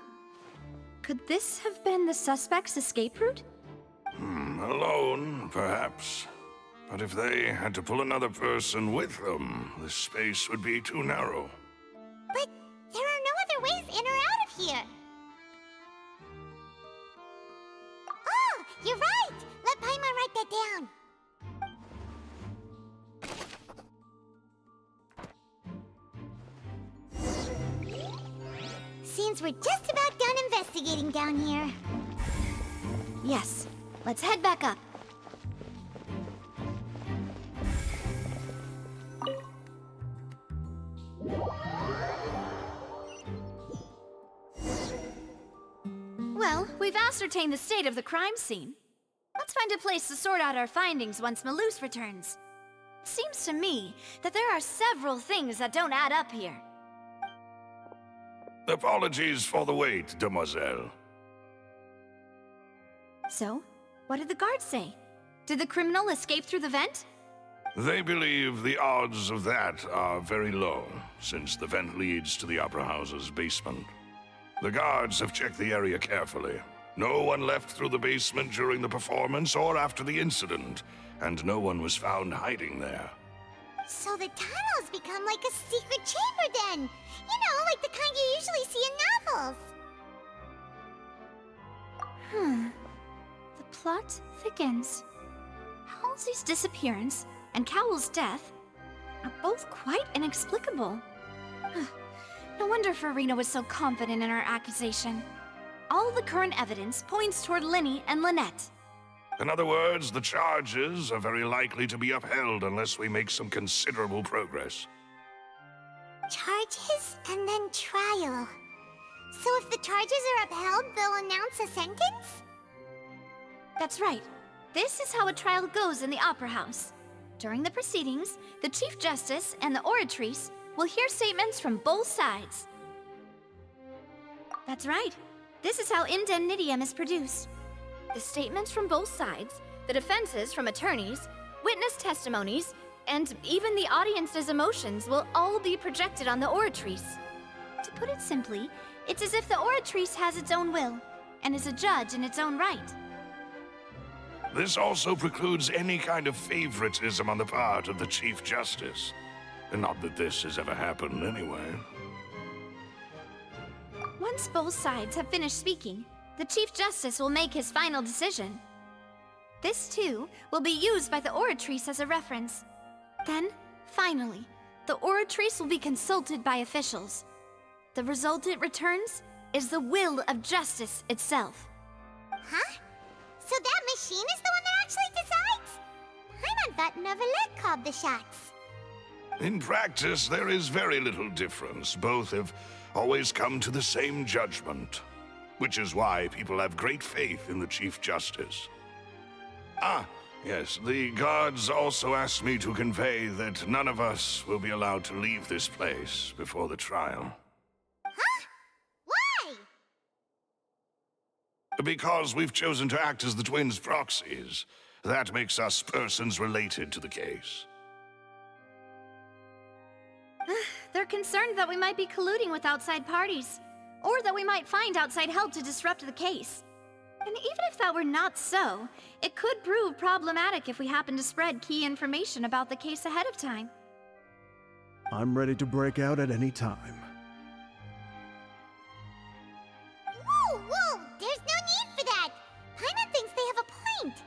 Could this have been the suspect's escape route? Alone, perhaps. But if they had to pull another person with them, the space would be too narrow. But there are no other ways in or out of here. Oh, you're right! Let Paimon write that down. Seems we're just about done investigating down here. Yes. Let's head back up. Well, we've ascertained the state of the crime scene. Let's find a place to sort out our findings once Malus returns. It seems to me that there are several things that don't add up here. Apologies for the wait, demoiselle. So, what did the guards say? Did the criminal escape through the vent? They believe the odds of that are very low, since the vent leads to the Opera House's basement. The guards have checked the area carefully. No one left through the basement during the performance or after the incident, and no one was found hiding there. So the tunnels become like a secret chamber then! You know, like the kind you usually see in novels! The plot thickens. Halsey's disappearance and Cowell's death are both quite inexplicable. No wonder Farina was so confident in her accusation. All the current evidence points toward Linny and Lynette. In other words, the charges are very likely to be upheld unless we make some considerable progress. Charges and then trial. So if the charges are upheld, they'll announce a sentence? That's right. This is how a trial goes in the Opera House. During the proceedings, the Chief Justice and the Oratrice will hear statements from both sides. That's right. This is how indemnitium is produced. The statements from both sides, the defenses from attorneys, witness testimonies, and even the audience's emotions will all be projected on the Oratrice. To put it simply, it's as if the Oratrice has its own will, and is a judge in its own right. This also precludes any kind of favoritism on the part of the Chief Justice. Not that this has ever happened anyway. Once both sides have finished speaking, the Chief Justice will make his final decision. This, too, will be used by the Oratrice as a reference. Then, finally, the Oratrice will be consulted by officials. The result it returns is the will of justice itself. Huh? So that machine is the one that actually decides? Paimon thought Neverlet called the shots. In practice, there is very little difference. Both have always come to the same judgment, which is why people have great faith in the Chief Justice. Ah, yes, the guards also asked me to convey that none of us will be allowed to leave this place before the trial. Because we've chosen to act as the twins' proxies. That makes us persons related to the case. They're concerned that we might be colluding with outside parties, or that we might find outside help to disrupt the case. And even if that were not so, it could prove problematic if we happen to spread key information about the case ahead of time. I'm ready to break out at any time. Whoa, whoa! There's no need for that! Paimon thinks they have a point!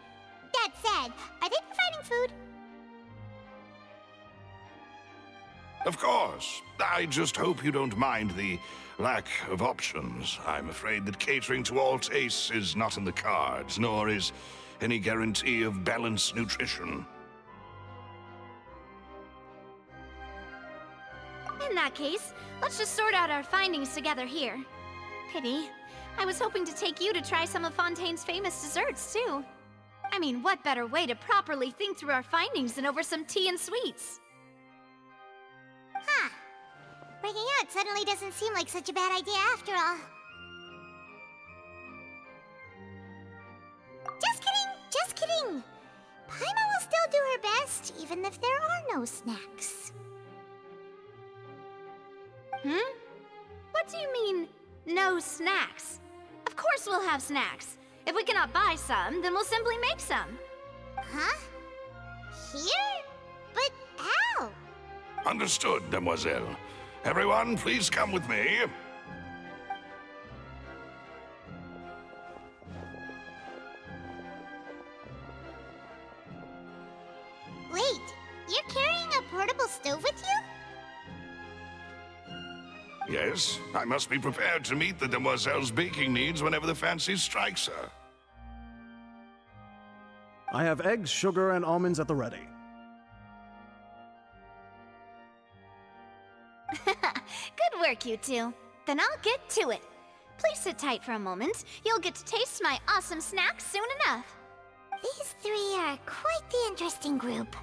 That said, are they providing food? Of course. I just hope you don't mind the lack of options. I'm afraid that catering to all tastes is not in the cards, nor is any guarantee of balanced nutrition. In that case, let's just sort out our findings together here. Pity. I was hoping to take you to try some of Fontaine's famous desserts, too. I mean, what better way to properly think through our findings than over some tea and sweets? Huh. Breaking out suddenly doesn't seem like such a bad idea after all. Just kidding, just kidding. Paimon will still do her best, even if there are no snacks. What do you mean, no snacks? Of course we'll have snacks. If we cannot buy some, then we'll simply make some. Huh? Here? But how? Understood, Demoiselle. Everyone, please come with me. Wait, you're carrying a portable stove with you? Yes, I must be prepared to meet the Demoiselle's baking needs whenever the fancy strikes her. I have eggs, sugar, and almonds at the ready. Good work, you two. Then I'll get to it. Please sit tight for a moment. You'll get to taste my awesome snacks soon enough. These three are quite the interesting group.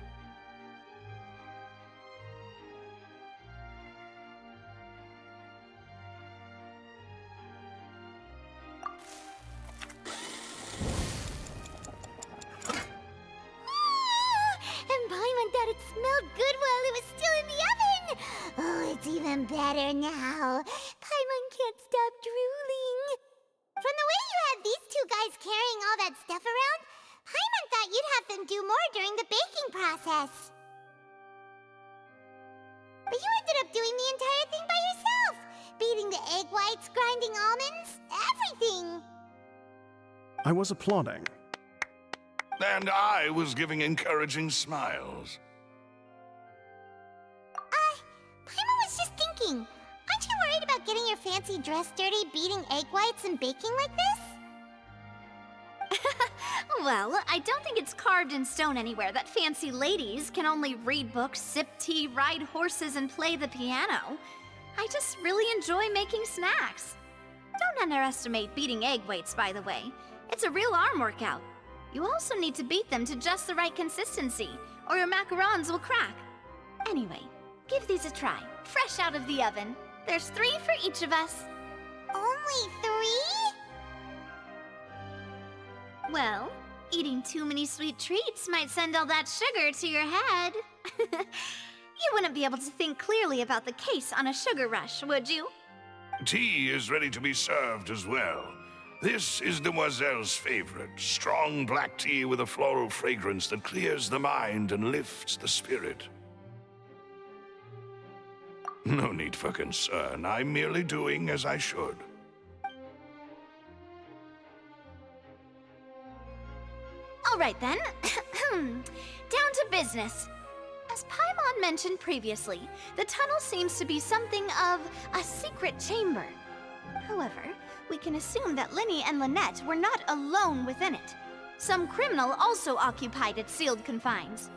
And Paimon thought it smelled good while it was still in the oven! Oh, it's even better now. Paimon can't stop drooling. From the way you had these two guys carrying all that stuff around, Paimon thought you'd have them do more during the baking process. But you ended up doing the entire thing by yourself! Beating the egg whites, grinding almonds, everything! I was applauding. And I was giving encouraging smiles. Paimon was just thinking, aren't you worried about getting your fancy dress dirty beating egg whites and baking like this? Well, I don't think it's carved in stone anywhere that fancy ladies can only read books, sip tea, ride horses, and play the piano. I just really enjoy making snacks. Don't underestimate beating egg whites, by the way. It's a real arm workout. You also need to beat them to just the right consistency, or your macarons will crack. Anyway, give these a try, fresh out of the oven. There's 3 for each of us. Only 3? Well, eating too many sweet treats might send all that sugar to your head. You wouldn't be able to think clearly about the case on a sugar rush, would you? Tea is ready to be served as well. This is Demoiselle's favorite, strong black tea with a floral fragrance that clears the mind and lifts the spirit. No need for concern. I'm merely doing as I should. All right then. Down to business. As Paimon mentioned previously, the tunnel seems to be something of a secret chamber. However, we can assume that Linny and Lynette were not alone within it. Some criminal also occupied its sealed confines.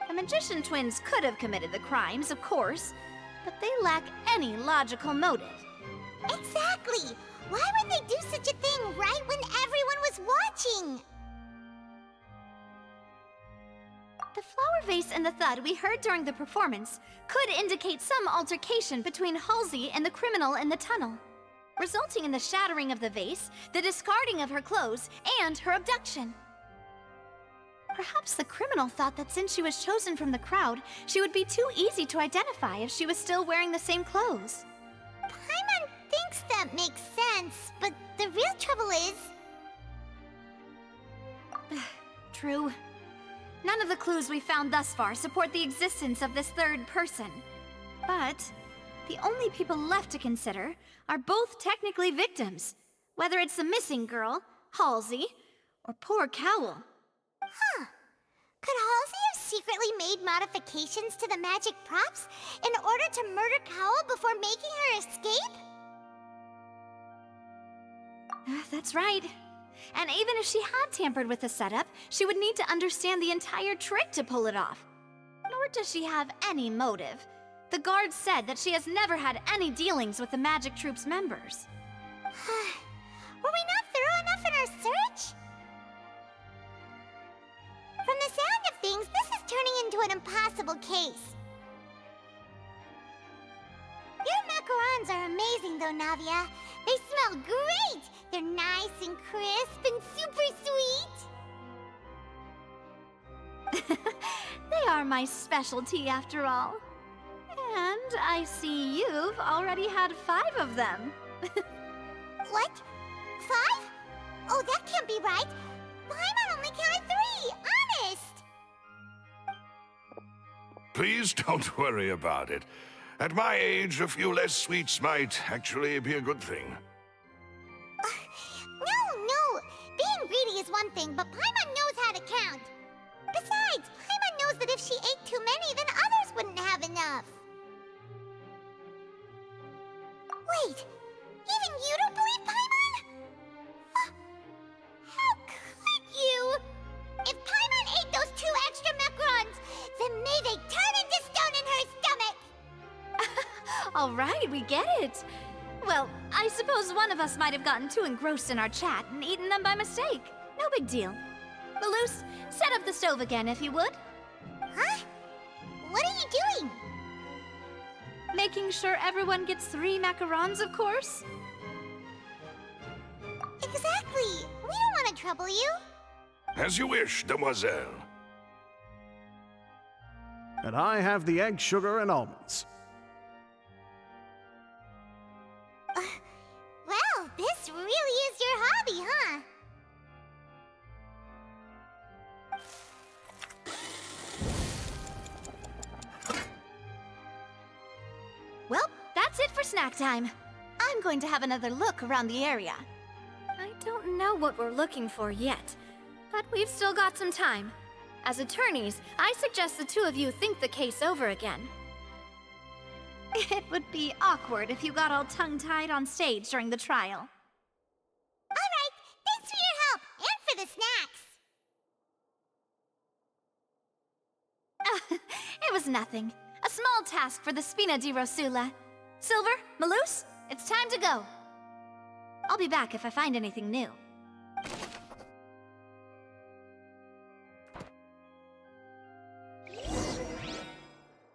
The magician twins could have committed the crimes, of course, but they lack any logical motive. Exactly! Why would they do such a thing right when everyone was watching? The flower vase and the thud we heard during the performance could indicate some altercation between Halsey and the criminal in the tunnel. resulting in the shattering of the vase, the discarding of her clothes, and her abduction. Perhaps the criminal thought that since she was chosen from the crowd, she would be too easy to identify if she was still wearing the same clothes. Paimon thinks that makes sense, but the real trouble is... True. None of the clues we found thus far support the existence of this third person. But the only people left to consider are both technically victims, whether it's the missing girl, Halsey, or poor Cowell. Huh. Could Halsey have secretly made modifications to the magic props in order to murder Cowell before making her escape? That's right. And even if she had tampered with the setup, she would need to understand the entire trick to pull it off. Nor does she have any motive. The guard said that she has never had any dealings with the magic troop's members. Were we not thorough enough in our search? From the sound of things, this is turning into an impossible case. Your macarons are amazing though, Navia. They smell great! They're nice and crisp and super sweet! They are my specialty after all. And I see you've already had 5 of them. What? 5? Oh, that can't be right. Paimon only counted 3, honest! Please don't worry about it. At my age, a few less sweets might actually be a good thing. No. Being greedy is one thing, but Paimon knows how to count. Besides, Paimon knows that if she ate too many, then others wouldn't have enough. Wait, even you don't believe Paimon? How could you? If Paimon ate those 2 extra macarons, then may they turn into stone in her stomach! All right, we get it. Well, I suppose one of us might have gotten too engrossed in our chat and eaten them by mistake. No big deal. Maloose, set up the stove again if you would. Huh? What are you doing? Making sure everyone gets 3 macarons, of course. Exactly. We don't want to trouble you. As you wish, demoiselle. And I have the egg, sugar, and almonds. Well, this really is your hobby, huh? Well, that's it for snack time. I'm going to have another look around the area. I don't know what we're looking for yet, but we've still got some time. As attorneys, I suggest the 2 of you think the case over again. It would be awkward if you got all tongue-tied on stage during the trial. All right, thanks for your help, and for the snacks. It was nothing. A small task for the Spina di Rosula. Silver, Maloose, it's time to go. I'll be back if I find anything new.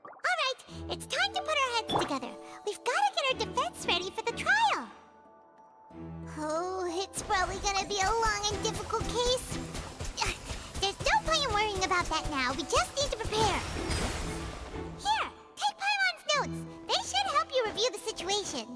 All right, it's time to put our heads together. We've got to get our defense ready for the trial. Oh, it's probably gonna be a long and difficult case. There's no point in worrying about that now. We just need to prepare. Here, take Paimon's notes. They should help you review the situation.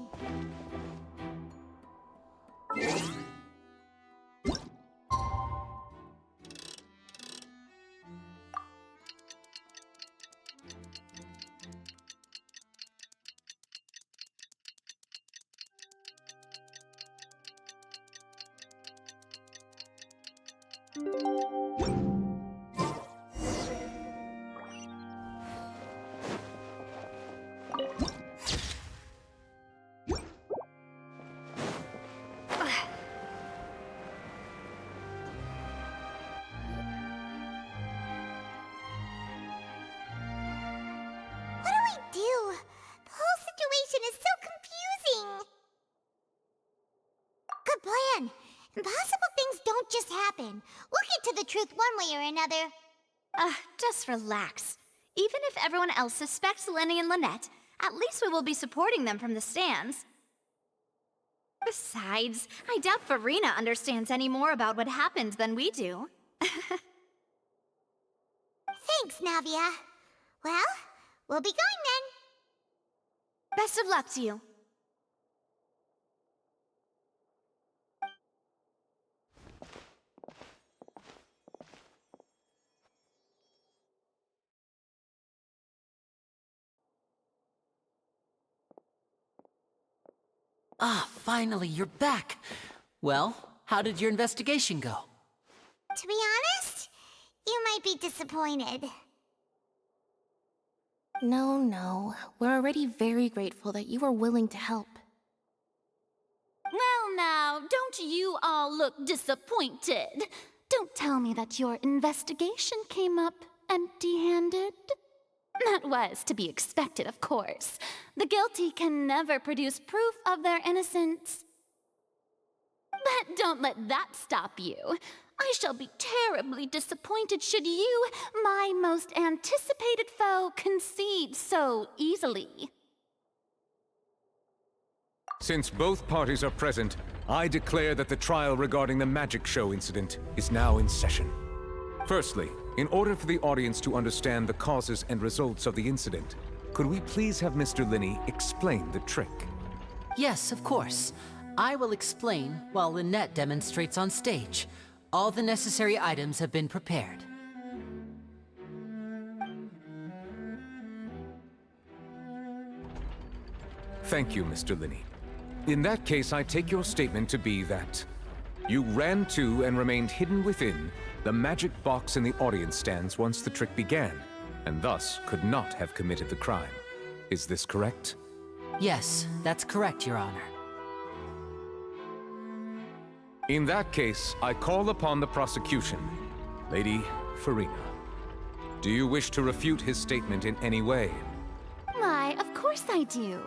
Impossible things don't just happen. We'll get to the truth one way or another. Just relax. Even if everyone else suspects Lenny and Lynette, at least we will be supporting them from the stands. Besides, I doubt Farina understands any more about what happened than we do. Thanks, Navia. Well, we'll be going then. Best of luck to you. Ah, finally, you're back. Well, how did your investigation go? To be honest, you might be disappointed. No. We're already very grateful that you were willing to help. Well now, don't you all look disappointed. Don't tell me that your investigation came up empty-handed. That was to be expected, of course. The guilty can never produce proof of their innocence. But don't let that stop you. I shall be terribly disappointed should you, my most anticipated foe, concede so easily. Since both parties are present, I declare that the trial regarding the magic show incident is now in session. Firstly, in order for the audience to understand the causes and results of the incident, could we please have Mr. Linney explain the trick? Yes, of course. I will explain while Lynette demonstrates on stage. All the necessary items have been prepared. Thank you, Mr. Linney. In that case, I take your statement to be that you ran to and remained hidden within the magic box in the audience stands once the trick began, and thus could not have committed the crime. Is this correct? Yes, that's correct, Your Honor. In that case, I call upon the prosecution. Lady Farina, do you wish to refute his statement in any way? Why, of course I do.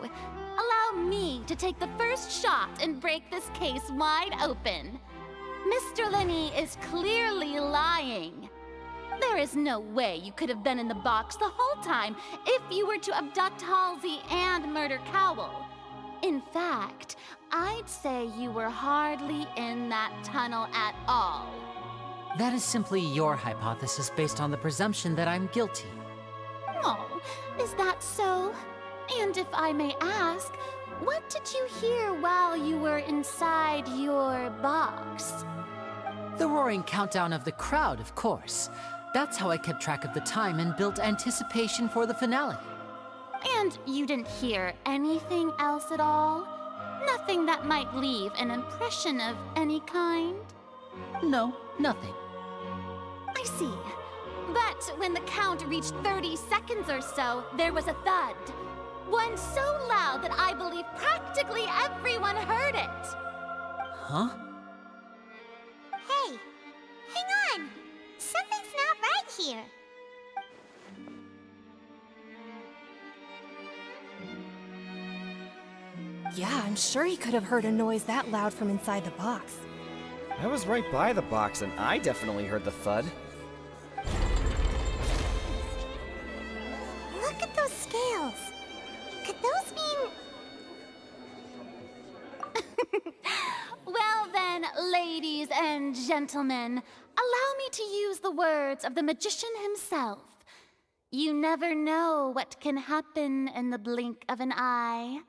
Allow me to take the first shot and break this case wide open. Mr. Linney is clearly lying. There is no way you could have been in the box the whole time if you were to abduct Halsey and murder Cowell. In fact, I'd say you were hardly in that tunnel at all. That is simply your hypothesis based on the presumption that I'm guilty. Oh, is that so? And if I may ask, what did you hear while you were inside your box? The roaring countdown of the crowd, of course. That's how I kept track of the time and built anticipation for the finale. And you didn't hear anything else at all? Nothing that might leave an impression of any kind? No, nothing. I see. But when the count reached 30 seconds or so, there was a thud. One so loud that I believe practically everyone heard it. Huh? Hey, hang on. Something's not right here. Yeah, I'm sure he could have heard a noise that loud from inside the box. I was right by the box, and I definitely heard the thud. Look at those scales. Could those mean... Well then, ladies and gentlemen, allow me to use the words of the magician himself. You never know what can happen in the blink of an eye.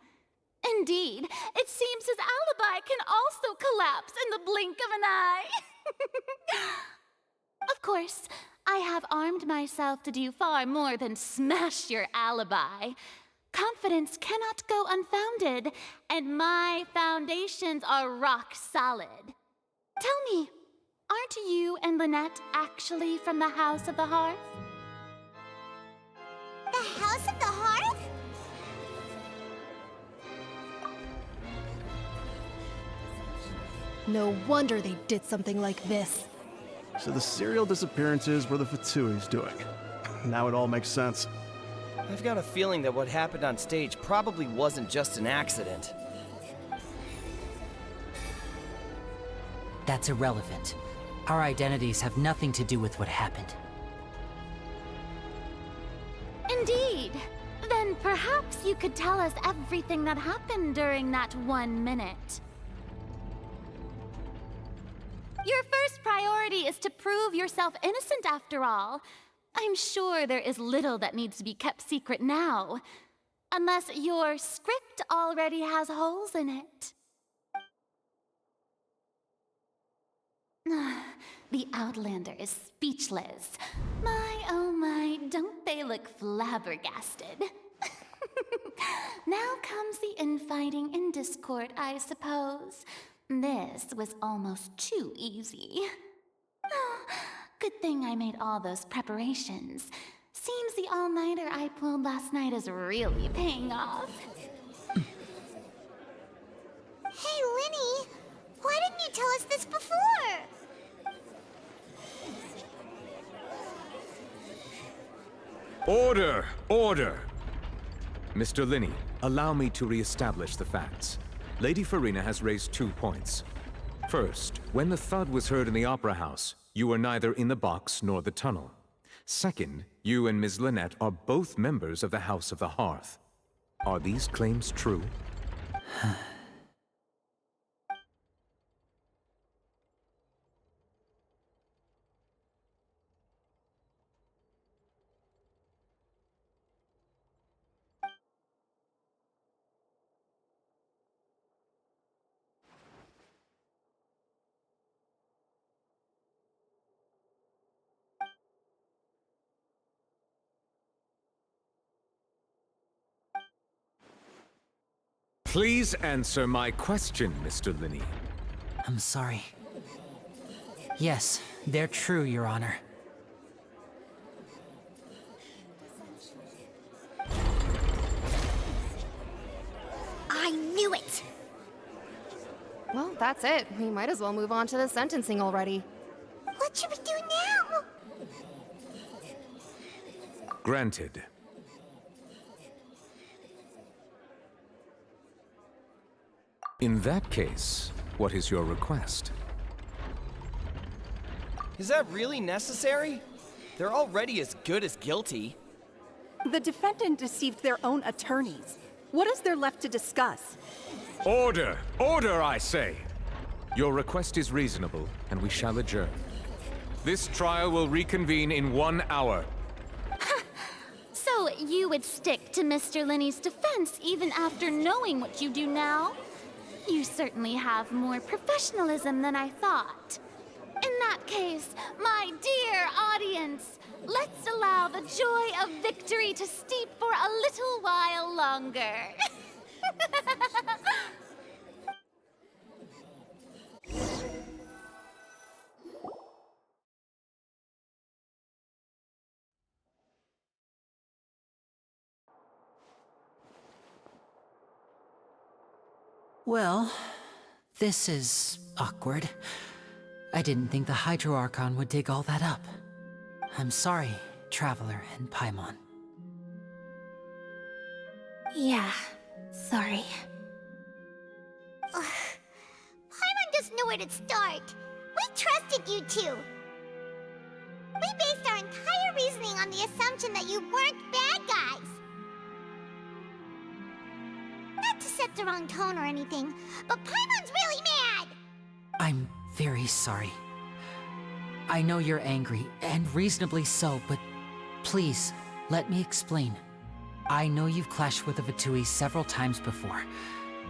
Indeed, it seems his alibi can also collapse in the blink of an eye. Of course, I have armed myself to do far more than smash your alibi. Confidence cannot go unfounded, and my foundations are rock solid. Tell me, aren't you and Lynette actually from the House of the Hearth? The House of the Hearth? No wonder they did something like this. So the serial disappearances were the Fatsui's doing. Now it all makes sense. I've got a feeling that what happened on stage probably wasn't just an accident. That's irrelevant. Our identities have nothing to do with what happened. Indeed. Then perhaps you could tell us everything that happened during that 1 minute. Your first priority is to prove yourself innocent after all. I'm sure there is little that needs to be kept secret now. Unless your script already has holes in it. The Outlander is speechless. My, oh my, don't they look flabbergasted? Now comes the infighting and discord, I suppose. This was almost too easy. Good thing I made all those preparations. Seems the all-nighter I pulled last night is really paying off. Hey, Linny! Why didn't you tell us this before? Order! Order! Mr. Linney, allow me to re-establish the facts. Lady Farina has raised 2 points. First, when the thud was heard in the Opera House, you were neither in the box nor the tunnel. Second, you and Ms. Lynette are both members of the House of the Hearth. Are these claims true? Please answer my question, Mr. Linney. I'm sorry. Yes, they're true, Your Honor. I knew it! Well, that's it. We might as well move on to the sentencing already. What should we do now? Granted. In that case, what is your request? Is that really necessary? They're already as good as guilty. The defendant deceived their own attorneys. What is there left to discuss? Order! Order, I say! Your request is reasonable, and we shall adjourn. This trial will reconvene in 1 hour. So you would stick to Mr. Linney's defense even after knowing what you do now? You certainly have more professionalism than I thought. In that case, my dear audience, let's allow the joy of victory to steep for a little while longer. Well, this is awkward. I didn't think the Hydro Archon would dig all that up. I'm sorry, Traveler and Paimon. Yeah, sorry. Paimon doesn't know where to start. We trusted you two. We based our entire reasoning on the assumption that you weren't bad guys. Not to set the wrong tone or anything, but Paimon's really mad! I'm very sorry. I know you're angry, and reasonably so, but please, let me explain. I know you've clashed with the Fatui several times before.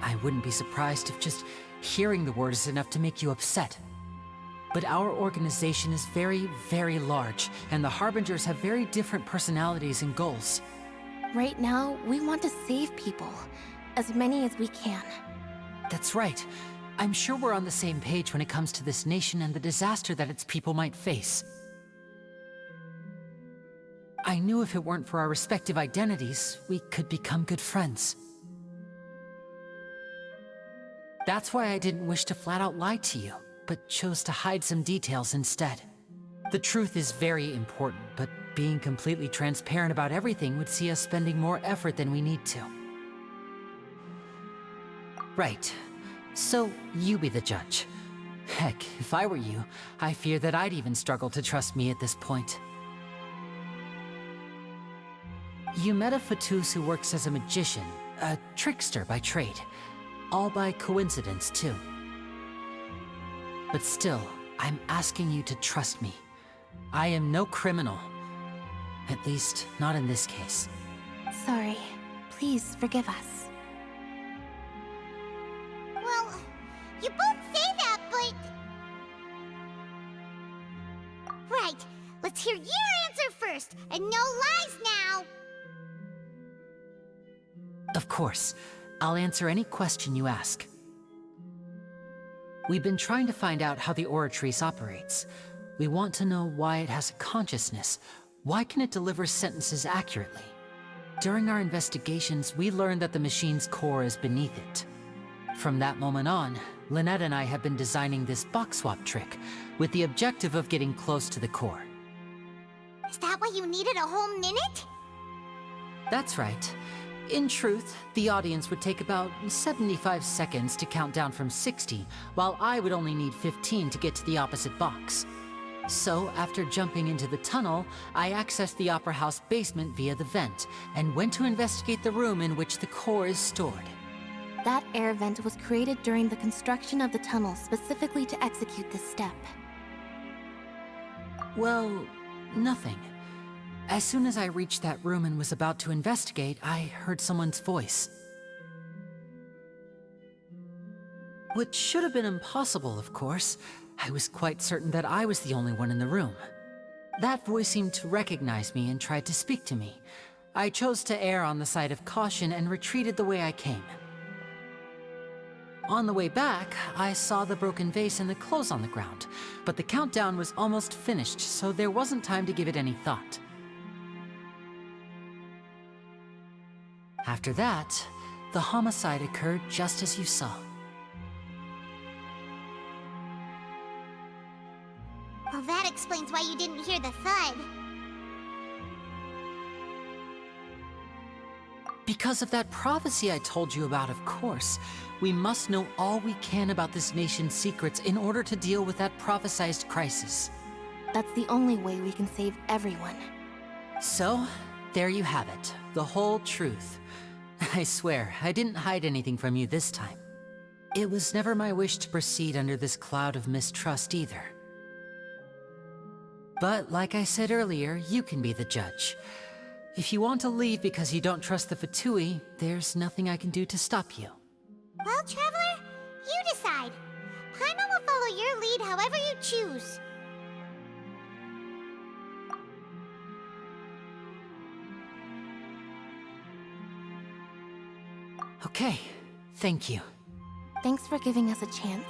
I wouldn't be surprised if just hearing the word is enough to make you upset. But our organization is very, very large, and the Harbingers have very different personalities and goals. Right now, we want to save people. As many as we can. That's right. I'm sure we're on the same page when it comes to this nation and the disaster that its people might face. I knew if it weren't for our respective identities, we could become good friends. That's why I didn't wish to flat out lie to you, but chose to hide some details instead. The truth is very important, but being completely transparent about everything would see us spending more effort than we need to. Right. So, you be the judge. Heck, if I were you, I fear that I'd even struggle to trust me at this point. You met a Fatus who works as a magician, a trickster by trade. All by coincidence, too. But still, I'm asking you to trust me. I am no criminal. At least, not in this case. Sorry. Please forgive us. Well, you both say that, but... Right. Let's hear your answer first, and no lies now! Of course. I'll answer any question you ask. We've been trying to find out how the Oratrice operates. We want to know why it has a consciousness. Why can it deliver sentences accurately? During our investigations, we learned that the machine's core is beneath it. From that moment on, Lynette and I have been designing this box swap trick, with the objective of getting close to the core. Is that why you needed a whole minute? That's right. In truth, the audience would take about 75 seconds to count down from 60, while I would only need 15 to get to the opposite box. So, after jumping into the tunnel, I accessed the Opera House basement via the vent, and went to investigate the room in which the core is stored. That air vent was created during the construction of the tunnel specifically to execute this step. Well, nothing. As soon as I reached that room and was about to investigate, I heard someone's voice. Which should have been impossible, of course. I was quite certain that I was the only one in the room. That voice seemed to recognize me and tried to speak to me. I chose to err on the side of caution and retreated the way I came. On the way back, I saw the broken vase and the clothes on the ground, but the countdown was almost finished, so there wasn't time to give it any thought. After that, the homicide occurred just as you saw. Well, that explains why you didn't hear the thud. Because of that prophecy I told you about, of course. We must know all we can about this nation's secrets in order to deal with that prophesized crisis. That's the only way we can save everyone. So, there you have it. The whole truth. I swear, I didn't hide anything from you this time. It was never my wish to proceed under this cloud of mistrust either. But like I said earlier, you can be the judge. If you want to leave because you don't trust the Fatui, there's nothing I can do to stop you. Well, Traveler, you decide. Paimon will follow your lead however you choose. Okay, thank you. Thanks for giving us a chance.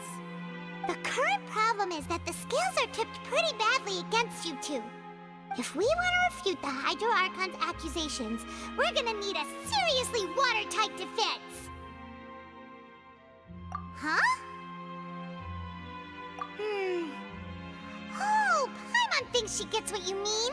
The current problem is that the scales are tipped pretty badly against you two. If we want to refute the Hydro Archon's accusations, we're gonna need a seriously watertight defense. Huh? Oh, Paimon thinks she gets what you mean.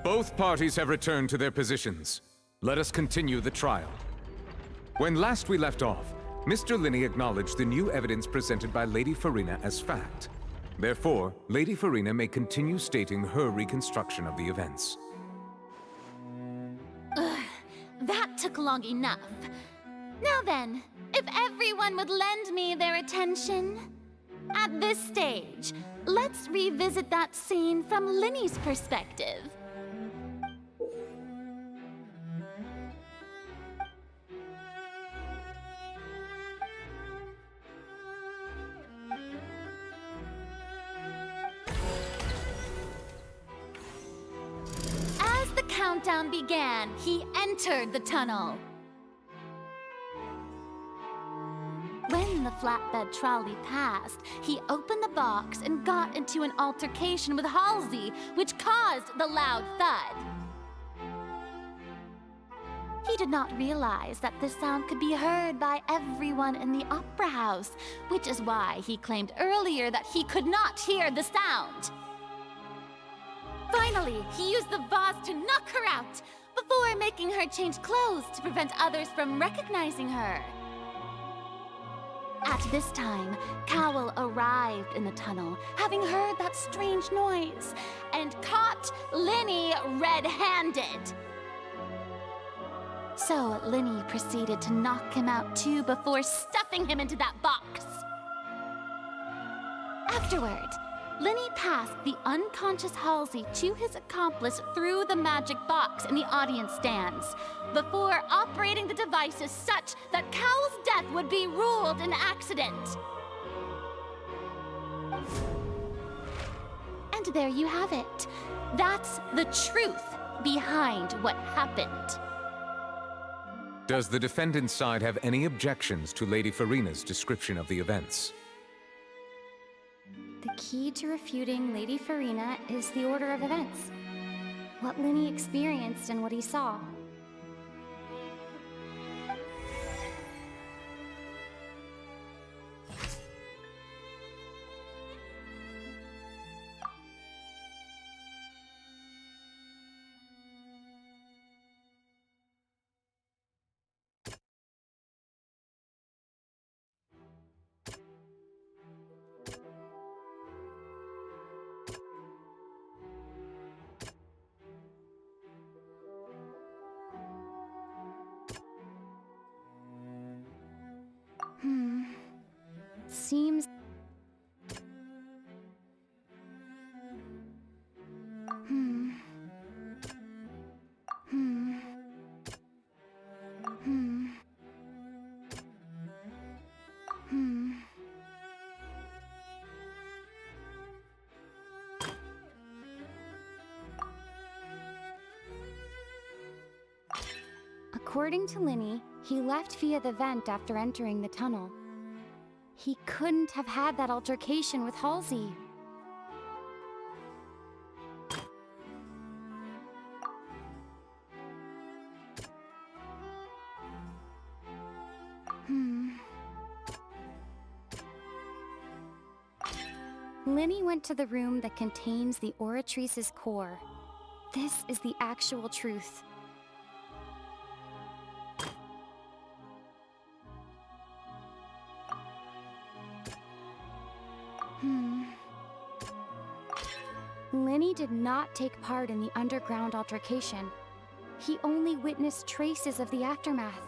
Both parties have returned to their positions. Let us continue the trial. When last we left off, Mr. Linney acknowledged the new evidence presented by Lady Farina as fact. Therefore, Lady Farina may continue stating her reconstruction of the events. Ugh, that took long enough. Now then, if everyone would lend me their attention. At this stage, let's revisit that scene from Linney's perspective. As the countdown began, he entered the tunnel. When the flatbed trolley passed, he opened the box and got into an altercation with Halsey, which caused the loud thud. He did not realize that this sound could be heard by everyone in the Opera House, which is why he claimed earlier that he could not hear the sound. Finally, he used the vase to knock her out, before making her change clothes to prevent others from recognizing her. At this time, Cowell arrived in the tunnel, having heard that strange noise, and caught Linny red-handed. So Linny proceeded to knock him out too before stuffing him into that box. Afterward, Linny passed the unconscious Halsey to his accomplice through the magic box in the audience stands, before operating the devices such that Cowell's death would be ruled an accident. And there you have it. That's the truth behind what happened. Does the defendant's side have any objections to Lady Farina's description of the events? The key to refuting Lady Farina is the order of events. What Linny experienced and what he saw. Seems... According to Linny, he left via the vent after entering the tunnel. He couldn't have had that altercation with Halsey. Linny went to the room that contains the Oratrice's core. This is the actual truth. Linny did not take part in the underground altercation. He only witnessed traces of the aftermath.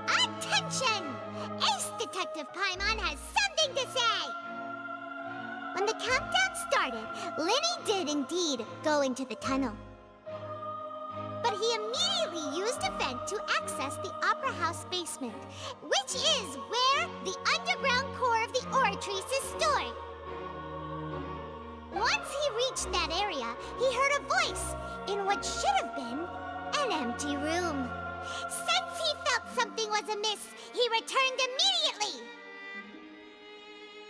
Attention! Ace Detective Paimon has something to say! When the countdown started, Linny did indeed go into the tunnel. But he immediately used a vent to access the Opera House basement, which is where the underground core of the Oratrice is stored. Once he reached that area, he heard a voice in what should have been an empty room. Since he felt something was amiss, he returned immediately.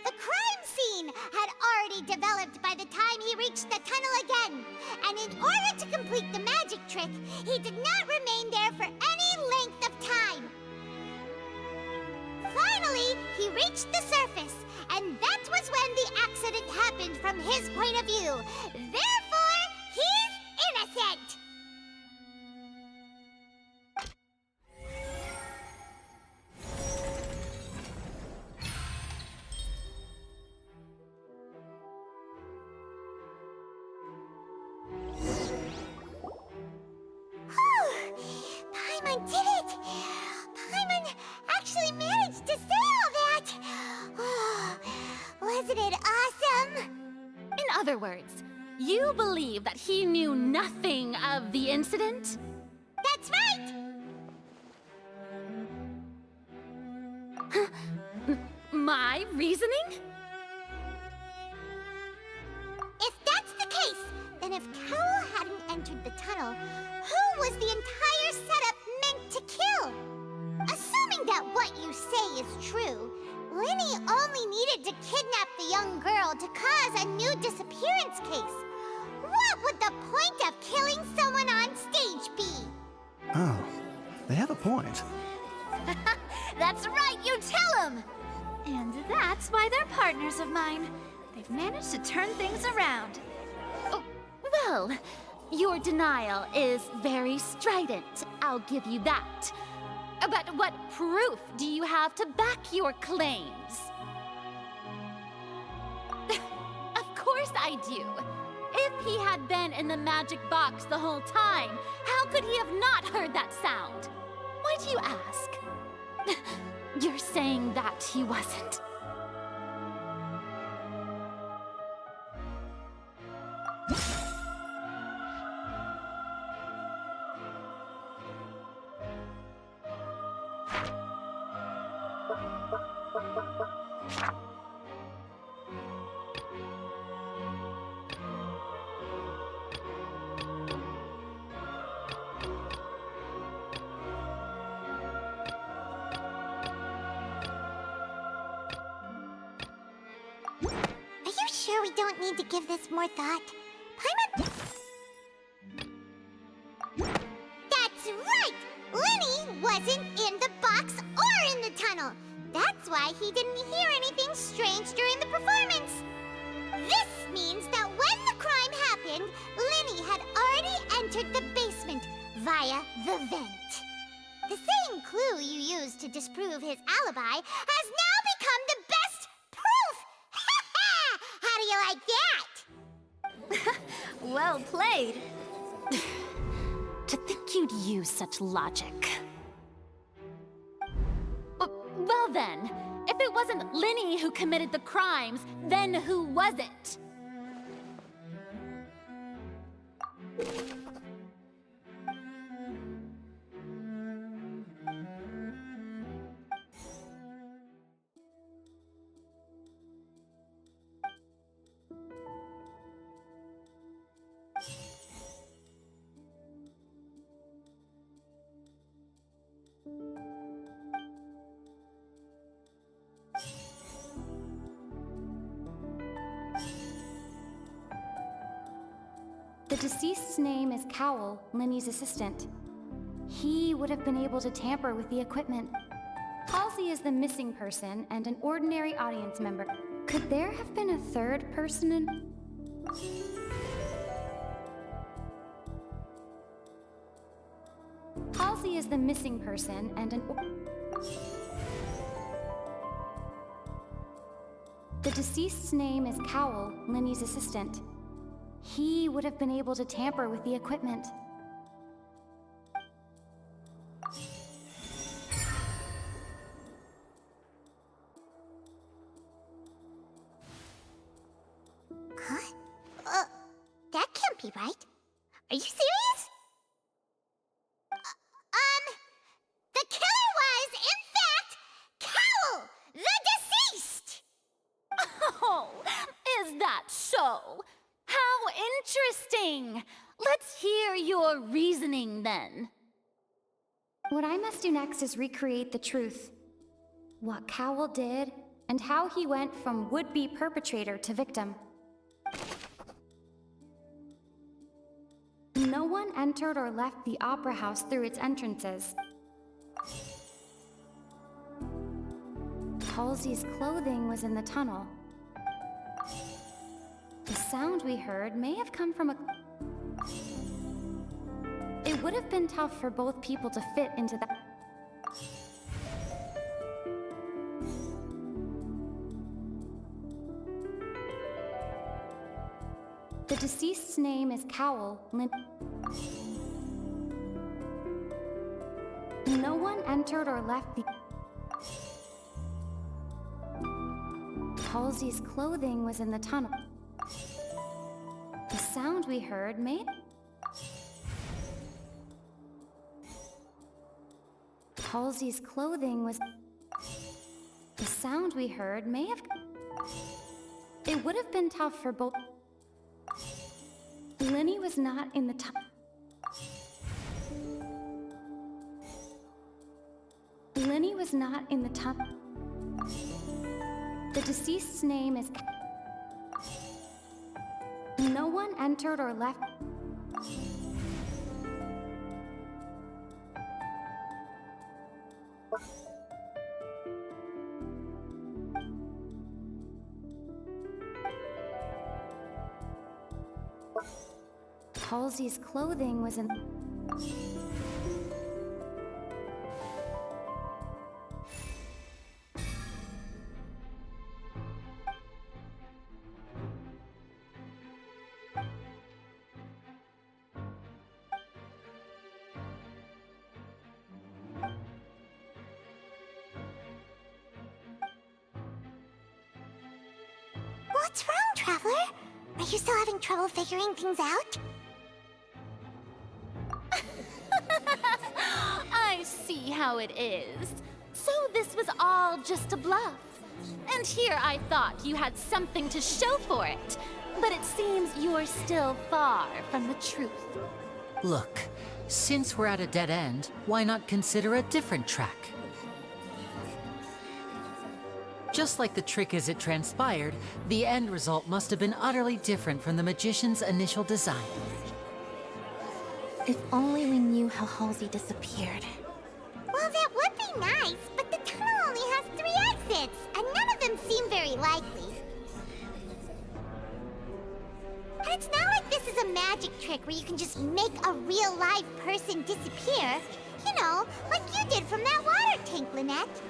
The crime scene had already developed by the time he reached the tunnel again, and in order to complete the magic trick, he did not remain there for any length of time. Finally, he reached the surface, and that was when the accident happened from his point of view. Therefore, he's innocent! Paimon did it! Paimon actually managed to say all that! Oh, wasn't it awesome? In other words, you believe that he knew nothing of the incident? That's right! My reasoning? If that's the case, then if Cowell hadn't entered the tunnel, who was the entire setup meant to kill? Assuming that what you say is true, Linny only needed to kidnap the young girl to cause a new disappearance case. What would the point of killing someone on stage be? Oh, they have a point. That's right, you tell him! And that's why they're partners of mine. We've managed to turn things around. Oh, well, your denial is very strident, I'll give you that. But what proof do you have to back your claims? Of course I do. If he had been in the magic box the whole time, how could he have not heard that sound? Why do you ask? You're saying that he wasn't. Sure we don't need to give this more thought. That's right! Lenny wasn't in the box or in the tunnel. That's why he didn't hear anything strange during the performance. This means that when the crime happened, Lenny had already entered the basement via the vent. The same clue you used to disprove his alibi has now become the best proof! How do you like that? Well played. To think you'd use such logic. Well then, if it wasn't Lenny who committed the crimes, then who was it? The deceased's name is Cowell, Lenny's assistant. He would have been able to tamper with the equipment. Halsey is the missing person and an ordinary audience member. Could there have been a third person in... Halsey is the missing person and an... The deceased's name is Cowell, Lenny's assistant. He would have been able to tamper with the equipment. Huh? That can't be right. Are you serious? The killer was, in fact, Cowell, the deceased! Oh, is that so? How interesting! Let's hear your reasoning then. What I must do next is recreate the truth. What Cowell did, and how he went from would-be perpetrator to victim. No one entered or left the Opera House through its entrances. Halsey's clothing was in the tunnel. The sound we heard may have come from a... It would have been tough for both people to fit into that. The deceased's name is Cowell. No one entered or left the... Halsey's clothing was in the tunnel. The sound we heard made... Halsey's clothing was... The sound we heard may have... It would have been tough for both... Lenny was not in the tunnel. Lenny was not in the tunnel. The deceased's name is... No one entered or left... Halsey's clothing was in... What's wrong, Traveler? Are you still having trouble figuring things out? I see how it is. So this was all just a bluff. And here I thought you had something to show for it. But it seems you're still far from the truth. Look, since we're at a dead end, why not consider a different track? Just like the trick as it transpired, the end result must have been utterly different from the magician's initial design. If only we knew how Halsey disappeared. Well, that would be nice, but the tunnel only has 3 exits, and none of them seem very likely. And it's not like this is a magic trick where you can just make a real live person disappear. You know, like you did from that water tank, Lynette.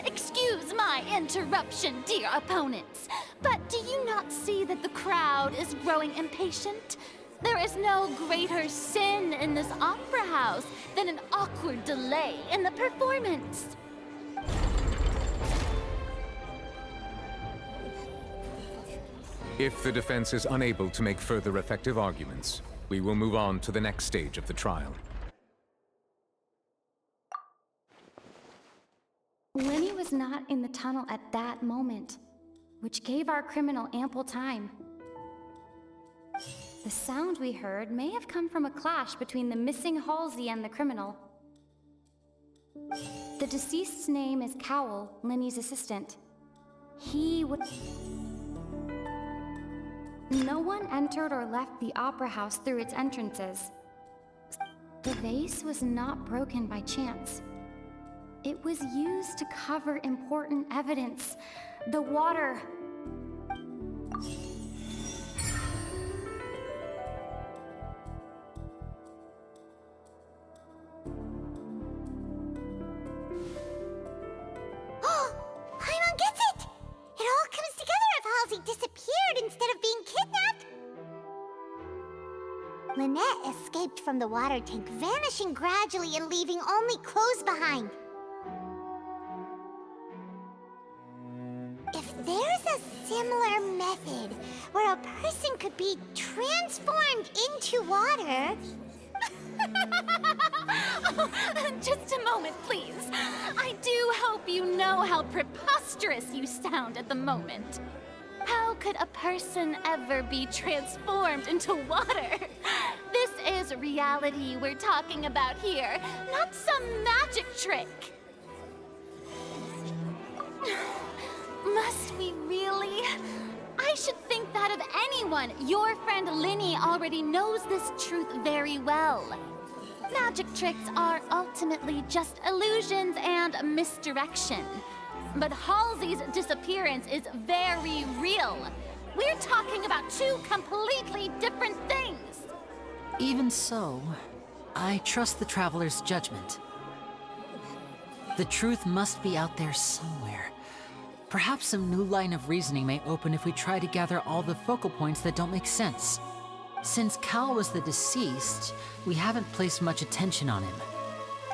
Excuse my interruption, dear opponents, but do you not see that the crowd is growing impatient? There is no greater sin in this opera house than an awkward delay in the performance. If the defense is unable to make further effective arguments, we will move on to the next stage of the trial. Lenny was not in the tunnel at that moment, which gave our criminal ample time. The sound we heard may have come from a clash between the missing Halsey and the criminal. The deceased's name is Cowell, Lenny's assistant. He would... No one entered or left the opera house through its entrances. The vase was not broken by chance. It was used to cover important evidence. The water. Oh, Paimon gets it! It all comes together if Halsey disappeared instead of being kidnapped. Lynette escaped from the water tank, vanishing gradually and leaving only clothes behind. If there's a similar method where a person could be transformed into water... Just a moment, please. I do hope you know how preposterous you sound at the moment. How could a person ever be transformed into water? This is reality we're talking about here, not some magic trick. Must we really? I should think that of anyone. Your friend Linny already knows this truth very well. Magic tricks are ultimately just illusions and misdirection. But Halsey's disappearance is very real. We're talking about 2 completely different things. Even so, I trust the Traveler's judgment. The truth must be out there somewhere. Perhaps some new line of reasoning may open if we try to gather all the focal points that don't make sense. Since Cal was the deceased, we haven't placed much attention on him.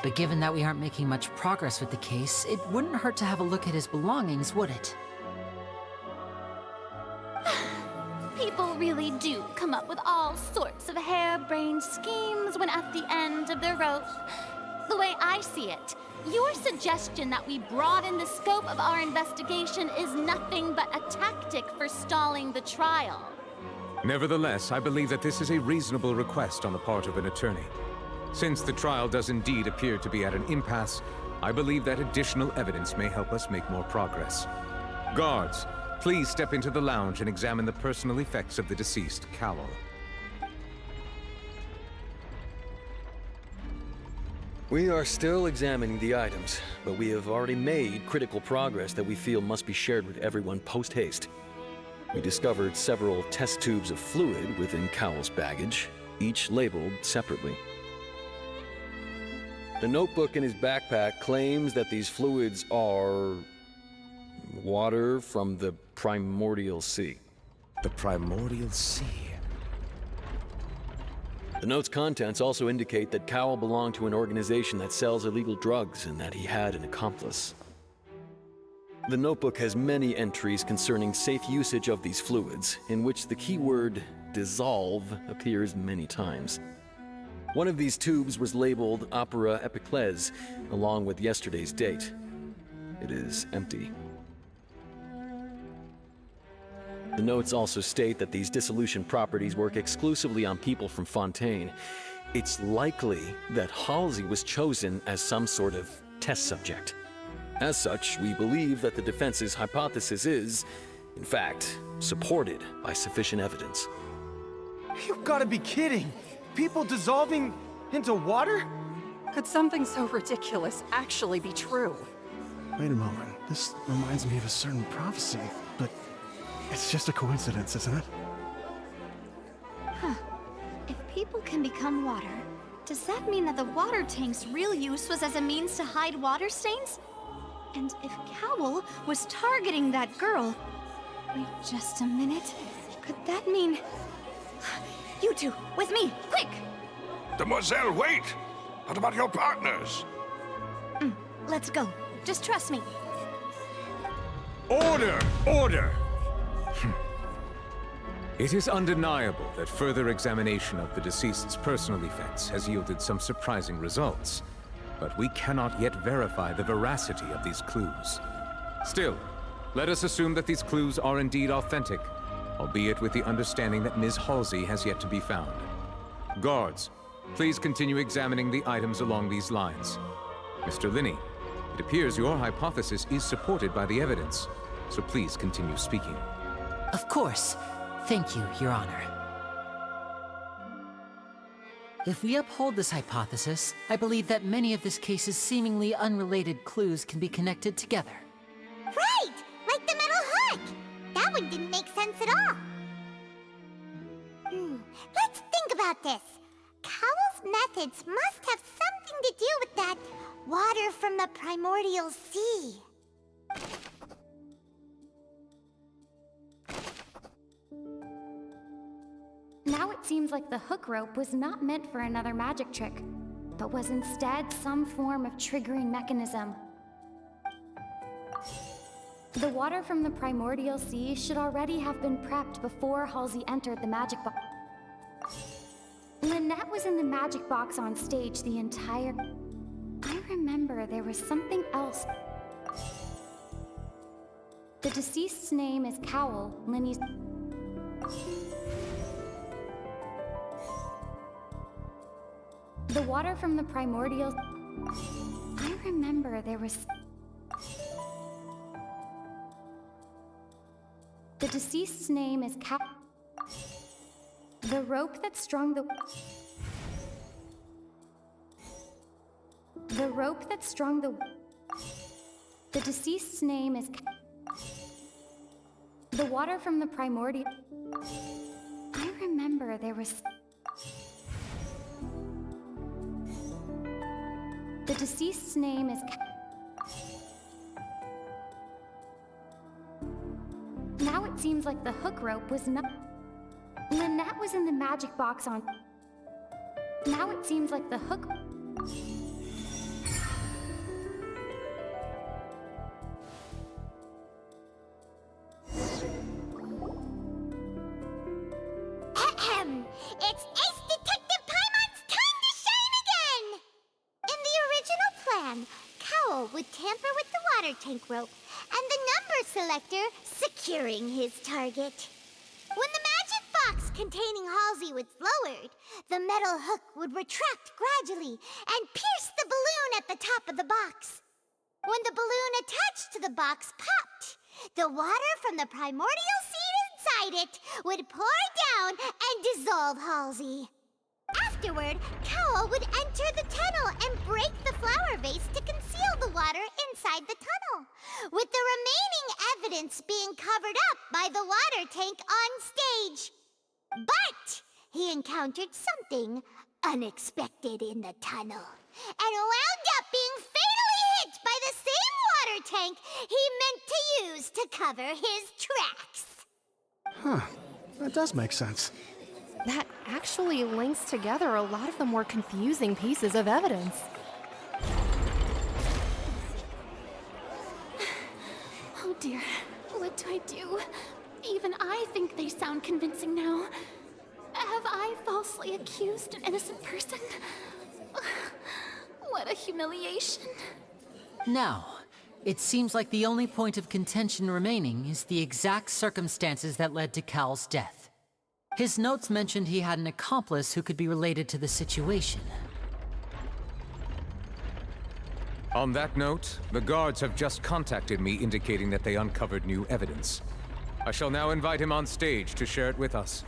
But given that we aren't making much progress with the case, it wouldn't hurt to have a look at his belongings, would it? People really do come up with all sorts of harebrained schemes when at the end of their rope. The way I see it, your suggestion that we broaden the scope of our investigation is nothing but a tactic for stalling the trial. Nevertheless, I believe that this is a reasonable request on the part of an attorney. Since the trial does indeed appear to be at an impasse, I believe that additional evidence may help us make more progress. Guards, please step into the lounge and examine the personal effects of the deceased Cowell. We are still examining the items, but we have already made critical progress that we feel must be shared with everyone post-haste. We discovered several test tubes of fluid within Cowell's baggage, each labeled separately. The notebook in his backpack claims that these fluids are water from the primordial sea. The primordial sea? The note's contents also indicate that Cowell belonged to an organization that sells illegal drugs and that he had an accomplice. The notebook has many entries concerning safe usage of these fluids, in which the keyword dissolve appears many times. One of these tubes was labeled Opera Epiclese, along with yesterday's date. It is empty. The notes also state that these dissolution properties work exclusively on people from Fontaine. It's likely that Halsey was chosen as some sort of test subject. As such, we believe that the defense's hypothesis is, in fact, supported by sufficient evidence. You've got to be kidding! People dissolving into water? Could something so ridiculous actually be true? Wait a moment. This reminds me of a certain prophecy, but it's just a coincidence, isn't it? Huh. If people can become water, does that mean that the water tank's real use was as a means to hide water stains? And if Cowell was targeting that girl... Wait just a minute. Could that mean... You two, with me, quick! Demoiselle, wait! What about your partners? Let's go. Just trust me. Order! Order! It is undeniable that further examination of the deceased's personal effects has yielded some surprising results, but we cannot yet verify the veracity of these clues. Still, let us assume that these clues are indeed authentic, albeit with the understanding that Ms. Halsey has yet to be found. Guards, please continue examining the items along these lines. Mr. Linney, it appears your hypothesis is supported by the evidence, so please continue speaking. Of course. Thank you, Your Honor. If we uphold this hypothesis, I believe that many of this case's seemingly unrelated clues can be connected together. Right! Like the metal hook! That one didn't make sense at all. Let's think about this. Cowell's methods must have something to do with that water from the primordial sea. Now it seems like the hook rope was not meant for another magic trick, but was instead some form of triggering mechanism. The water from the primordial sea should already have been prepped before Halsey entered the magic box. Lynette was in the magic box on stage the entire... I remember there was something else. The deceased's name is Cowell, Linny's... The water from the primordial... I remember there was... The deceased's name is The rope that strung the... The rope that strung the... The deceased's name is The water from the primordial... I remember there was... The deceased's name is Now it seems like the hook rope was not... Lynette was in the magic box on... Now it seems like the hook... It's Ace Detective Paimon's time to shine again! In the original plan, Cowell would tamper with the water tank rope and the number selector securing his target. When the magic box containing Halsey was lowered, the metal hook would retract gradually and pierce the balloon at the top of the box. When the balloon attached to the box popped, the water from the primordial seed inside it would pour down and dissolve Halsey. After Afterward, Cowl would enter the tunnel and break the flower vase to conceal the water inside the tunnel, with the remaining evidence being covered up by the water tank on stage. But he encountered something unexpected in the tunnel, and wound up being fatally hit by the same water tank he meant to use to cover his tracks. Huh. That does make sense. That actually links together a lot of the more confusing pieces of evidence. Oh dear, what do I do? Even I think they sound convincing now. Have I falsely accused an innocent person? What a humiliation. Now, it seems like the only point of contention remaining is the exact circumstances that led to Cowl's death. His notes mentioned he had an accomplice who could be related to the situation. On that note, the guards have just contacted me indicating that they uncovered new evidence. I shall now invite him on stage to share it with us.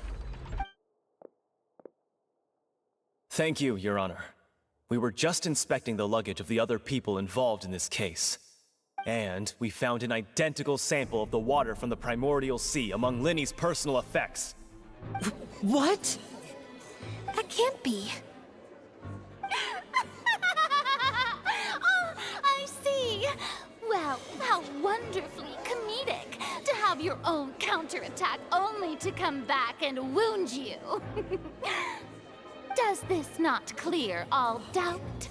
Thank you, Your Honor. We were just inspecting the luggage of the other people involved in this case. And we found an identical sample of the water from the primordial sea among Linny's personal effects. What? That can't be. Oh, I see. Well, how wonderfully comedic to have your own counterattack only to come back and wound you. Does this not clear all doubt?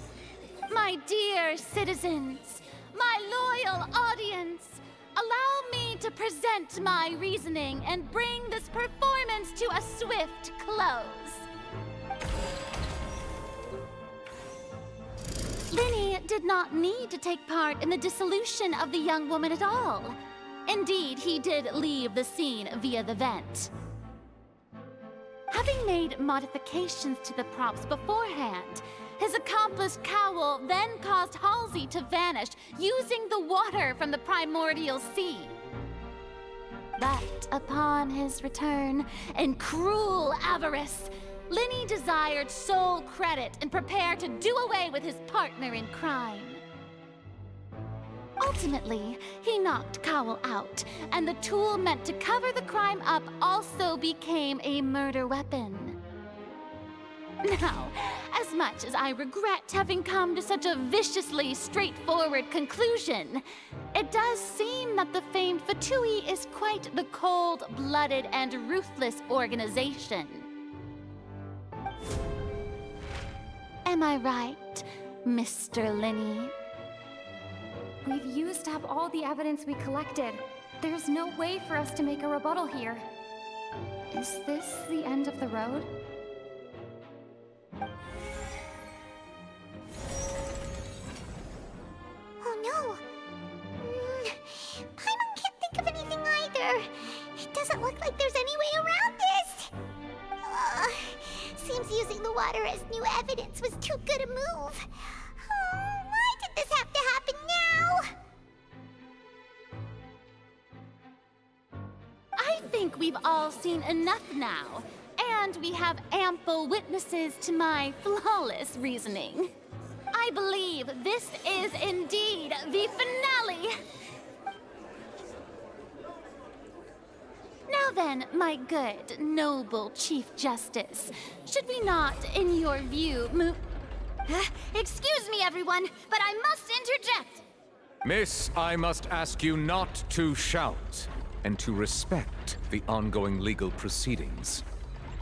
My dear citizens, my loyal audience, allow me to present my reasoning and bring this performance to a swift close. Linny did not need to take part in the dissolution of the young woman at all. Indeed, he did leave the scene via the vent. Having made modifications to the props beforehand, his accomplice Cowl then caused Halsey to vanish using the water from the primordial sea. But upon his return, in cruel avarice, Linny desired sole credit and prepared to do away with his partner in crime. Ultimately, he knocked Cowl out, and the tool meant to cover the crime up also became a murder weapon. Now, as much as I regret having come to such a viciously straightforward conclusion, it does seem that the famed Fatui is quite the cold-blooded and ruthless organization. Am I right, Mr. Linny? We've used up all the evidence we collected. There's no way for us to make a rebuttal here. Is this the end of the road? Oh no! Paimon can't think of anything either. It doesn't look like there's any way around this. Seems using the water as new evidence was too good a move. Why did this have to happen now? I think we've all seen enough now, and we have ample witnesses to my flawless reasoning. I believe this is indeed the finale. Now then, my good, noble Chief Justice, should we not, in your view, move... Excuse me, everyone, but I must interject. Miss, I must ask you not to shout, and to respect the ongoing legal proceedings.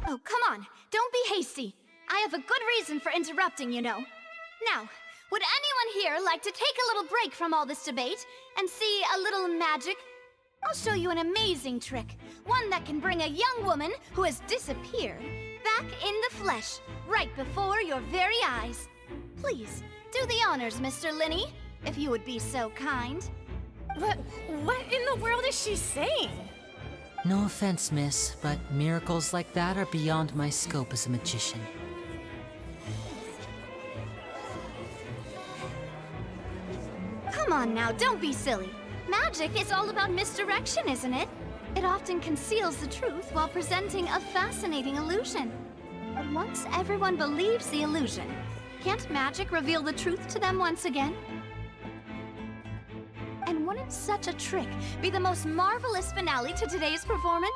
Oh, come on. Don't be hasty. I have a good reason for interrupting, you know. Now, would anyone here like to take a little break from all this debate and see a little magic? I'll show you an amazing trick. One that can bring a young woman who has disappeared back in the flesh, right before your very eyes. Please, do the honors, Mr. Linny, if you would be so kind. What in the world is she saying? No offense, miss, but miracles like that are beyond my scope as a magician. Come on now, don't be silly. Magic is all about misdirection, isn't it? It often conceals the truth while presenting a fascinating illusion. But Once everyone believes the illusion, can't magic reveal the truth to them once again? And wouldn't such a trick be the most marvelous finale to today's performance?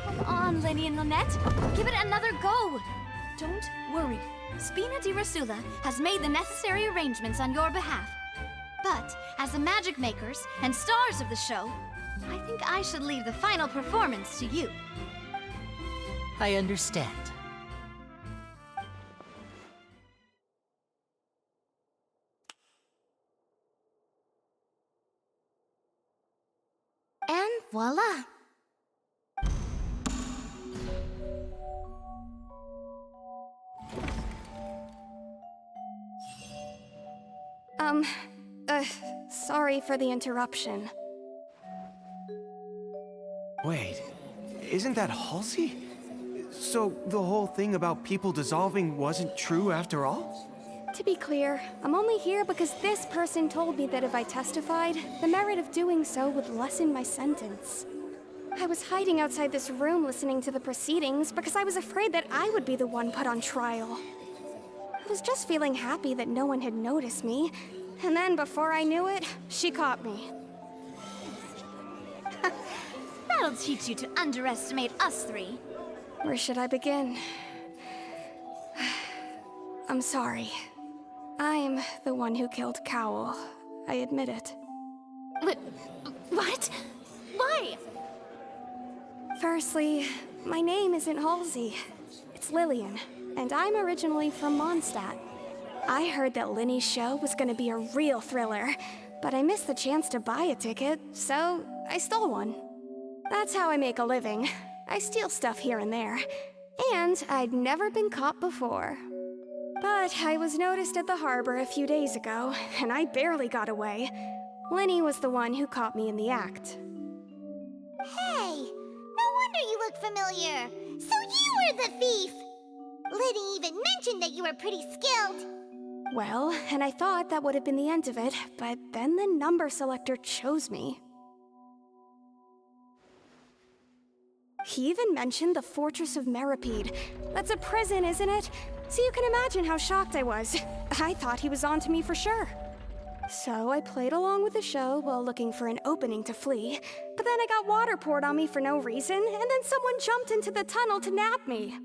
Come on, Lenny and Lynette. Give it another go. Don't worry. Spina di Rosula has made the necessary arrangements on your behalf. But as the magic makers and stars of the show, I think I should leave the final performance to you. I understand. And voila! Sorry for the interruption. Wait, isn't that Halsey? So the whole thing about people dissolving wasn't true after all? To be clear, I'm only here because this person told me that if I testified, the merit of doing so would lessen my sentence. I was hiding outside this room listening to the proceedings because I was afraid that I would be the one put on trial. I was just feeling happy that no one had noticed me, and then before I knew it, she caught me. That'll teach you to underestimate us three. Where should I begin? I'm sorry. I'm the one who killed Cowl. I admit it. What? Why? Firstly, my name isn't Halsey. It's Lillian, and I'm originally from Mondstadt. I heard that Linny's show was gonna be a real thriller, but I missed the chance to buy a ticket, so I stole one. That's how I make a living. I steal stuff here and there, and I'd never been caught before. But I was noticed at the harbor a few days ago, and I barely got away. Linny was the one who caught me in the act. Hey, no wonder you look familiar. So you were the thief! Liddy even mentioned that you were pretty skilled. Well, and I thought that would have been the end of it, but then the number selector chose me. He even mentioned the Fortress of Meripede. That's a prison, isn't it? So you can imagine how shocked I was. I thought he was onto me for sure. So I played along with the show while looking for an opening to flee, but then I got water poured on me for no reason, and then someone jumped into the tunnel to nab me.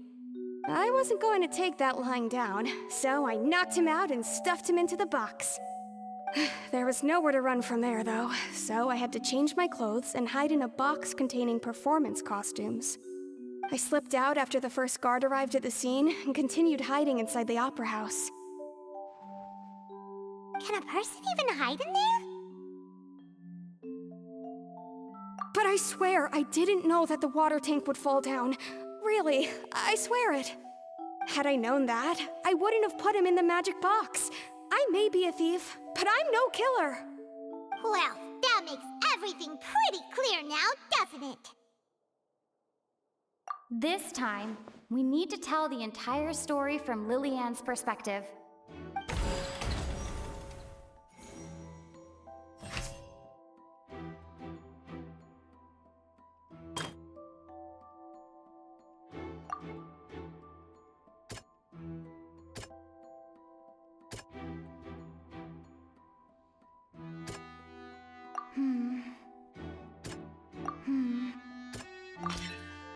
I wasn't going to take that lying down, so I knocked him out and stuffed him into the box. There was nowhere to run from there, though, so I had to change my clothes and hide in a box containing performance costumes. I slipped out after the first guard arrived at the scene and continued hiding inside the opera house. Can a person even hide in there? But I swear I didn't know that the water tank would fall down. Really, I swear it. Had I known that, I wouldn't have put him in the magic box. I may be a thief, but I'm no killer. Well, that makes everything pretty clear now, doesn't it? This time, we need to tell the entire story from Lillian's perspective.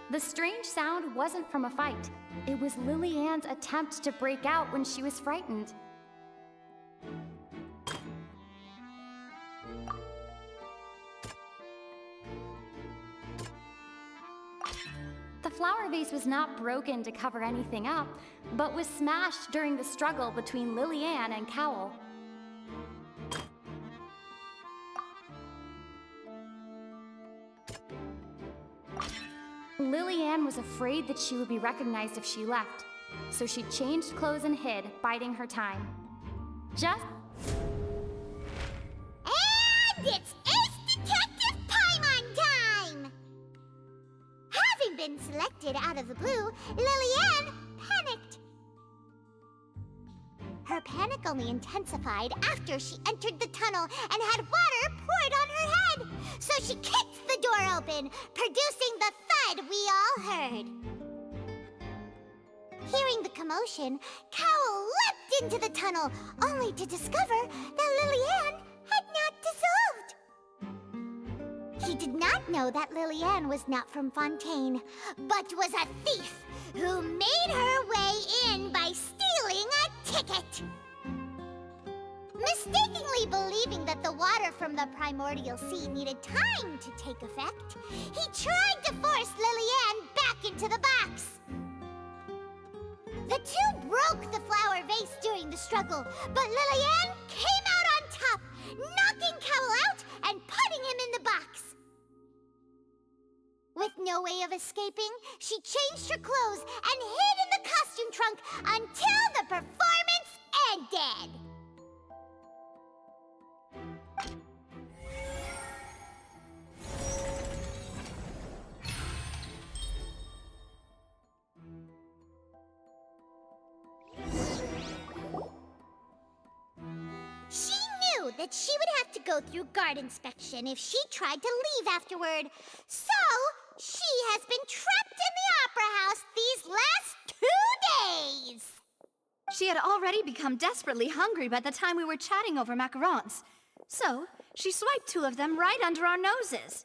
The strange sound wasn't from a fight. It was Lillian's attempt to break out when she was frightened. The flower vase was not broken to cover anything up, but was smashed during the struggle between Lillian and Cowl. Lillian was afraid that she would be recognized if she left, so she changed clothes and hid, biding her time. Just... And it's Ace Detective Paimon time! Having been selected out of the blue, Lillian panicked. Her panic only intensified after she entered the tunnel and had water poured on her head. So she kicked the door open, producing the thud we all heard. Hearing the commotion, Cowl leapt into the tunnel, only to discover that Lillian had not dissolved. He did not know that Lillian was not from Fontaine, but was a thief who made her way in by stealing a ticket. Mistakenly believing that the water from the primordial sea needed time to take effect, he tried to force Lillian back into the box. The two broke the flower vase during the struggle, but Lillian came out on top, knocking Cowl out and putting him in the box. With no way of escaping, she changed her clothes and hid in the costume trunk until the performance ended. She knew that she would have to go through guard inspection if she tried to leave afterward. So, she has been trapped in the Opera House these last 2 days. She had already become desperately hungry by the time we were chatting over macarons. So, she swiped 2 of them right under our noses.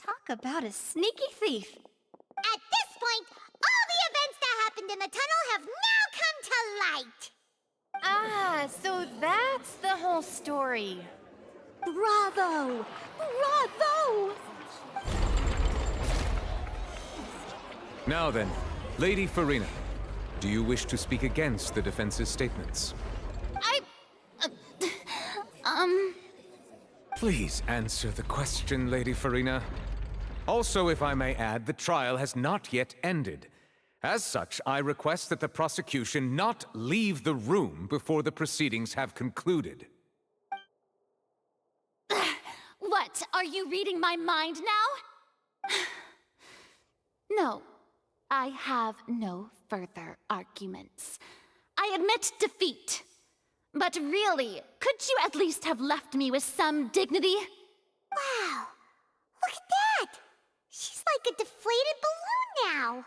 Talk about a sneaky thief. At this point, all the events that happened in the tunnel have now come to light. Ah, so that's the whole story. Bravo! Bravo! Now then, Lady Farina, do you wish to speak against the defense's statements? Please answer the question, Lady Farina. Also, if I may add, the trial has not yet ended. As such, I request that the prosecution not leave the room before the proceedings have concluded. What? Are you reading my mind now? No, I have no further arguments. I admit defeat. But really, could you at least have left me with some dignity? Wow, look at that! She's like a deflated balloon now.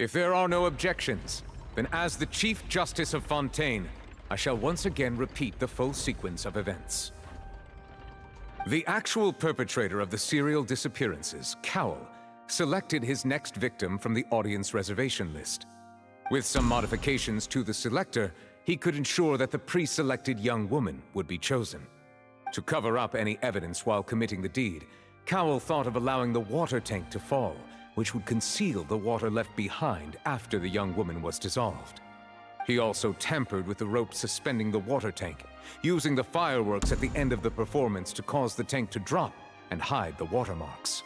If there are no objections, then as the Chief Justice of Fontaine, I shall once again repeat the full sequence of events. The actual perpetrator of the serial disappearances, Cowl, selected his next victim from the audience reservation list. With some modifications to the selector, he could ensure that the pre-selected young woman would be chosen. To cover up any evidence while committing the deed, Cowl thought of allowing the water tank to fall, which would conceal the water left behind after the young woman was dissolved. He also tampered with the rope suspending the water tank, using the fireworks at the end of the performance to cause the tank to drop and hide the watermarks.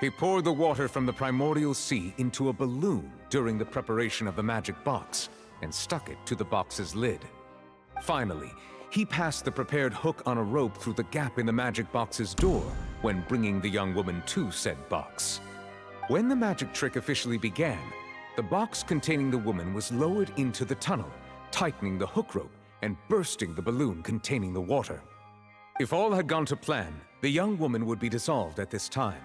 He poured the water from the primordial sea into a balloon during the preparation of the magic box and stuck it to the box's lid. Finally, he passed the prepared hook on a rope through the gap in the magic box's door when bringing the young woman to said box. When the magic trick officially began, the box containing the woman was lowered into the tunnel, tightening the hook rope and bursting the balloon containing the water. If all had gone to plan, the young woman would be dissolved at this time.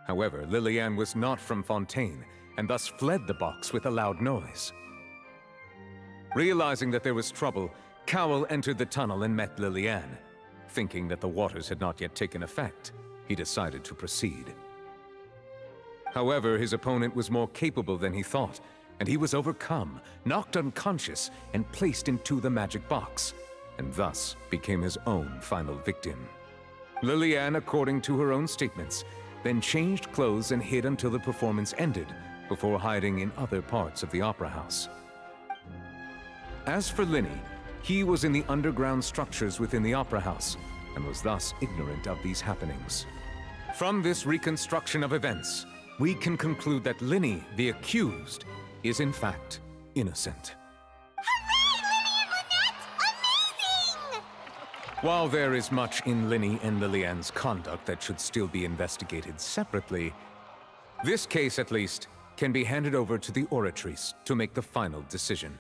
However, Lillian was not from Fontaine and thus fled the box with a loud noise. Realizing that there was trouble, Cowl entered the tunnel and met Lillian. Thinking that the waters had not yet taken effect, he decided to proceed. However, his opponent was more capable than he thought, and he was overcome, knocked unconscious, and placed into the magic box, and thus became his own final victim. Lillian, according to her own statements, then changed clothes and hid until the performance ended, before hiding in other parts of the opera house. As for Linny, he was in the underground structures within the opera house, and was thus ignorant of these happenings. From this reconstruction of events, we can conclude that Linny, the accused, is in fact innocent. While there is much in Linny and Lillian's conduct that should still be investigated separately, this case, at least, can be handed over to the Oratrice to make the final decision.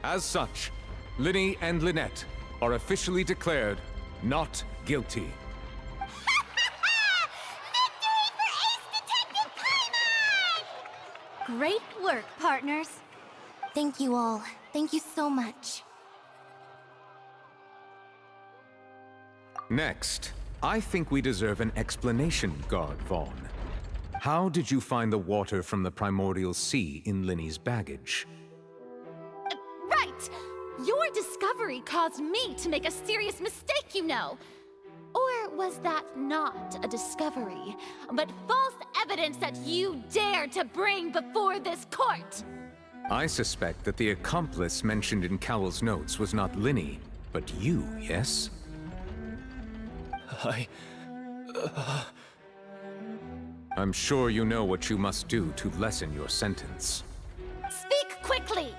As such, Linny and Lynette are officially declared not guilty. Great work, partners. Thank you all. Thank you so much. Next, I think we deserve an explanation, Guard Vaughn. How did you find the water from the primordial sea in Linny's baggage? Right! Your discovery caused me to make a serious mistake, you know. Or was that not a discovery, but false evidence that you dared to bring before this court? I suspect that the accomplice mentioned in Cowell's notes was not Linny, but you, yes? I'm sure you know what you must do to lessen your sentence. Speak quickly!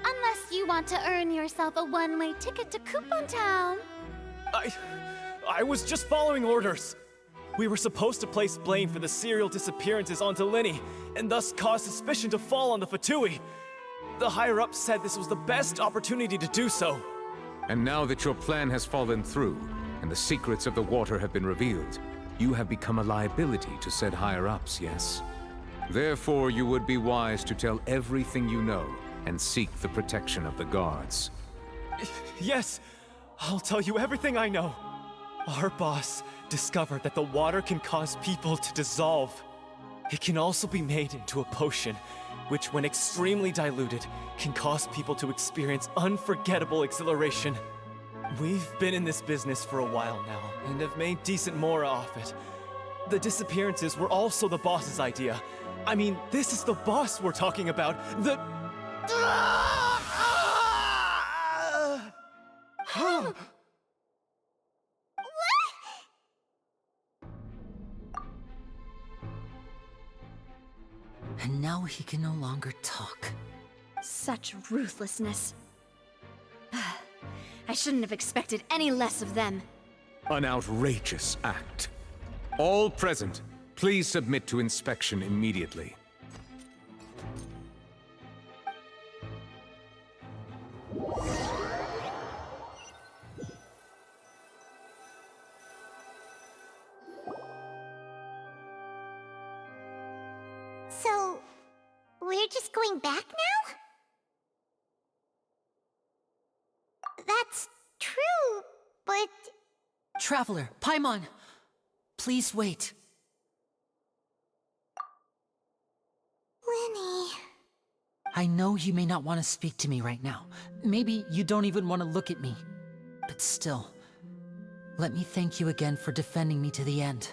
Unless you want to earn yourself a one-way ticket to Coupon Town. I was just following orders. We were supposed to place blame for the serial disappearances onto Linny, and thus cause suspicion to fall on the Fatui. The higher-ups said this was the best opportunity to do so. And now that your plan has fallen through, and the secrets of the water have been revealed, you have become a liability to said higher-ups, yes? Therefore, you would be wise to tell everything you know, and seek the protection of the guards. Yes, I'll tell you everything I know. Our boss discovered that the water can cause people to dissolve. It can also be made into a potion, which when extremely diluted, can cause people to experience unforgettable exhilaration. We've been in this business for a while now, and have made decent more off it. The disappearances were also the boss's idea. I mean, this is the boss we're talking about. The... And now he can no longer talk. Such ruthlessness. I shouldn't have expected any less of them. An outrageous act. All present, please submit to inspection immediately. So, we're just going back now? That's true, but... Traveler, Paimon! Please wait. Linny... I know you may not want to speak to me right now. Maybe you don't even want to look at me. But still, let me thank you again for defending me to the end,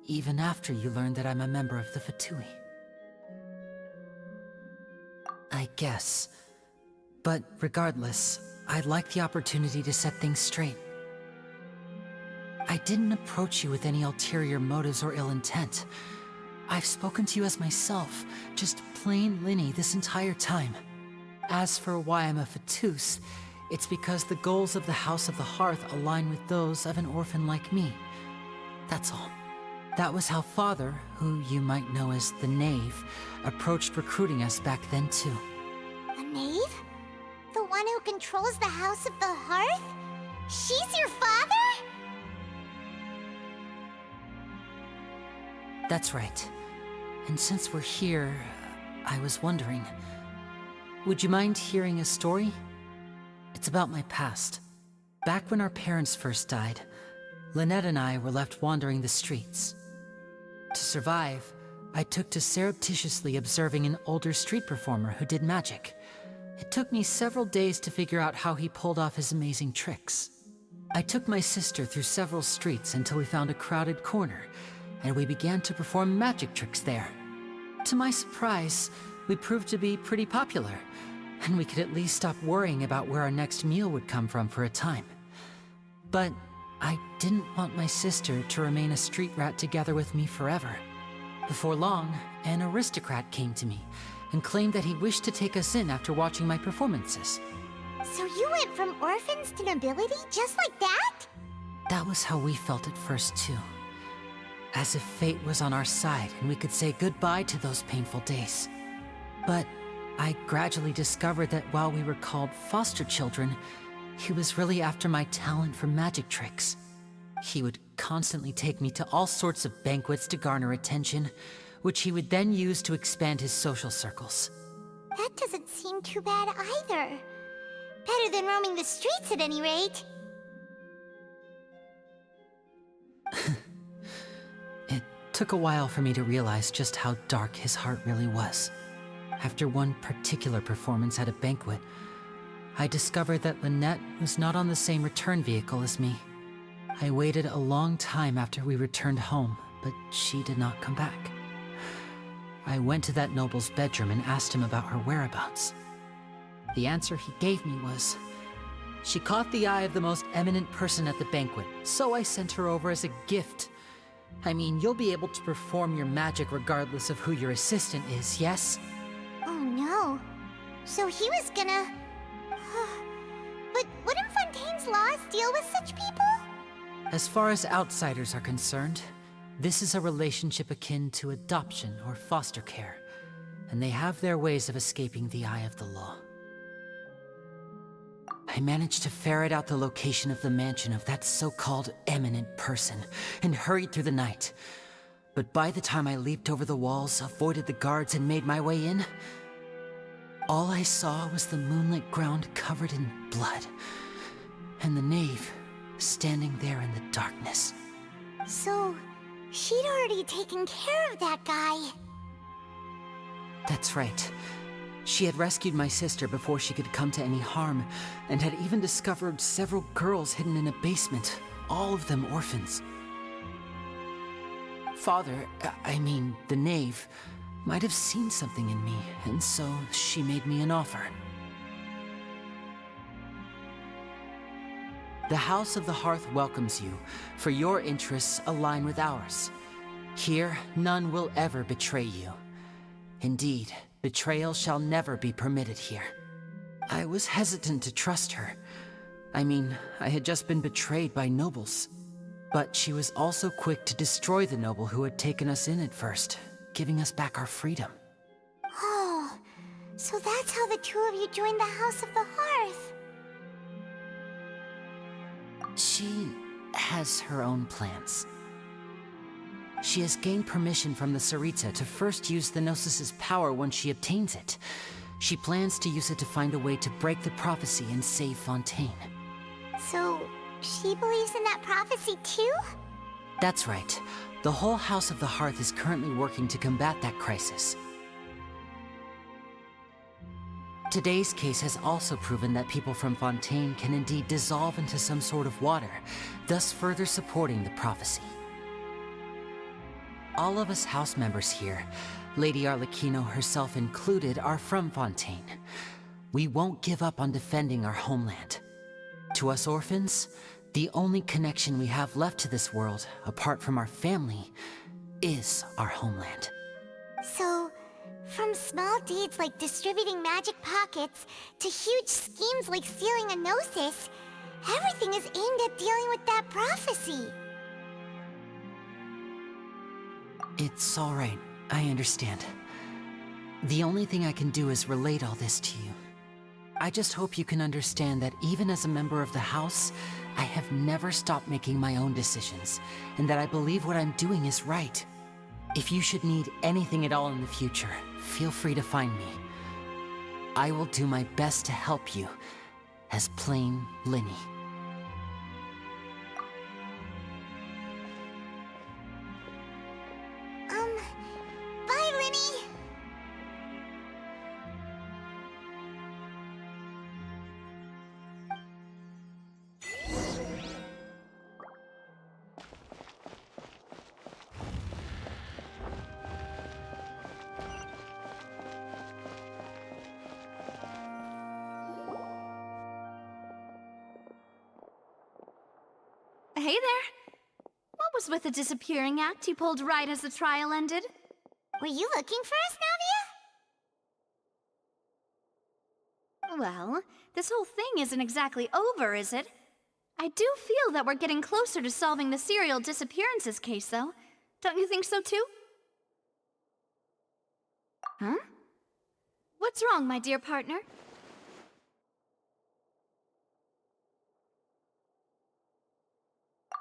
even after you learned that I'm a member of the Fatui. I guess. But regardless, I'd like the opportunity to set things straight. I didn't approach you with any ulterior motives or ill intent. I've spoken to you as myself, just plain Linny this entire time. As for why I'm a Fatus, it's because the goals of the House of the Hearth align with those of an orphan like me. That's all. That was how Father, who you might know as the Knave, approached recruiting us back then too. A knave? The one who controls the House of the Hearth? She's your father? That's right. And since we're here, I was wondering, would you mind hearing a story? It's about my past. Back when our parents first died, Lynette and I were left wandering the streets. To survive, I took to surreptitiously observing an older street performer who did magic. It took me several days to figure out how he pulled off his amazing tricks. I took my sister through several streets until we found a crowded corner, and we began to perform magic tricks there. To my surprise, we proved to be pretty popular, and we could at least stop worrying about where our next meal would come from for a time. But I didn't want my sister to remain a street rat together with me forever. Before long, an aristocrat came to me and claimed that he wished to take us in after watching my performances. So you went from orphans to nobility just like that? That was how we felt at first too. As if fate was on our side and we could say goodbye to those painful days. But I gradually discovered that while we were called foster children, he was really after my talent for magic tricks. He would constantly take me to all sorts of banquets to garner attention, which he would then use to expand his social circles. That doesn't seem too bad either. Better than roaming the streets at any rate. It took a while for me to realize just how dark his heart really was. After one particular performance at a banquet, I discovered that Lynette was not on the same return vehicle as me. I waited a long time after we returned home, but she did not come back. I went to that noble's bedroom and asked him about her whereabouts. The answer he gave me was, she caught the eye of the most eminent person at the banquet, so I sent her over as a gift. I mean, you'll be able to perform your magic regardless of who your assistant is, yes? Oh no. So he was gonna... But wouldn't Fontaine's laws deal with such people? As far as outsiders are concerned, this is a relationship akin to adoption or foster care, and they have their ways of escaping the eye of the law. I managed to ferret out the location of the mansion of that so-called eminent person and hurried through the night. But by the time I leaped over the walls, avoided the guards, and made my way in, all I saw was the moonlit ground covered in blood, and the knave standing there in the darkness. So, she'd already taken care of that guy. That's right. She had rescued my sister before she could come to any harm, and had even discovered several girls hidden in a basement, all of them orphans. Father, I mean, the knave, might have seen something in me, and so she made me an offer. The House of the Hearth welcomes you, for your interests align with ours. Here, none will ever betray you. Indeed, betrayal shall never be permitted here. I was hesitant to trust her. I mean, I had just been betrayed by nobles. But she was also quick to destroy the noble who had taken us in at first, giving us back our freedom. Oh, so that's how the two of you joined the House of the Hearth. She has her own plans. She has gained permission from the Tsaritsa to first use the Gnosis' power once she obtains it. She plans to use it to find a way to break the prophecy and save Fontaine. So, she believes in that prophecy too? That's right. The whole House of the Hearth is currently working to combat that crisis. Today's case has also proven that people from Fontaine can indeed dissolve into some sort of water, thus further supporting the prophecy. All of us house members here, Lady Arlecchino herself included, are from Fontaine. We won't give up on defending our homeland. To us orphans, the only connection we have left to this world, apart from our family, is our homeland. So, from small deeds like distributing magic pockets to huge schemes like stealing a Gnosis, everything is aimed at dealing with that prophecy. It's all right. I understand. The only thing I can do is relate all this to you. I just hope you can understand that even as a member of the House, I have never stopped making my own decisions, and that I believe what I'm doing is right. If you should need anything at all in the future, feel free to find me. I will do my best to help you, as plain Linny. Bye, Linny! Hey there. What was with the disappearing act you pulled right as the trial ended? Were you looking for us, Navia? Well, this whole thing isn't exactly over, is it? I do feel that we're getting closer to solving the serial disappearances case, though. Don't you think so, too? Huh? What's wrong, my dear partner?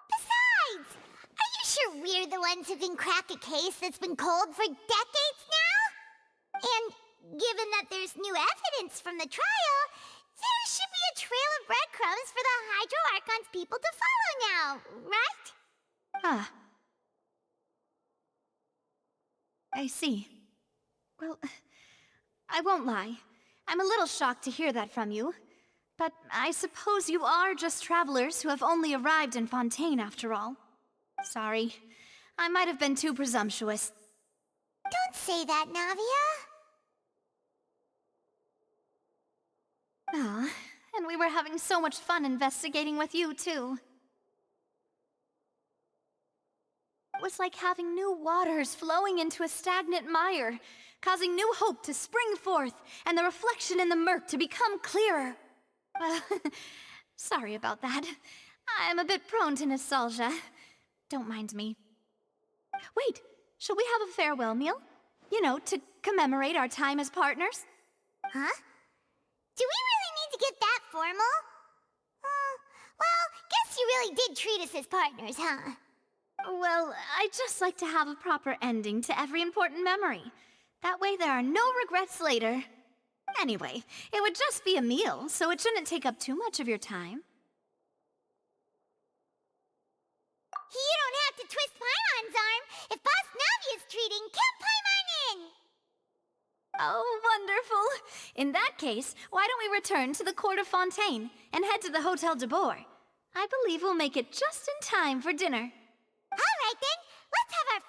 Besides, are you sure we're the ones who can crack a case that's been cold for decades now? And given that there's new evidence from the trial, there should be a trail of breadcrumbs for the Hydro Archon's people to follow now, right? Ah. I see. Well, I won't lie. I'm a little shocked to hear that from you. But I suppose you are just travelers who have only arrived in Fontaine after all. Sorry. I might have been too presumptuous. Don't say that, Navia. Ah, and we were having so much fun investigating with you, too. It was like having new waters flowing into a stagnant mire, causing new hope to spring forth, and the reflection in the murk to become clearer. Well, sorry about that. I'm a bit prone to nostalgia. Don't mind me. Wait, shall we have a farewell meal? You know, to commemorate our time as partners? Huh? Do we really need to get that formal? Well, guess you really did treat us as partners, huh? Well, I'd just like to have a proper ending to every important memory. That way there are no regrets later. Anyway, it would just be a meal, so it shouldn't take up too much of your time. You don't have to twist Paimon's arm. If Boss Navia's treating, count Paimon in! Oh, wonderful. In that case, why don't we return to the Court of Fontaine and head to the Hotel de Boer? I believe we'll make it just in time for dinner. All right then, let's have our